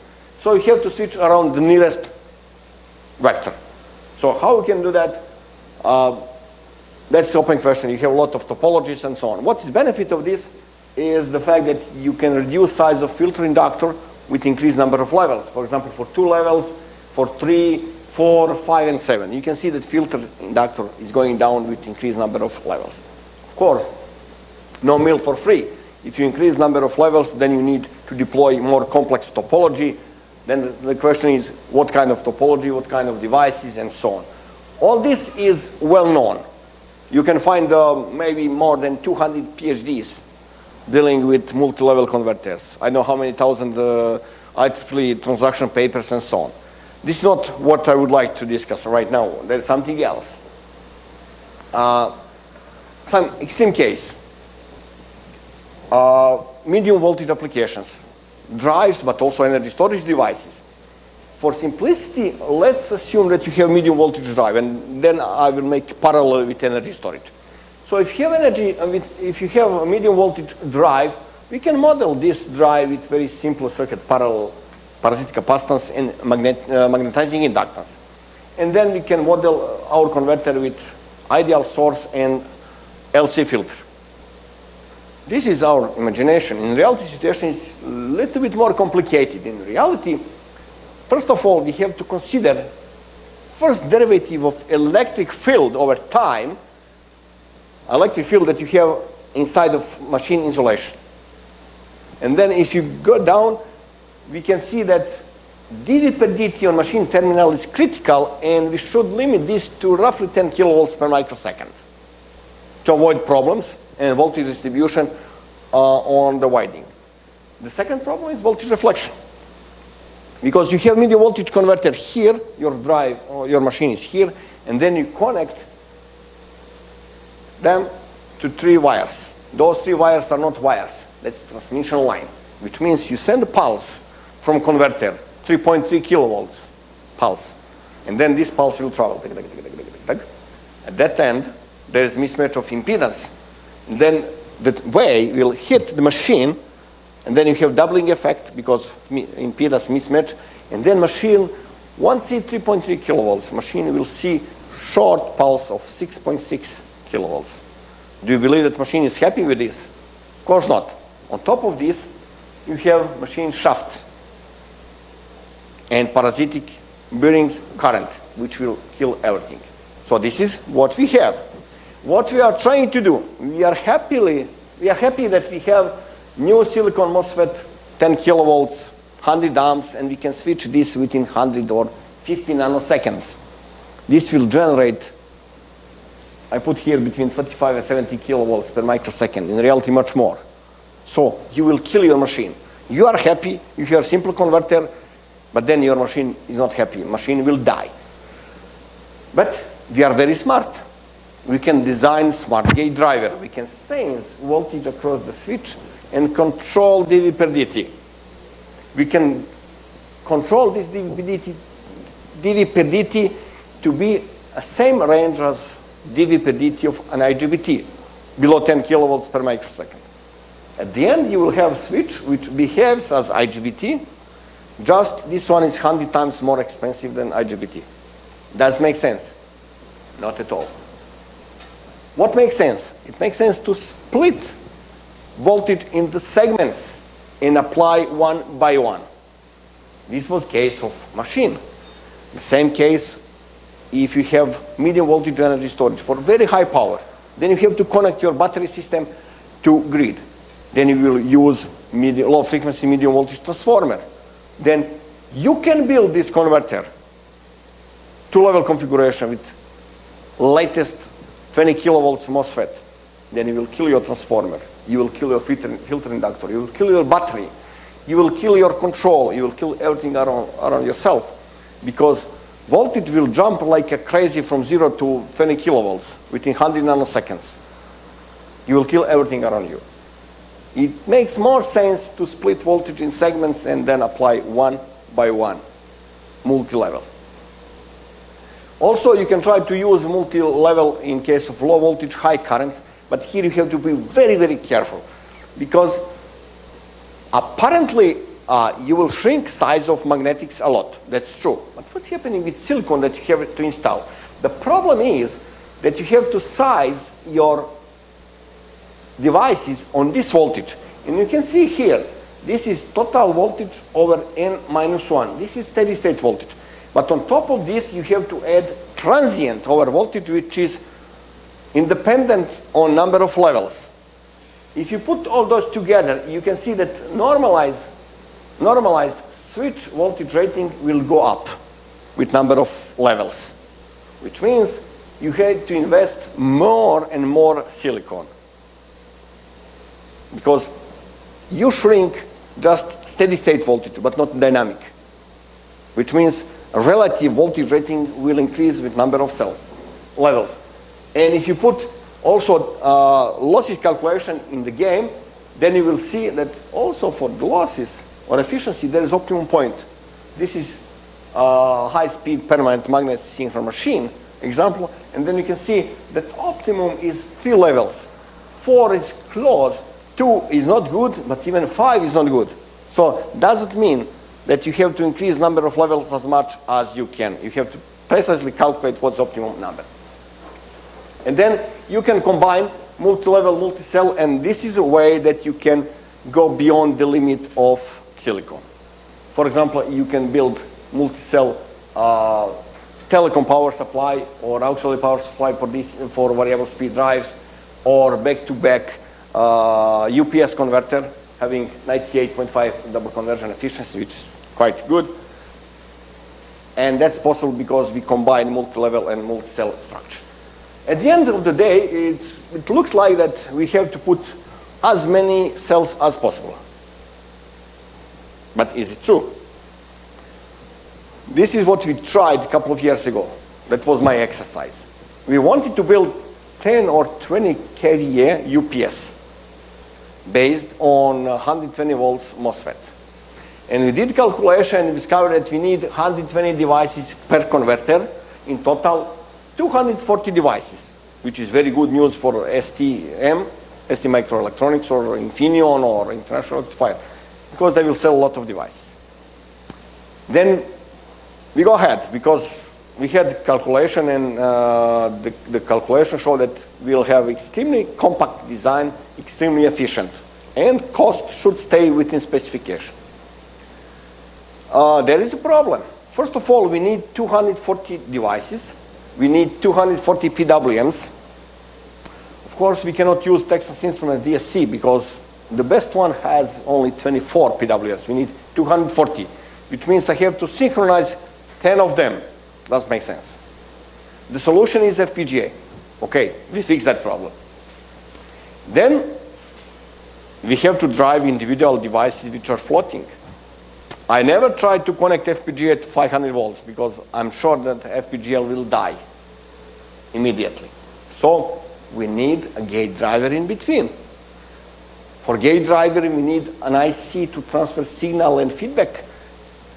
So you have to switch around the nearest vector. So how we can do that? That's the open question. You have a lot of topologies and so on. What's the benefit of this is the fact that you can reduce size of filter inductor with increased number of levels. For example, for 2 levels, for 3, 4, 5, and 7. You can see that filter inductor is going down with increased number of levels. Of course, no meal for free. If you increase number of levels, then you need to deploy more complex topology. Then the question is, what kind of topology, what kind of devices, and so on. All this is well known. You can find maybe more than 200 PhDs dealing with multi-level converters. I know how many thousand IEEE transaction papers and so on. This is not what I would like to discuss right now. There's something else. Some extreme case. Medium voltage applications. Drives, but also energy storage devices. For simplicity, let's assume that you have medium voltage drive, and then I will make parallel with energy storage. So if you have if you have a medium voltage drive, we can model this drive with very simple circuit, parallel parasitic capacitance and magnetizing inductance. And then we can model our converter with ideal source and LC filter. This is our imagination. In reality, the situation is a little bit more complicated. In reality, first of all, we have to consider first derivative of electric field over time, electric field that you have inside of machine insulation. And then if you go down, we can see that dV per dt on machine terminal is critical, and we should limit this to roughly 10 kilovolts per microsecond to avoid problems and voltage distribution on the winding. The second problem is voltage reflection. Because you have medium voltage converter here, your drive or your machine is here, and then you connect them to 3 wires. Those 3 wires are not wires, that's transmission line, which means you send a pulse from converter, 3.3 kilovolts pulse, and then this pulse will travel. At that end, there is mismatch of impedance. And then that wave will hit the machine, and then you have doubling effect because impedance mismatch, and then machine won't see 3.3 kilovolts. Machine will see short pulse of 6.6 kilovolts. Do you believe that machine is happy with this? Of course not. On top of this, you have machine shaft and parasitic bearings current, which will kill everything. So this is what we have. What we are trying to do, we are happy that we have new silicon MOSFET, 10 kilovolts, 100 amps, and we can switch this within 100 or 50 nanoseconds. This will generate, I put here between 35 and 70 kilovolts per microsecond, in reality much more. So you will kill your machine. You are happy, you have a simple converter, but then your machine is not happy. Machine will die. But we are very smart. We can design smart gate driver. We can sense voltage across the switch and control dV per dt. We can control this dV per dt to be the same range as dV per dt of an IGBT, below 10 kilovolts per microsecond. At the end, you will have a switch which behaves as IGBT, just this one is 100 times more expensive than IGBT. Does it make sense? Not at all. What makes sense? It makes sense to split voltage into segments and apply one by one. This was case of machine. The same case if you have medium voltage energy storage for very high power. Then you have to connect your battery system to grid. Then you will use low frequency medium voltage transformer. Then you can build this converter, two-level configuration with latest 20 kilovolts MOSFET. Then you will kill your transformer. You will kill your filter inductor. You will kill your battery. You will kill your control. You will kill everything around yourself, because voltage will jump like a crazy from 0 to 20 kilovolts within 100 nanoseconds. You will kill everything around you. It makes more sense to split voltage in segments and then apply one by one, multi-level. Also, you can try to use multi-level in case of low voltage, high current, but here you have to be very, very careful, because apparently you will shrink size of magnetics a lot. That's true. But what's happening with silicon that you have to install? The problem is that you have to size your devices on this voltage. And you can see here, this is total voltage over n-1. This is steady state voltage. But on top of this, you have to add transient over voltage, which is independent on number of levels. If you put all those together, you can see that normalized switch voltage rating will go up with number of levels, which means you have to invest more and more silicon, because you shrink just steady state voltage but not dynamic, which means relative voltage rating will increase with number of levels. And if you put also losses calculation in the game, then you will see that also for the losses or efficiency there is optimum point. This is high-speed permanent magnet synchronous machine example, and then you can see that optimum is 3 levels. 4 is close, 2 is not good, but even 5 is not good. So doesn't mean that you have to increase number of levels as much as you can. You have to precisely calculate what's the optimum number. And then you can combine multi-level, multi-cell, and this is a way that you can go beyond the limit of silicon. For example, you can build multi-cell telecom power supply or auxiliary power supply for variable speed drives, or back-to-back UPS converter having 98.5 double conversion efficiency, which is quite good. And that's possible because we combine multi-level and multi-cell structure. At the end of the day, it looks like that we have to put as many cells as possible. But is it true? This is what we tried a couple of years ago. That was my exercise. We wanted to build 10 or 20 kVA UPS based on 120 volts MOSFET. And we did calculation and discovered that we need 120 devices per converter, in total 240 devices, which is very good news for ST Microelectronics or Infineon or International Rectifier, because they will sell a lot of devices. Then we go ahead, because we had calculation, and the calculation showed that we'll have extremely compact design, extremely efficient, and cost should stay within specification. There is a problem. First of all, we need 240 devices. We need 240 PWMs. Of course, we cannot use Texas Instruments DSC because the best one has only 24 PWMs. We need 240, which means I have to synchronize 10 of them. Does make sense. The solution is FPGA. Okay, we fix that problem. Then we have to drive individual devices which are floating. I never tried to connect FPGA at 500 volts because I'm sure that FPGA will die immediately. So we need a gate driver in between. For gate driver, we need an IC to transfer signal and feedback.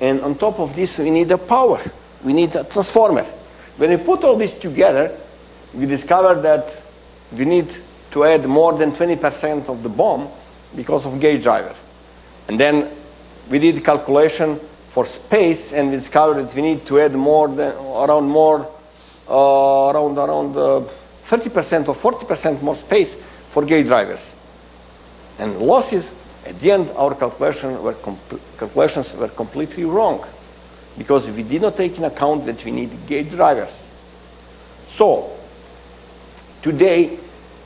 And on top of this, we need a power. We need a transformer. When we put all this together, we discovered that we need to add more than 20% of the BOM because of gate driver. And then we did calculation for space, and we discovered that we need to add around 30% or 40% more space for gate drivers. And losses, at the end, our calculations were completely wrong because we did not take into account that we need gate drivers. So today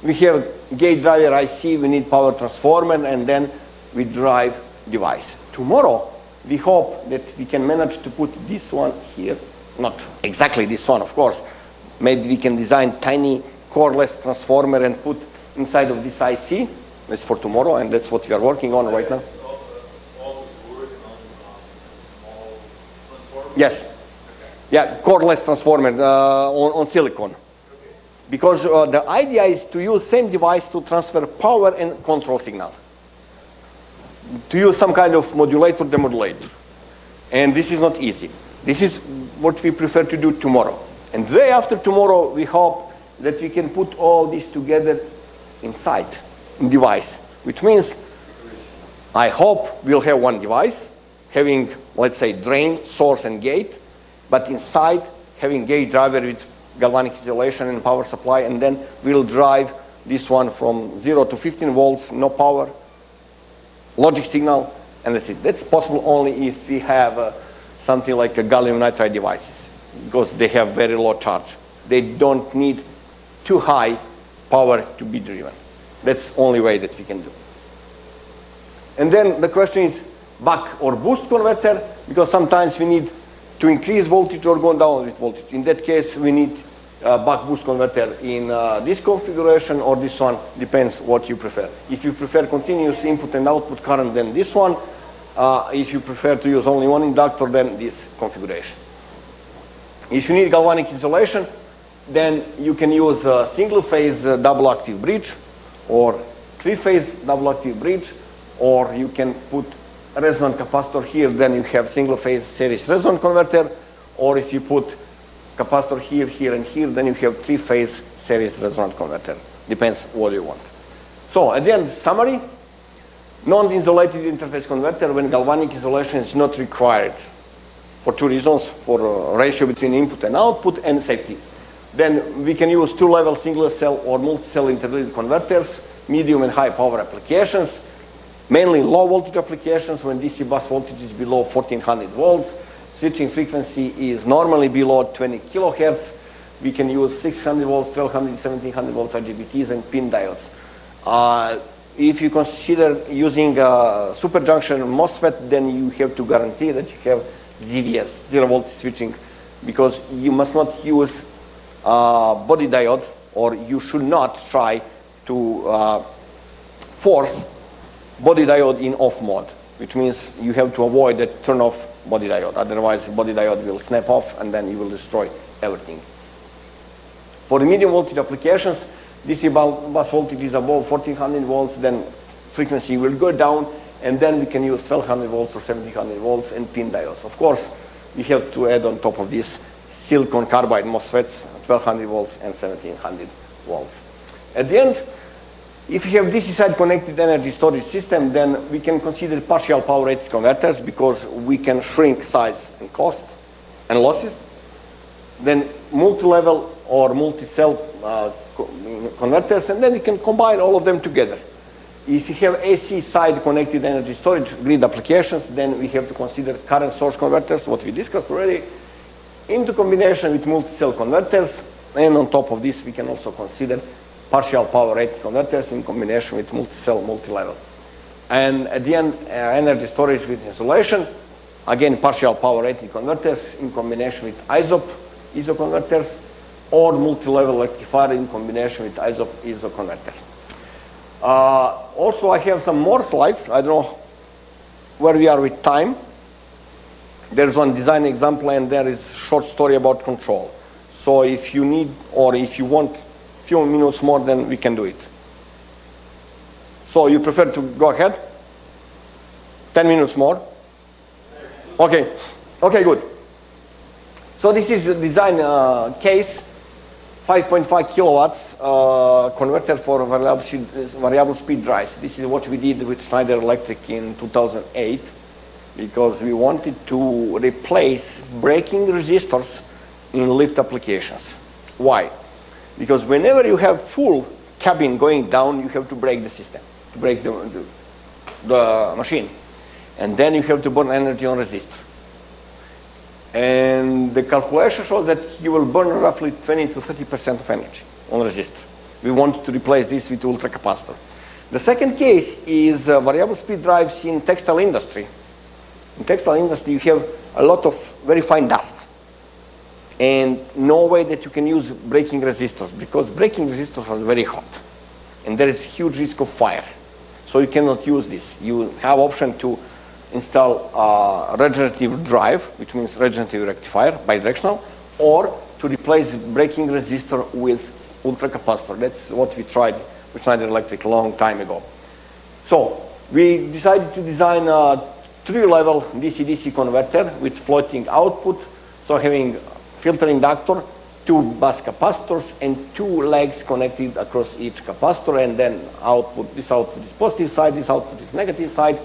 we have gate driver IC, we need power transformer, and then we drive device. Tomorrow we hope that we can manage to put this one here, not exactly this one, of course. Maybe we can design tiny coreless transformer and put inside of this IC. That's for tomorrow, and that's what we are working on right now. Yes. Yeah, coreless transformer on silicon. Because the idea is to use same device to transfer power and control signal. To use some kind of modulator, demodulator. And this is not easy. This is what we prefer to do tomorrow. And the day after tomorrow, we hope that we can put all this together inside in device. Which means, I hope we'll have one device having, let's say, drain, source, and gate, but inside having gate driver with galvanic isolation and power supply, and then we'll drive this one from 0 to 15 volts, no power, logic signal, and that's it. That's possible only if we have something like a gallium nitride devices, because they have very low charge. They don't need too high power to be driven. That's the only way that we can do. And then the question is buck or boost converter, because sometimes we need to increase voltage or go down with voltage. In that case, we need buck boost converter in this configuration or this one, depends what you prefer. If you prefer continuous input and output current, then this one. If you prefer to use only one inductor, then this configuration. If you need galvanic insulation, then you can use a single phase double active bridge or three-phase double active bridge, or you can put a resonant capacitor here, then you have single phase series resonant converter, or if you put capacitor here, here, and here, then you have three-phase series resonant converter. Depends what you want. So at the end, summary, non-insulated interface converter when galvanic insulation is not required for two reasons, for ratio between input and output and safety. Then we can use two-level single cell or multi-cell integrated converters, medium and high power applications, mainly low voltage applications when DC bus voltage is below 1400 volts. Switching frequency is normally below 20 kilohertz. We can use 600 volts, 1200, 1700 volts IGBTs and pin diodes. If you consider using a super junction MOSFET, then you have to guarantee that you have ZVS, zero voltage switching, because you must not use body diode, or you should not try to force body diode in off mode, which means you have to avoid the turn off body diode. Otherwise, body diode will snap off and then you will destroy everything. For the medium voltage applications, DC bus voltage is above 1400 volts, then frequency will go down, and then we can use 1200 volts or 1700 volts and pin diodes. Of course, we have to add on top of this silicon carbide MOSFETs, 1200 volts and 1700 volts. At the end, if you have DC side connected energy storage system, then we can consider partial power rated converters, because we can shrink size and cost and losses. then multi-level or multi-cell converters, and then you can combine all of them together. If you have AC side connected energy storage grid applications, then we have to consider current source converters, what we discussed already, into combination with multi-cell converters, and on top of this we can also consider partial power rated converters in combination with multi-cell, multi-level. And at the end, energy storage with insulation, again partial power rated converters in combination with ISO converters, or multi-level rectifier in combination with ISO converters. Also, I have some more slides. I don't know where we are with time. There's one design example, and there is a short story about control. So if you need, or if you want a few minutes more, then we can do it. So you prefer to go ahead? 10 minutes more? Okay. Okay, good. So this is the design case. 5.5 kilowatts converter for variable speed drives. This is what we did with Schneider Electric in 2008, because we wanted to replace braking resistors in lift applications. Why? Because whenever you have full cabin going down, you have to brake the system, to brake the machine. And then you have to burn energy on resistor. And the calculation shows that you will burn roughly 20 to 30% of energy on resistor. We want to replace this with ultracapacitor. The second case is variable speed drives in textile industry. In textile industry, you have a lot of very fine dust, and no way that you can use braking resistors, because braking resistors are very hot, and there is huge risk of fire. So you cannot use this. You have option to install a regenerative drive, which means regenerative rectifier, bidirectional, or to replace braking resistor with ultracapacitor. That's what we tried with Schneider Electric a long time ago. So we decided to design a 3-level DC-DC converter with floating output, so having filter inductor, 2 bus capacitors, and 2 legs connected across each capacitor, and then output. This output is positive side, this output is negative side.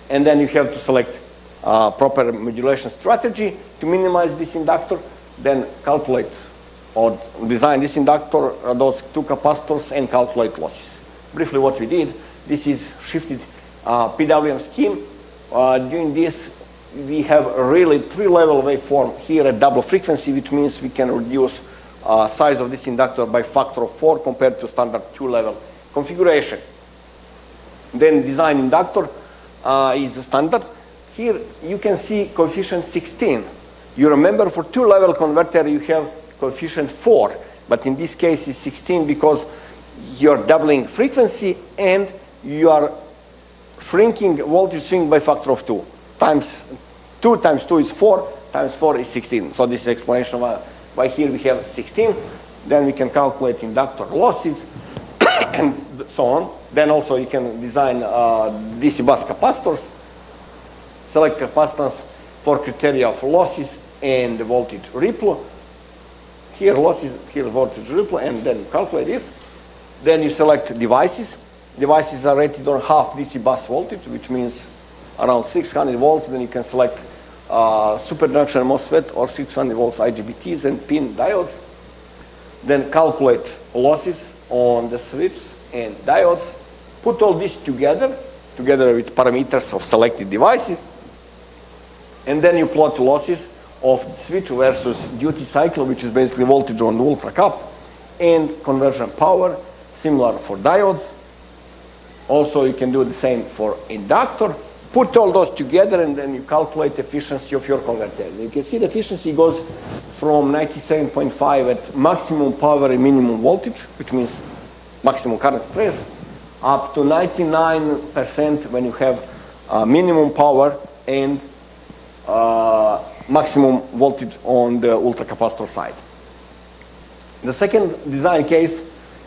And then you have to select proper modulation strategy to minimize this inductor, then calculate or design this inductor, those 2 capacitors, and calculate losses. Briefly what we did, this is shifted PWM scheme. Doing this, we have a really 3-level waveform here at double frequency, which means we can reduce size of this inductor by factor of 4 compared to standard 2-level configuration. Then design inductor is standard. Here you can see coefficient 16. You remember for 2-level converter you have coefficient 4, but in this case it's 16 because you're doubling frequency and you are shrinking voltage swing by factor of 2. 2 times 2 is 4, times 4 is 16. So this is explanation why here we have 16. Then we can calculate inductor losses and so on. Then also you can design DC bus capacitors, select capacitance for criteria of losses and the voltage ripple. Here losses, here voltage ripple, and then calculate this. Then you select devices. Devices are rated on half DC bus voltage, which means around 600 volts. Then you can select superjunction MOSFET or 600 volts IGBTs and pin diodes. Then calculate losses on the switch and diodes. Put all this together with parameters of selected devices, and then you plot losses of switch versus duty cycle, which is basically voltage on the ultra cap, and conversion power, similar for diodes. Also, you can do the same for inductor. Put all those together, and then you calculate the efficiency of your converter. You can see the efficiency goes from 97.5 at maximum power and minimum voltage, which means maximum current stress, up to 99% when you have minimum power and maximum voltage on the ultracapacitor side. The second design case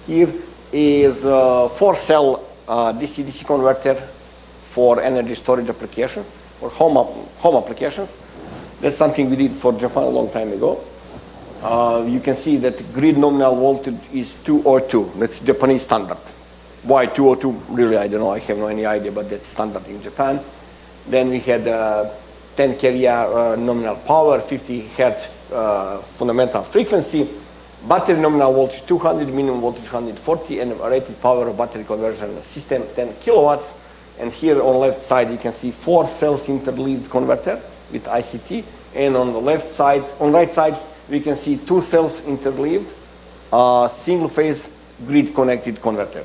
here is 4-cell DC-DC converter for energy storage application, or home applications. That's something we did for Japan a long time ago. You can see that grid nominal voltage is 202. That's Japanese standard. Why 202? Really, I don't know. I have no any idea, but that's standard in Japan. Then we had 10 kVA nominal power, 50 hertz fundamental frequency, battery nominal voltage 200, minimum voltage 140, and rated power of battery conversion system 10 kilowatts. And here on left side you can see 4 cells interleaved converter with ICT, and on the left side, on right side, we can see 2 cells interleaved, single phase grid connected converter.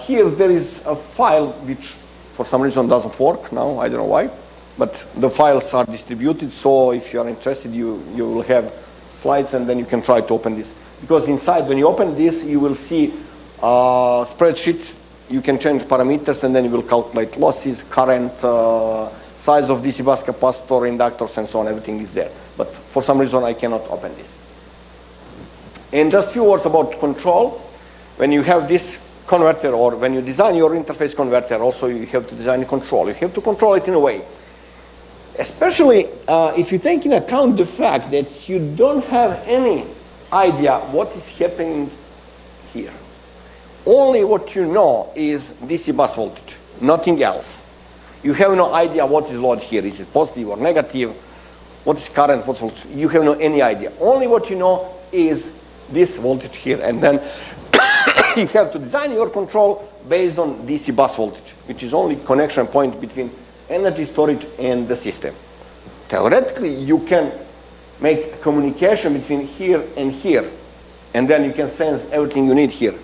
Here there is a file which for some reason doesn't work now, I don't know why, but the files are distributed, so if you are interested you will have slides and then you can try to open this. Because inside when you open this you will see a spreadsheet, you can change parameters and then you will calculate losses, current, size of DC bus capacitor, inductors and so on, everything is there. But for some reason I cannot open this. And just a few words about control. When you have this converter or when you design your interface converter, also you have to design control. You have to control it in a way. Especially if you take into account the fact that you don't have any idea what is happening here. Only what you know is DC bus voltage, nothing else. You have no idea what is load here. Is it positive or negative? What is current? What's voltage? You have no any idea. Only what you know is this voltage here, and then you have to design your control based on DC bus voltage, which is only connection point between energy storage and the system. Theoretically, you can make communication between here, and then you can sense everything you need here,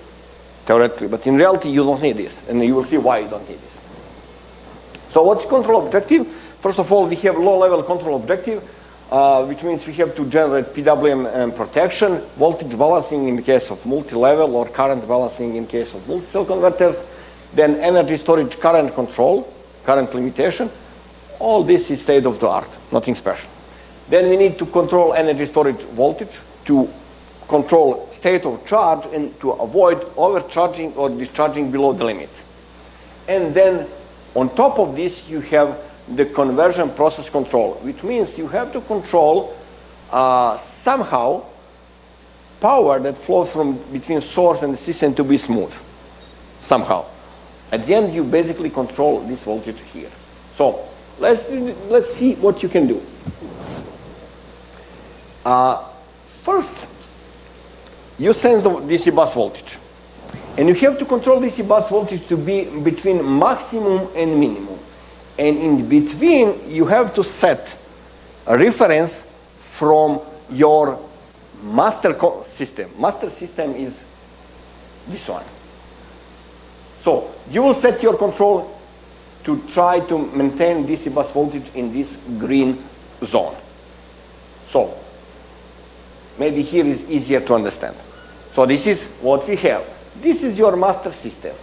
theoretically. But in reality, you don't need this, and you will see why you don't need this. So what's control objective? First of all, we have low-level control objective, which means we have to generate PWM and protection, voltage balancing in the case of multi-level, or current balancing in case of multi-cell converters, then energy storage, current control, current limitation. All this is state of the art, nothing special. Then we need to control energy storage voltage, to control state of charge, and to avoid overcharging or discharging below the limit. And then on top of this, you have the conversion process control, which means you have to control somehow power that flows from between source and the system to be smooth, somehow. At the end, you basically control this voltage here. So let's see what you can do. First, you sense the DC bus voltage. And you have to control DC bus voltage to be between maximum and minimum. And in between, you have to set a reference from your master system. Master system is this one. So you will set your control to try to maintain DC bus voltage in this green zone. So maybe here is easier to understand. So this is what we have. This is your master system.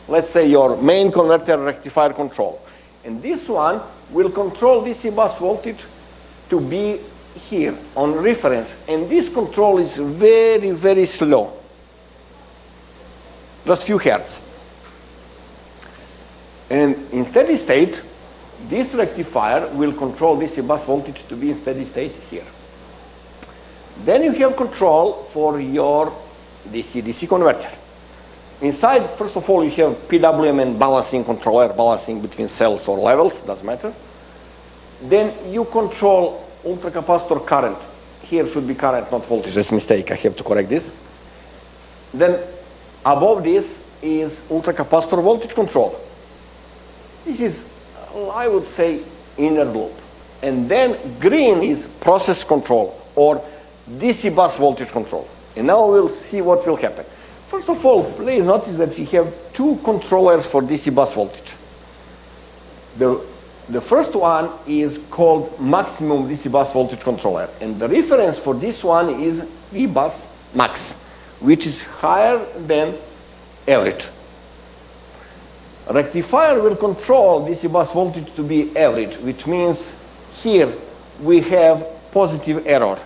Let's say your main converter rectifier control. And this one will control DC bus voltage to be here on reference. And this control is very, very slow. Just few hertz. And in steady state, this rectifier will control DC bus voltage to be in steady state here. Then you have control for your DC-DC converter. Inside, first of all, you have PWM and balancing controller, balancing between cells or levels, doesn't matter. Then you control ultracapacitor current. Here should be current, not voltage. That's a mistake. I have to correct this. Then above this is ultracapacitor voltage control. This is, I would say, inner loop. And then green is process control or DC bus voltage control. And now we'll see what will happen. First of all, please notice that we have 2 controllers for DC bus voltage. The first one is called maximum DC bus voltage controller. And the reference for this one is V bus max, which is higher than average. Rectifier will control DC bus voltage to be average, which means here we have positive error.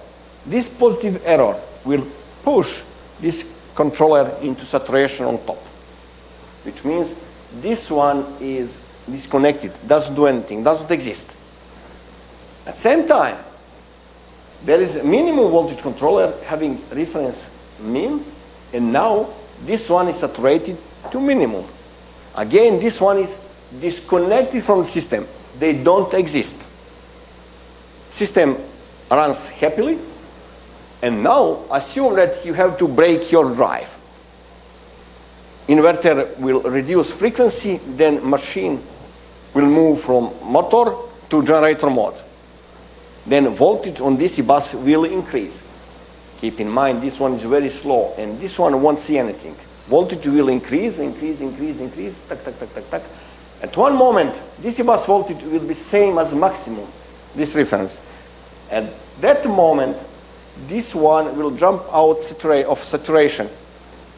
This positive error will push this controller into saturation on top, which means this one is disconnected, doesn't do anything, doesn't exist. At the same time, there is a minimum voltage controller having reference min, and now this one is saturated to minimum. Again, this one is disconnected from the system. They don't exist. System runs happily. And now assume that you have to break your drive. Inverter will reduce frequency, then machine will move from motor to generator mode. Then voltage on DC bus will increase. Keep in mind this one is very slow and this one won't see anything. Voltage will increase, tuck, tuck, tuck, tuck, tuck. At one moment, DC bus voltage will be same as maximum, this reference. At that moment, this one will jump out of saturation,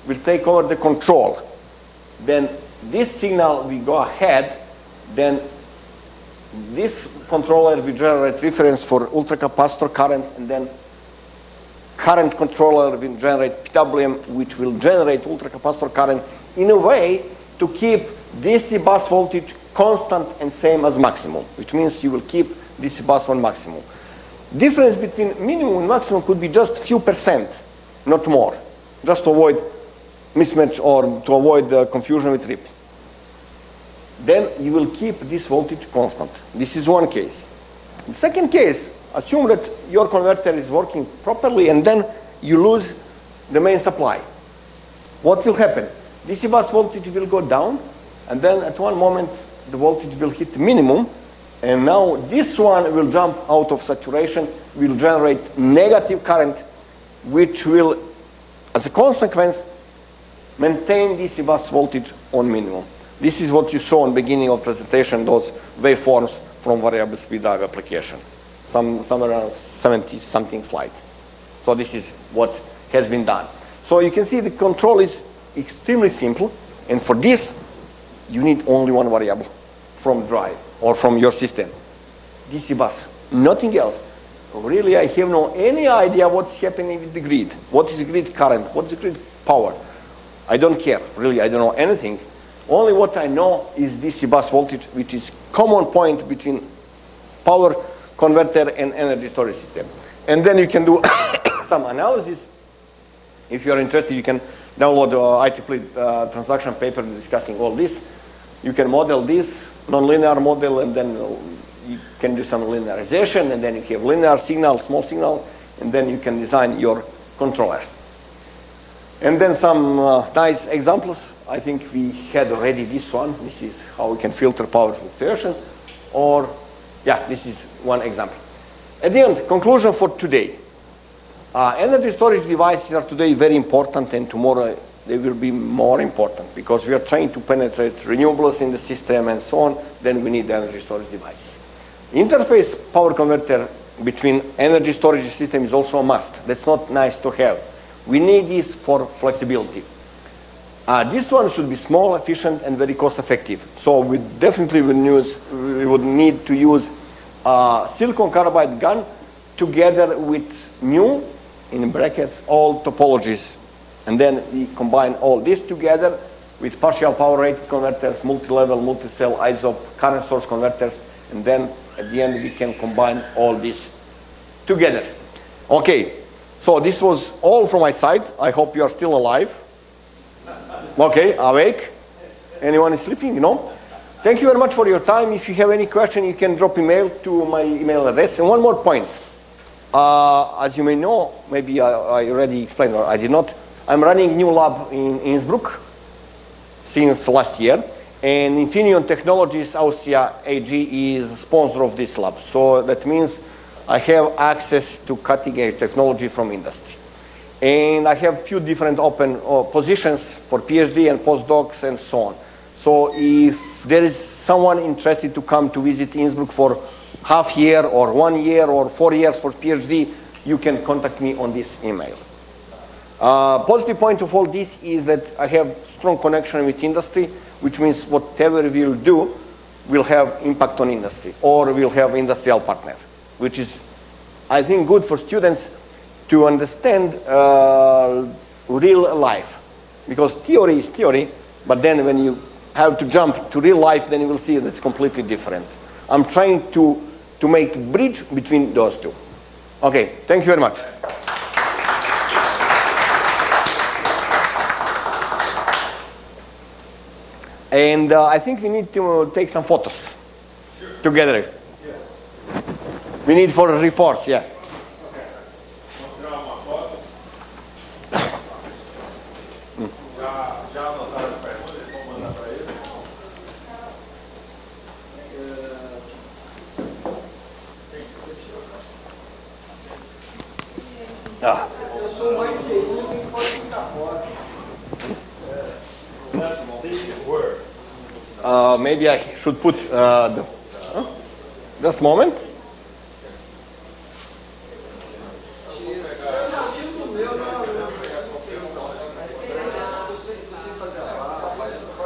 will take over the control. Then this signal will go ahead, then this controller will generate reference for ultracapacitor current, and then current controller will generate PWM, which will generate ultracapacitor current in a way to keep DC bus voltage constant and same as maximum, which means you will keep DC bus on maximum. Difference between minimum and maximum could be just few percent, not more, just to avoid mismatch or to avoid confusion with RIP. Then you will keep this voltage constant. This is one case. The second case, assume that your converter is working properly and then you lose the main supply. What will happen? DC bus voltage will go down, and then at one moment the voltage will hit minimum, and now this one will jump out of saturation, will generate negative current, which will, as a consequence, maintain DC bus voltage on minimum. This is what you saw in the beginning of presentation, those waveforms from variable speed drive application. Somewhere around 70-something slides. So this is what has been done. So you can see the control is extremely simple, and for this, you need only one variable from drive or from your system. DC bus, nothing else. Really, I have no any idea what's happening with the grid. What is grid current? What's the grid power? I don't care. Really, I don't know anything. Only what I know is DC bus voltage, which is common point between power converter and energy storage system. And then you can do some analysis. If you're interested, you can download the IEEE transaction paper discussing all this. You can model this nonlinear model, and then you can do some linearization, and then you have linear signal, small signal, and then you can design your controllers. And then some nice examples. I think we had already this one. This is how we can filter power fluctuation. Or, yeah, this is one example. At the end, conclusion for today. Energy storage devices are today very important, and tomorrow they will be more important because we are trying to penetrate renewables in the system and so on. Then we need energy storage devices. Interface power converter between energy storage system is also a must. That's not nice to have. We need this for flexibility. This one should be small, efficient, and very cost effective. So we definitely would need to use silicon carbide gun together with new, in brackets, all topologies. And then we combine all this together with partial power rated converters, multi-level, multi-cell, isotope, current source converters, and then at the end we can combine all this together. Okay, so this was all from my side. I hope you are still alive. Okay, awake? Anyone is sleeping? No? Thank you very much for your time. If you have any question, you can drop email to my email address. And one more point. As you may know, maybe I already explained or I did not, I'm running new lab in Innsbruck since last year. And Infineon Technologies Austria AG is sponsor of this lab. So that means I have access to cutting-edge technology from industry. And I have a few different open positions for PhD and postdocs and so on. So if there is someone interested to come to visit Innsbruck for half year or 1 year or 4 years for PhD, you can contact me on this email. Positive point of all this is that I have strong connection with industry, which means whatever we will do will have impact on industry or will have industrial partner, which is, I think, good for students to understand real life. Because theory is theory, but then when you have to jump to real life, then you will see that it's completely different. I'm trying to make a bridge between those two. Okay, thank you very much. And I think we need to take some photos together. We need for reports, yeah. Eu sou mais pergunta e pode ficar fora. Let's see where. Maybe I should put just a moment.